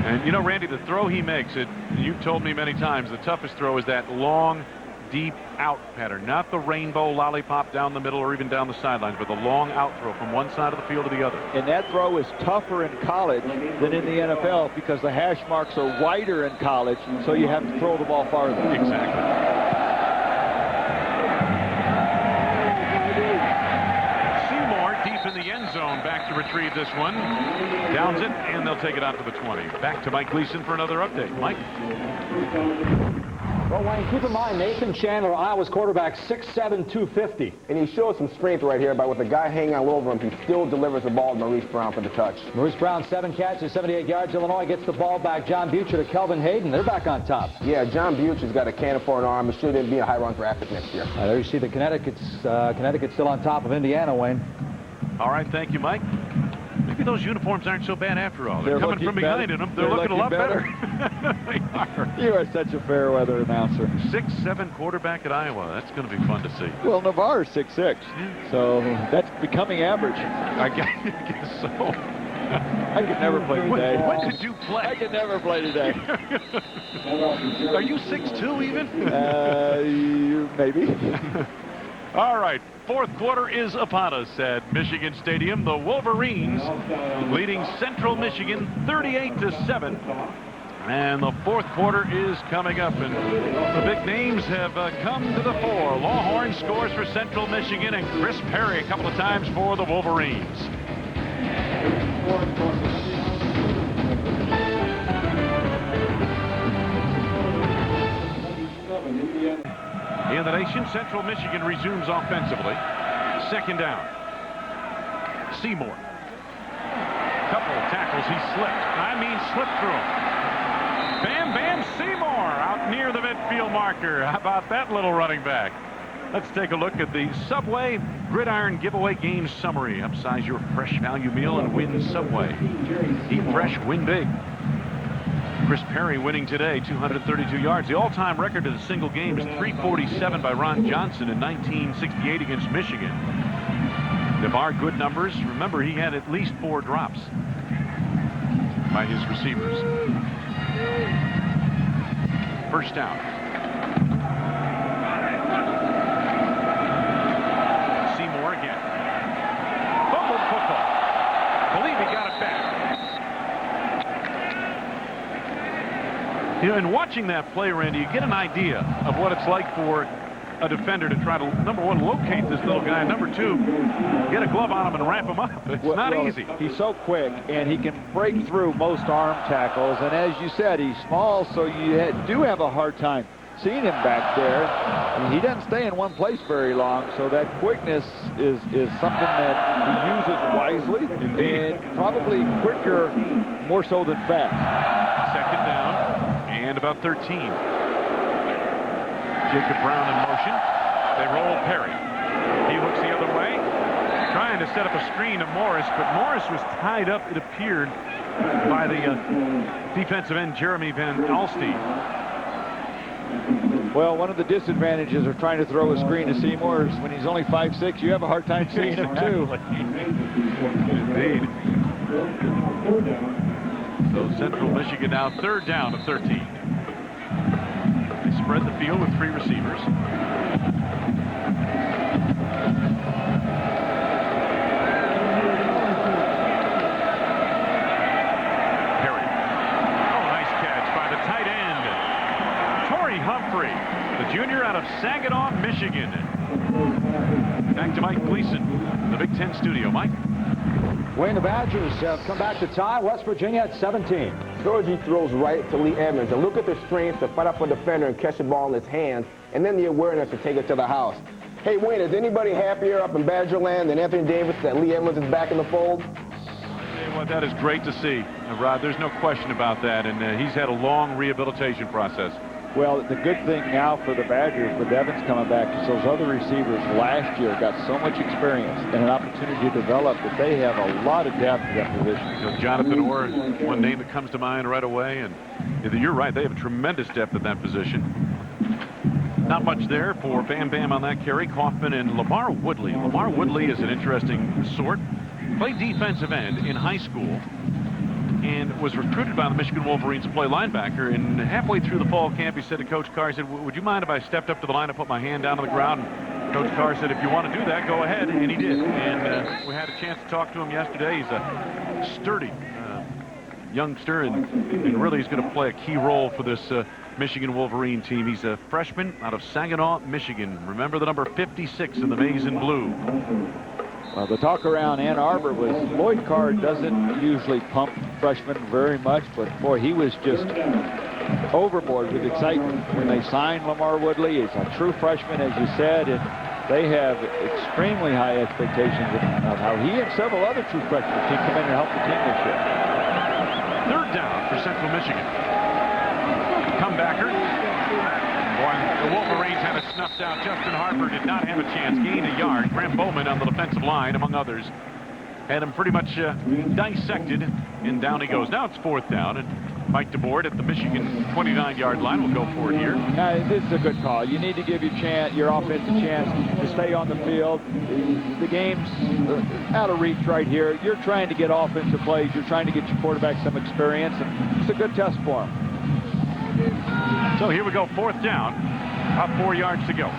Speaker 4: And you know, Randy, the throw he makes, you've told me many times, the toughest throw is that long, deep out pattern, not the rainbow lollipop down the middle or even down the sidelines, but the long out throw from one side of the field to the other.
Speaker 13: And that throw is tougher in college than in the NFL because the hash marks are wider in college, so you have to throw the ball farther.
Speaker 4: Exactly. Seymour deep in the end zone, back to retrieve this one. Downs it, and they'll take it out to the 20. Back to Mike Gleason for another update. Mike?
Speaker 1: Well, Wayne, keep in mind, Nathan Chandler, Iowa's quarterback, 6'7", 250.
Speaker 3: And he shows some strength right here, but with the guy hanging all over him, he still delivers the ball to Maurice Brown for the touch.
Speaker 1: Maurice Brown, 7 catches, 78 yards. Illinois gets the ball back. John Butcher to Kelvin Hayden. They're back on top.
Speaker 3: Yeah, John Butcher's got a cannon for an arm. It should be a high-run draft pick next year.
Speaker 1: There you see the Connecticut's still on top of Indiana, Wayne.
Speaker 4: All right, thank you, Mike. Maybe those uniforms aren't so bad after all. They're coming from behind in them. They're looking a lot better. They are.
Speaker 13: You are such a fair weather announcer.
Speaker 4: 6'7" quarterback at Iowa. That's going to be fun to see.
Speaker 13: Well, Navarre's 6'6", so that's becoming average.
Speaker 4: I guess so.
Speaker 13: I could never play today.
Speaker 4: When did you play?
Speaker 13: I could never play today.
Speaker 4: Are you 6'2" even?
Speaker 13: Maybe.
Speaker 4: All right, fourth quarter is upon us at Michigan Stadium. The Wolverines leading Central Michigan 38-7. And the fourth quarter is coming up, and the big names have come to the fore. Lawhorn scores for Central Michigan, and Chris Perry a couple of times for the Wolverines. In the nation, Central Michigan resumes offensively. Second down. Seymour. Couple of tackles, he slipped. Slipped through him. Bam Bam Seymour out near the midfield marker. How about that little running back? Let's take a look at the Subway Gridiron Giveaway Game Summary. Upsize your fresh value meal and win Subway. Eat fresh, win big. Chris Perry winning today, 232 yards. The all-time record in a single game is 347 by Ron Johnson in 1968 against Michigan. There are good numbers. Remember, he had at least 4 drops by his receivers. First down. Seymour again. Fumbled football. Believe he got it back. You know, in watching that play, Randy, you get an idea of what it's like for a defender to try to, number one, locate this little guy. Number two, get a glove on him and wrap him up. It's not easy.
Speaker 13: He's so quick, and he can break through most arm tackles. And as you said, he's small, so you do have a hard time seeing him back there. And he doesn't stay in one place very long, so that quickness is something that he uses wisely. Indeed. And probably quicker, more so than fast.
Speaker 4: Second down, and about 13. Jacob Brown in motion. They roll Perry. He looks the other way, trying to set up a screen to Morris, but Morris was tied up, it appeared, by the defensive end Jeremy Van Alstine.
Speaker 13: Well, one of the disadvantages of trying to throw a screen to Seymour is when he's only 5'6", you have a hard time seeing him too.
Speaker 4: Indeed. So Central Michigan now third down of 13. Spread the field with 3 receivers. Perry. Oh, nice catch by the tight end. Torrey Humphrey, the junior out of Saginaw, Michigan. Back to Mike Gleason, the Big Ten studio. Mike?
Speaker 1: Wayne, the Badgers have come back to tie West Virginia at 17.
Speaker 3: Georgie throws right to Lee Edmonds, and look at the strength to fight up a defender and catch the ball in his hands, and then the awareness to take it to the house. Hey, Wayne, is anybody happier up in Badgerland than Anthony Davis that Lee Edmonds is back in the fold?
Speaker 4: Well, that is great to see, Rod. There's no question about that, and he's had a long rehabilitation process.
Speaker 13: Well, the good thing now for the Badgers with Evans coming back is those other receivers last year got so much experience and an opportunity to develop that they have a lot of depth at that position.
Speaker 4: You know, Jonathan Orr, one name that comes to mind right away, and you're right, they have tremendous depth at that position. Not much there for Bam Bam on that carry. Kaufman and Lamar Woodley. Lamar Woodley is an interesting sort. Played defensive end in high school and was recruited by the Michigan Wolverines to play linebacker. And halfway through the fall camp, he said to Coach Carr, he said, would you mind if I stepped up to the line and put my hand down on the ground? And Coach Carr said, if you want to do that, go ahead. And he did. And we had a chance to talk to him yesterday. He's a sturdy youngster, and really he's going to play a key role for this Michigan Wolverine team. He's a freshman out of Saginaw, Michigan. Remember the number 56 in the maize and blue.
Speaker 13: Well, the talk around Ann Arbor was Lloyd Carr doesn't usually pump freshmen very much, but boy, he was just overboard with excitement when they signed Lamar Woodley. He's a true freshman, as you said, and they have extremely high expectations of how he and several other true freshmen can come in and help the team this year.
Speaker 4: Third down for Central Michigan. Comebacker. Boy, the Wolverines had it snuffed out. Justin Harper did not have a chance. Gained a yard. Graham Bowman on the defensive line, among others, had him pretty much dissected, and down he goes. Now it's fourth down, and Mike DeBoard at the Michigan 29-yard line will go for it here.
Speaker 13: This is a good call. You need to give your offense a chance to stay on the field. The game's out of reach right here. You're trying to get offensive plays. You're trying to get your quarterback some experience, and it's a good test for him.
Speaker 4: So here we go, 4th down, up 4 yards to go.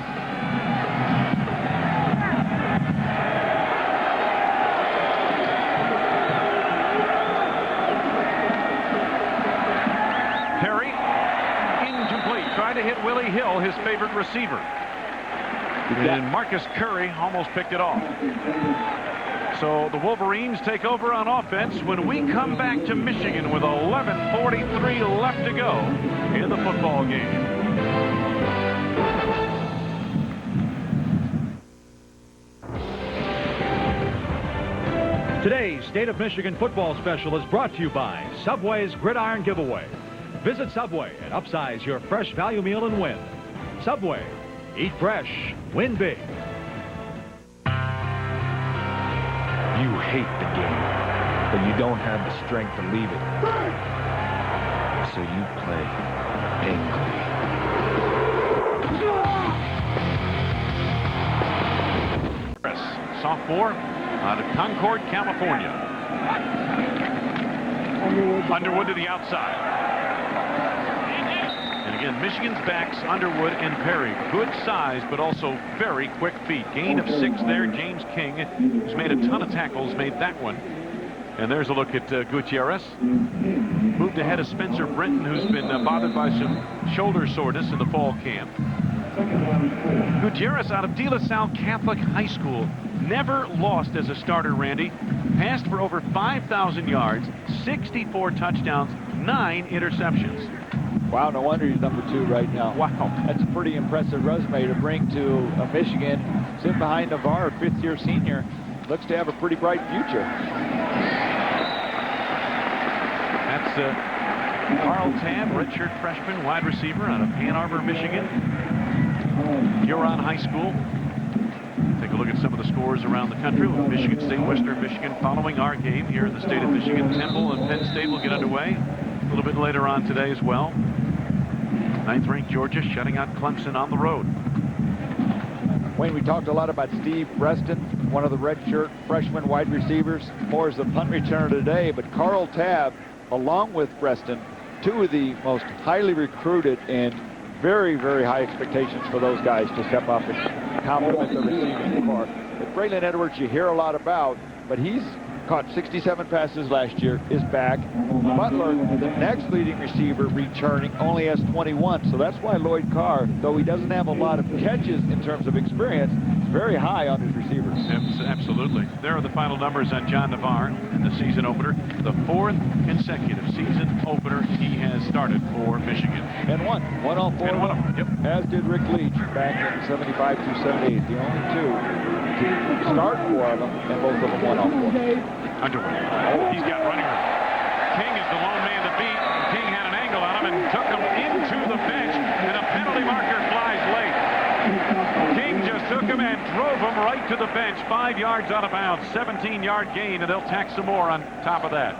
Speaker 4: Tried to hit Willie Hill, his favorite receiver. And Marcus Curry almost picked it off. So the Wolverines take over on offense when we come back to Michigan with 11:43 left to go in the football game.
Speaker 16: Today's State of Michigan football special is brought to you by Subway's Gridiron Giveaway. Visit Subway and upsize your fresh value meal and win. Subway, eat fresh, win big.
Speaker 17: You hate the game, but you don't have the strength to leave it. So you play angry.
Speaker 4: Sophomore out of Concord, California. Underwood to the outside. Again, Michigan's backs, Underwood and Perry. Good size, but also very quick feet. Gain of 6 there. James King, who's made a ton of tackles, made that one. And there's a look at Gutierrez. Moved ahead of Spencer Brenton, who's been bothered by some shoulder soreness in the fall camp. Gutierrez out of De La Salle Catholic High School. Never lost as a starter, Randy. Passed for over 5,000 yards, 64 touchdowns, 9 interceptions.
Speaker 13: Wow, no wonder he's number 2 right now. Wow, that's a pretty impressive resume to bring to Michigan. Sitting behind Navarre, 5th-year senior. Looks to have a pretty bright future.
Speaker 4: That's Carl Tabb, redshirt freshman, wide receiver out of Ann Arbor, Michigan. Huron High School. Take a look at some of the scores around the country with Michigan State, Western Michigan following our game here in the state of Michigan. Temple and Penn State will get underway a little bit later on today as well. 9th-ranked Georgia shutting out Clemson on the road.
Speaker 13: Wayne, we talked a lot about Steve Preston, one of the redshirt freshman wide receivers, more as the punt returner today, but Carl Tabb, along with Preston, 2 of the most highly recruited and very, very high expectations for those guys to step up and complement the receiving corps. But Braylon Edwards, you hear a lot about, but he's caught 67 passes last year, is back. Butler, the next leading receiver returning, only has 21. So that's why Lloyd Carr, though he doesn't have a lot of catches in terms of experience, is very high on his receivers.
Speaker 4: Absolutely. There are the final numbers on John Navarre in the season opener. The 4th consecutive season opener he has started for Michigan.
Speaker 13: And won all 4
Speaker 4: of them. Yep.
Speaker 13: As did Rick Leach back in 75 through 78. The only 2 to start 4 of them, and both of them won all 4.
Speaker 4: Underwood. He's got running room. King is the lone man to beat. King had an angle on him and took him into the bench, and a penalty marker flies late. King just took him and drove him right to the bench, 5 yards out of bounds, 17-yard gain, and they'll tack some more on top of that.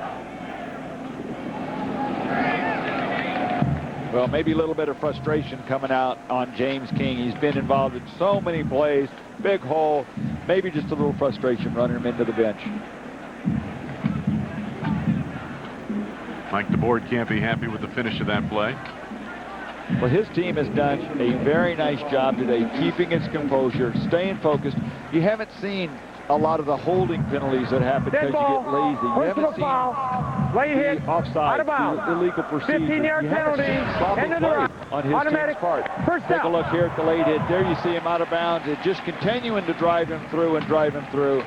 Speaker 13: Well, maybe a little bit of frustration coming out on James King. He's been involved in so many plays, big hole, maybe just a little frustration running him into the bench.
Speaker 4: Mike DeBoard can't be happy with the finish of that play.
Speaker 13: Well, his team has done a very nice job today, keeping its composure, staying focused. You haven't seen a lot of the holding penalties that happen because you get lazy. You haven't seen the offside, the illegal procedure.
Speaker 7: 15-yard penalty,
Speaker 13: end of the run. On his team's part. Take a look here at the late hit. There you see him out of bounds. It's just continuing to drive him through and drive him through.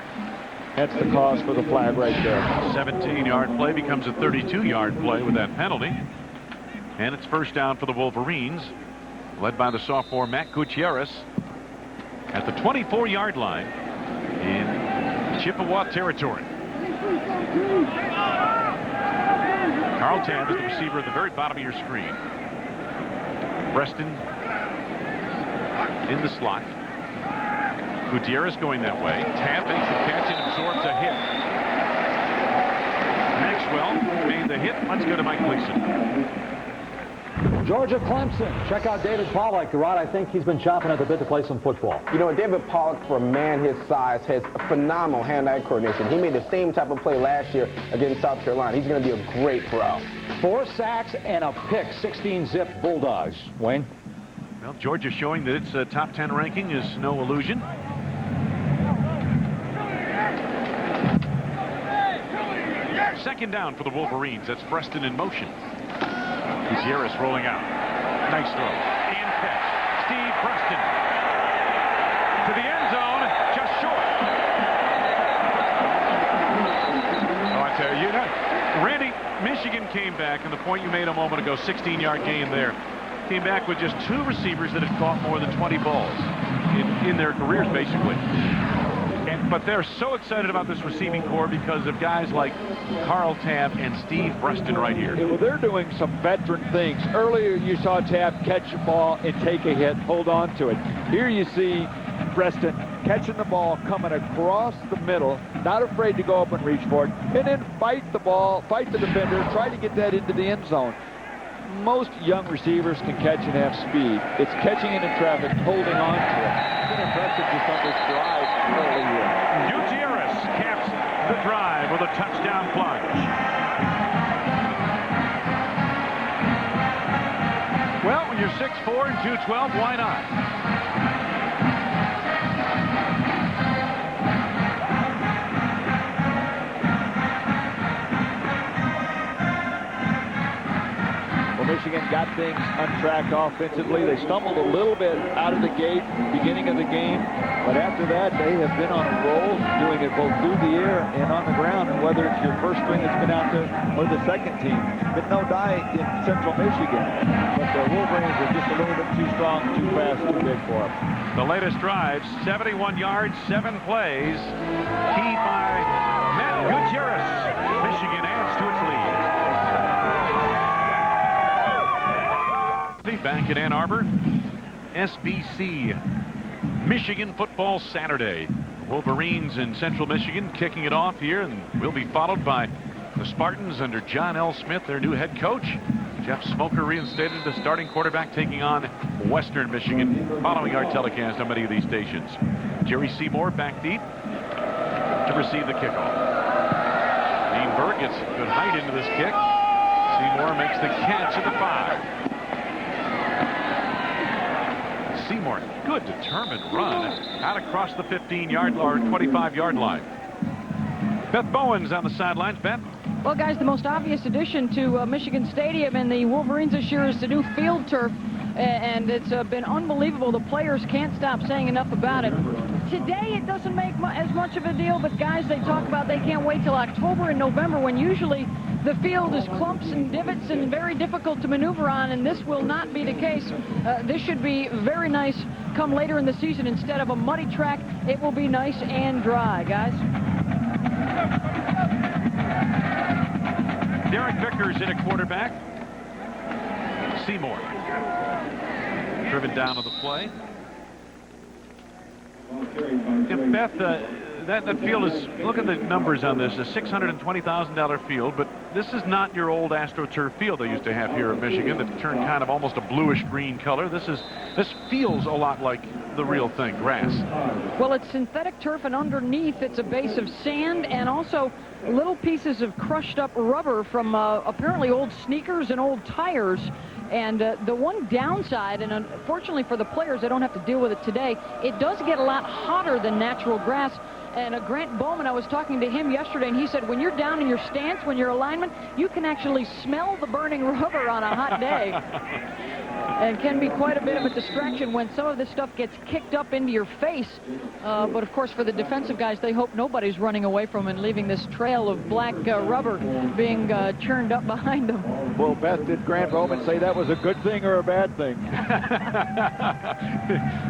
Speaker 13: That's the cause for the flag right there.
Speaker 4: 17-yard play becomes a 32-yard play with that penalty. And it's first down for the Wolverines, led by the sophomore Matt Gutierrez at the 24-yard line in Chippewa territory. Carl Tabb is the receiver at the very bottom of your screen. Preston in the slot. Gutierrez going that way. Tabb makes the catch and absorbs a hit. Next well. Made the hit. Let's go to Mike Gleason.
Speaker 1: Georgia Clemson. Check out David Pollock. Rod, I think he's been chomping at the bit to play some football.
Speaker 3: You know, David Pollock, for a man his size, has phenomenal hand-eye coordination. He made the same type of play last year against South Carolina. He's going to be a great pro.
Speaker 1: 4 sacks and a pick. 16-zip Bulldogs. Wayne?
Speaker 4: Well, Georgia showing that its top 10 ranking is no illusion. Second down for the Wolverines. That's Preston in motion. Gutierrez rolling out. Nice throw. And catch. Steve Preston. To the end zone. Just short. Oh, I tell you, Randy, Michigan came back, and the point you made a moment ago, 16-yard gain there. Came back with just 2 receivers that had caught more than 20 balls in their careers, basically. But they're so excited about this receiving core because of guys like Carl Tabb and Steve Preston right here.
Speaker 13: Well, they're doing some veteran things. Earlier, you saw Tabb catch a ball and take a hit, hold on to it. Here you see Preston catching the ball, coming across the middle, not afraid to go up and reach for it, and then fight the ball, fight the defender, try to get that into the end zone. Most young receivers can catch and have speed. It's catching it in traffic, holding on to it. It's been impressive just on this drive early here.
Speaker 4: Gutierrez caps the drive with a touchdown plunge. Well, when you're 6'4" and 212, why not?
Speaker 13: Michigan got things on track offensively. They stumbled a little bit out of the gate, beginning of the game, but after that, they have been on a roll, doing it both through the air and on the ground, and whether it's your first string that's been out there or the second team. Been no die in Central Michigan, but the Wolverines are just a little bit too strong, too fast, too big for them.
Speaker 4: The latest drive, 71 yards, 7 plays, keyed by Matt Gutierrez. Michigan adds to its lead. Back in Ann Arbor, SBC Michigan football Saturday. Wolverines in Central Michigan kicking it off here, and will be followed by the Spartans under John L. Smith, their new head coach. Jeff Smoker reinstated, the starting quarterback, taking on Western Michigan, following our telecast on many of these stations. Jerry Seymour back deep to receive the kickoff. Greenberg gets good height into this kick. Seymour makes the catch at the 5. Seymour, good determined run out across the 15-yard or 25-yard line. Beth Bowen's on the sidelines. Beth?
Speaker 8: Well, guys, the most obvious addition to Michigan Stadium and the Wolverines this year is the new field turf, and it's been unbelievable. The players can't stop saying enough about it. Today, it doesn't make as much of a deal, but guys, they talk about they can't wait till October and November when usually the field is clumps and divots and very difficult to maneuver on, and this will not be the case. This should be very nice come later in the season. Instead of a muddy track, it will be nice and dry, guys.
Speaker 4: Derek Vickers in at quarterback. Seymour driven down to the play. Beth, that field is, look at the numbers on this, a $620,000 field, but this is not your old AstroTurf field they used to have here at Michigan that turned kind of almost a bluish green color. This feels a lot like the real thing, grass.
Speaker 8: Well, it's synthetic turf, and underneath it's a base of sand and also little pieces of crushed up rubber from apparently old sneakers and old tires. And the one downside, and unfortunately for the players, they don't have to deal with it today, it does get a lot hotter than natural grass. And Grant Bowman, I was talking to him yesterday, and he said when you're down in your stance, when you're a lineman, you can actually smell the burning rubber on a hot day. And can be quite a bit of a distraction when some of this stuff gets kicked up into your face. But of course, for the defensive guys, they hope nobody's running away from and leaving this trail of black rubber being churned up behind them.
Speaker 13: Well, Beth, did Grant Bowman say that was a good thing or a bad thing?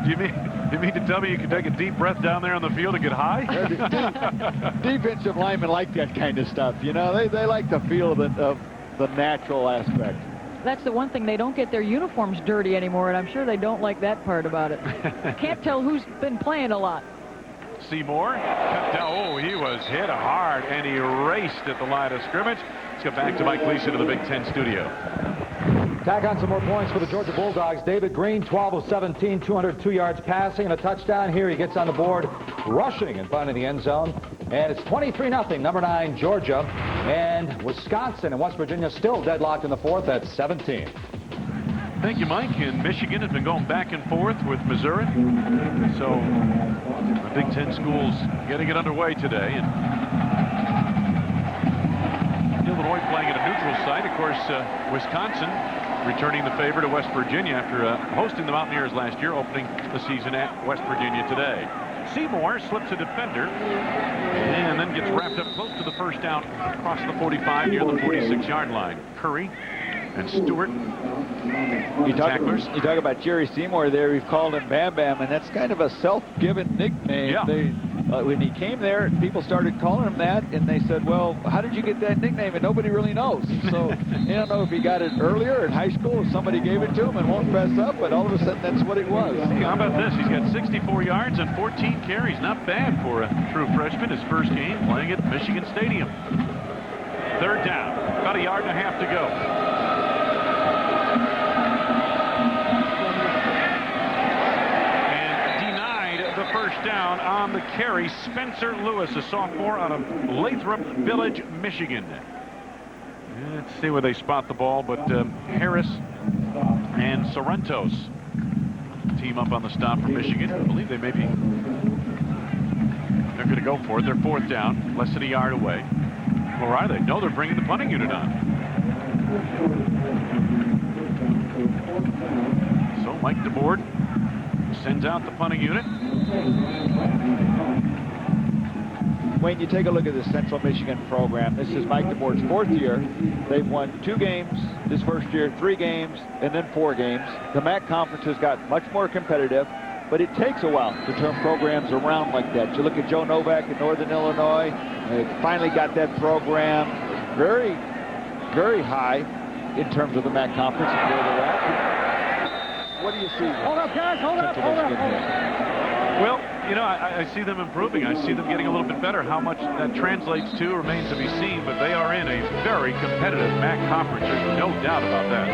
Speaker 4: You mean to tell me you can take a deep breath down there on the field and get high?
Speaker 13: Defensive linemen like that kind of stuff. You know, they like the feel of the natural aspect.
Speaker 8: That's the one thing, they don't get their uniforms dirty anymore, and I'm sure they don't like that part about it. Can't tell who's been playing a lot.
Speaker 4: Seymour cut down. Oh, he was hit hard and he raced at the line of scrimmage. Let's get back to Mike Gleason to the Big Ten studio.
Speaker 1: Tack on some more points for the Georgia Bulldogs. David Green, 12 of 17, 202 yards passing and a touchdown. Here he gets on the board, rushing and finding the end zone. And it's 23-0, number 9, Georgia. And Wisconsin and West Virginia still deadlocked in the fourth at 17.
Speaker 4: Thank you, Mike. And Michigan has been going back and forth with Missouri. So the Big Ten schools getting it underway today. And Illinois playing at a neutral site. Of course, Wisconsin returning the favor to West Virginia after hosting the Mountaineers last year, opening the season at West Virginia today. Seymour slips a defender and then gets wrapped up close to the first down across the 45 near the 46-yard line. Curry and Stewart.
Speaker 13: You talk about Jerry Seymour there. We've called him Bam Bam, and that's kind of a self-given nickname.
Speaker 4: Yeah.
Speaker 13: When he came there, people started calling him that, and they said, well, how did you get that nickname? And nobody really knows. So I don't know if he got it earlier in high school, if somebody gave it to him and won't fess up, but all of a sudden that's what it was.
Speaker 4: Hey, how about this? He's got 64 yards and 14 carries. Not bad for a true freshman. His first game playing at Michigan Stadium. Third down. About a yard and a half to go. First down on the carry. Spencer Lewis, a sophomore out of Lathrop Village, Michigan. Let's see where they spot the ball, but Harris and Sorrentos team up on the stop for Michigan. I believe they're going to go for it. They're fourth down, less than a yard away. Or are they? No, they're bringing the punting unit on. So Mike DeBoard sends out the punting unit.
Speaker 13: Wayne, you take a look at the Central Michigan program. This is Mike DeBoard's fourth year. They've won 2 games this first year, 3 games, and then 4 games. The MAC conference has got much more competitive, but it takes a while to turn programs around like that. You look at Joe Novak in Northern Illinois. They finally got that program very, very high in terms of the MAC conference and where they're at. What do you see?
Speaker 7: Hold up, guys. Hold up.
Speaker 4: Well, you know, I see them improving. I see them getting a little bit better. How much that translates to remains to be seen, but they are in a very competitive MAC conference. There's no doubt about that.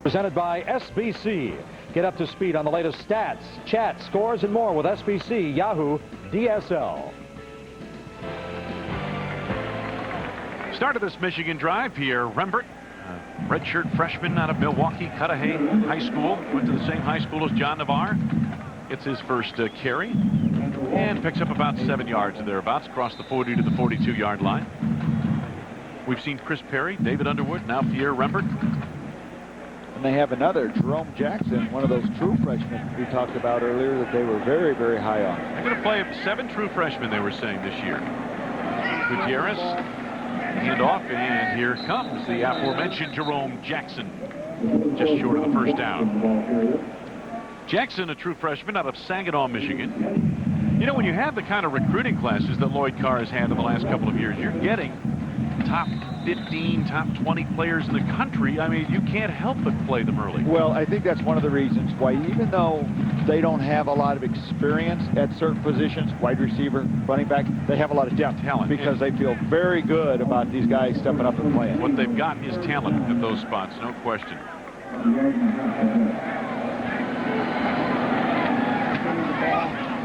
Speaker 1: Presented by SBC. Get up to speed on the latest stats, chat, scores, and more with SBC Yahoo DSL.
Speaker 4: Start of this Michigan drive here, Rembert. Redshirt freshman out of Milwaukee, Cudahy High School. Went to the same high school as John Navarre. Gets his first carry and picks up about 7 yards or thereabouts across the 40 to the 42-yard line. We've seen Chris Perry, David Underwood, now Pierre Rembert.
Speaker 13: And they have another, Jerome Jackson, one of those true freshmen we talked about earlier that they were very, very high on.
Speaker 4: They're going to play 7 true freshmen, they were saying, this year. Gutierrez. Hand off, and here comes the aforementioned Jerome Jackson, just short of the first down. Jackson, a true freshman out of Saginaw, Michigan. You know, when you have the kind of recruiting classes that Lloyd Carr has had in the last couple of years, you're getting top 15, top 20 players in the country. I mean, you can't help but play them early.
Speaker 13: Well, I think that's one of the reasons why, even though they don't have a lot of experience at certain positions, wide receiver, running back, they have a lot of depth,
Speaker 4: talent,
Speaker 13: because they feel very good about these guys stepping up and playing.
Speaker 4: What they've got is talent at those spots, no question.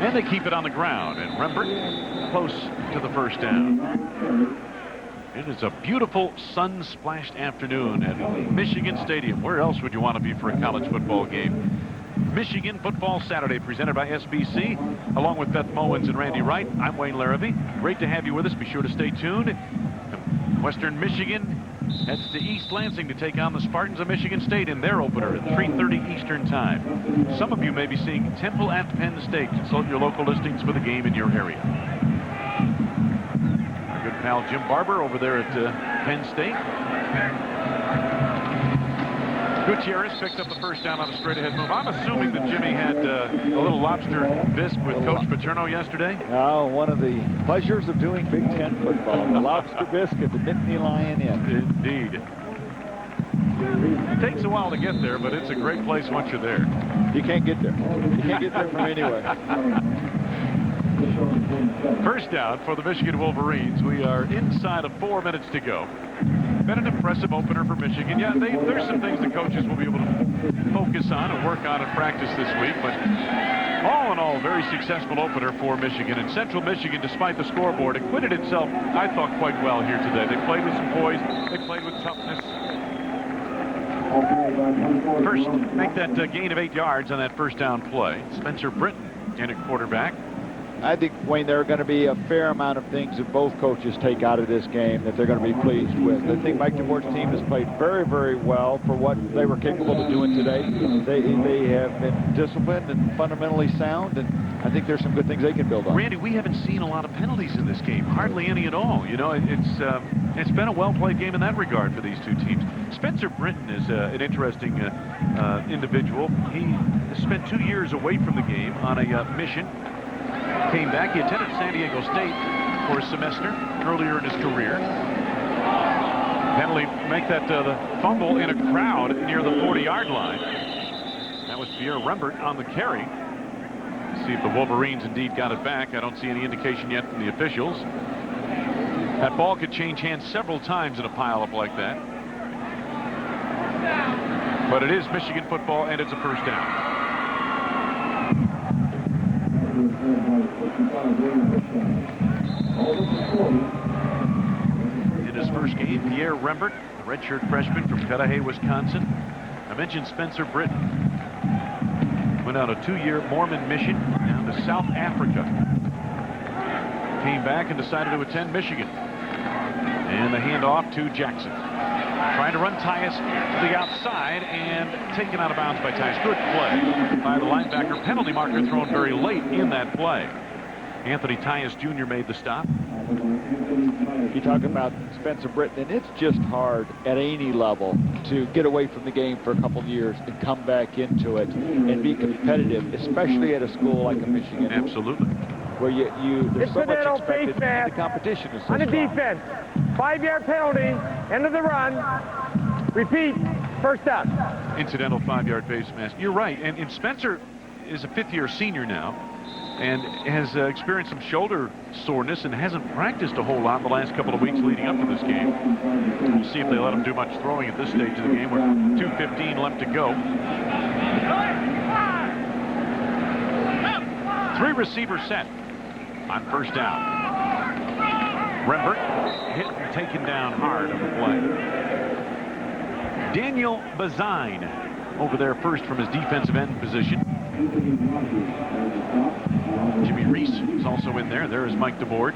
Speaker 4: And they keep it on the ground, and Rembert close to the first down. It is a beautiful sun-splashed afternoon at Michigan Stadium. Where else would you want to be for a college football game? Michigan Football Saturday, presented by SBC, along with Beth Mowens and Randy Wright. I'm Wayne Larrabee. Great to have you with us. Be sure to stay tuned. Western Michigan heads to East Lansing to take on the Spartans of Michigan State in their opener at 3:30 Eastern Time. Some of you may be seeing Temple at Penn State. Consult your local listings for the game in your area. Our good pal Jim Barber over there at Penn State. Gutierrez picked up the first down on a straight-ahead move. I'm assuming that Jimmy had a little lobster bisque with Coach Paterno yesterday.
Speaker 13: Oh, one of the pleasures of doing Big Ten football. The lobster bisque at the Nittany Lion Inn.
Speaker 4: Indeed. It takes a while to get there, but it's a great place once you're there.
Speaker 13: You can't get there. You can't get there from anywhere.
Speaker 4: First down for the Michigan Wolverines. We are inside of 4 minutes to go. Been an impressive opener for Michigan. Yeah, there's some things the coaches will be able to focus on and work on in practice this week, but all in all, very successful opener for Michigan. And Central Michigan, despite the scoreboard, acquitted itself, I thought, quite well here today. They played with some poise. They played with toughness. First, make that gain of 8 yards on that first down play. Spencer Britton in at quarterback.
Speaker 13: I think, Wayne, there are going to be a fair amount of things that both coaches take out of this game that they're going to be pleased with. I think Mike DeBoer's team has played very, very well for what they were capable of doing today. They have been disciplined and fundamentally sound, and I think there's some good things they can build on.
Speaker 4: Randy, we haven't seen a lot of penalties in this game, hardly any at all. You know, it's been a well-played game in that regard for these two teams. Spencer Britton is an interesting individual. He spent 2 years away from the game on a mission. Came back. He attended San Diego State for a semester earlier in his career. Penalty, make that the fumble in a crowd near the 40-yard line. That was Pierre Rembert on the carry. See if the Wolverines indeed got it back. I don't see any indication yet from the officials. That ball could change hands several times in a pileup like that. But it is Michigan football, and it's a first down. In his first game, Pierre Rembert, the redshirt freshman from Cudahy, Wisconsin. I mentioned Spencer Britton. Went on a 2-year Mormon mission down to South Africa. Came back and decided to attend Michigan. And the handoff to Jackson. Trying to run Tyus to the outside and taken out of bounds by Tyus. Good play by the linebacker. Penalty marker thrown very late in that play. Anthony Tyus Jr. made the stop.
Speaker 13: You talk about Spencer Britton, and it's just hard at any level to get away from the game for a couple of years and come back into it and be competitive, especially at a school like a Michigan.
Speaker 4: Absolutely.
Speaker 13: Where there's so much expected, and the competition is so
Speaker 7: on the
Speaker 13: strong.
Speaker 7: defense, 5-yard penalty, end of the run, repeat, first down.
Speaker 4: Incidental 5-yard face mask. You're right, and Spencer is a 5th-year senior now and has experienced some shoulder soreness and hasn't practiced a whole lot in the last couple of weeks leading up to this game. We'll see if they let him do much throwing at this stage of the game with 2:15 left to go. 3 receivers set on first down. Rembert hit and taken down hard on the play. Daniel Bazine over there first from his defensive end position. Jimmy Reese is also in there. There is Mike DeBoer.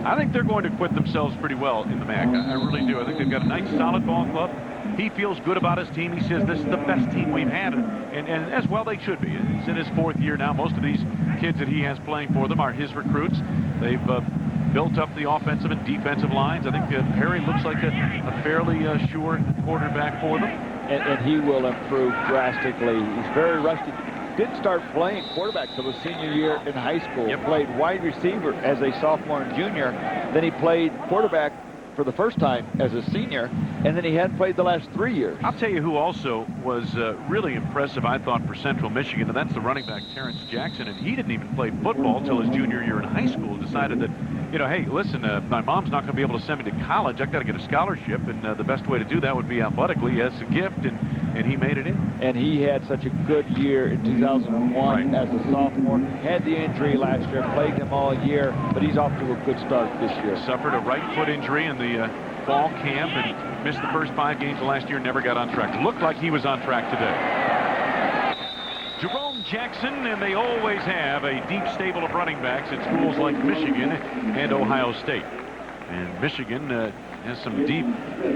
Speaker 4: I think they're going to acquit themselves pretty well in the MAC. I really do. I think they've got a nice, solid ball club. He feels good about his team. He says this is the best team we've had, and as well they should be. He's in his 4th year now. Most of these kids that he has playing for them are his recruits. They've built up the offensive and defensive lines. I think Perry looks like a fairly sure quarterback for them.
Speaker 13: And he will improve drastically. He's very rusty. Didn't start playing quarterback till his senior year in high school.
Speaker 4: Yep.
Speaker 13: Played wide receiver as a sophomore and junior. Then he played quarterback for the first time as a senior, and then he hadn't played the last 3 years.
Speaker 4: I'll tell you who also was really impressive, I thought, for Central Michigan, and that's the running back Terrence Jackson. And he didn't even play football till his junior year in high school. Decided that, you know, hey, listen, my mom's not going to be able to send me to college. I've got to get a scholarship, and the best way to do that would be athletically. He has a gift, and he made it in.
Speaker 13: And he had such a good year in 2001 as a sophomore. Had the injury last year, plagued him all year, but he's off to a good start this year.
Speaker 4: Suffered a right foot injury in the fall camp and missed the first 5 games of last year, never got on track. Looked like he was on track today. Jerome Jackson, and they always have a deep stable of running backs at schools like Michigan and Ohio State. And Michigan has some deep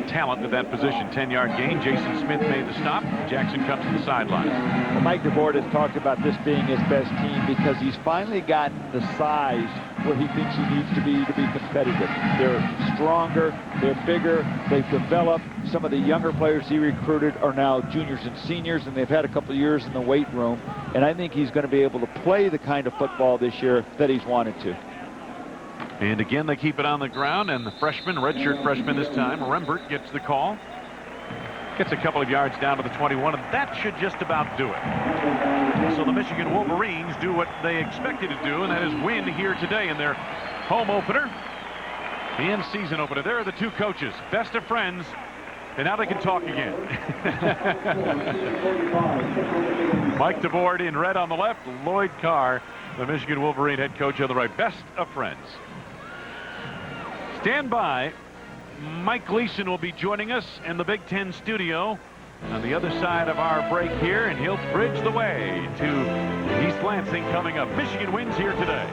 Speaker 4: talent at that position. 10-yard gain. Jason Smith made the stop. Jackson comes to the sideline.
Speaker 13: Well, Mike DeBoer has talked about this being his best team because he's finally gotten the size where he thinks he needs to be competitive. They're stronger, they're bigger, they've developed. Some of the younger players he recruited are now juniors and seniors, and they've had a couple of years in the weight room. And I think he's going to be able to play the kind of football this year that he's wanted to.
Speaker 4: And again, they keep it on the ground, and the freshman, redshirt freshman this time, Rembert, gets the call. Gets a couple of yards down to the 21, and that should just about do it. So the Michigan Wolverines do what they expected to do, and that is win here today in their home opener. The in-season opener. There are the two coaches, best of friends, and now they can talk again. Mike DeBoard in red on the left, Lloyd Carr, the Michigan Wolverine head coach, on the right. Best of friends. Stand by. Mike Gleason will be joining us in the Big Ten studio on the other side of our break here, and he'll bridge the way to East Lansing coming up. Michigan wins here today.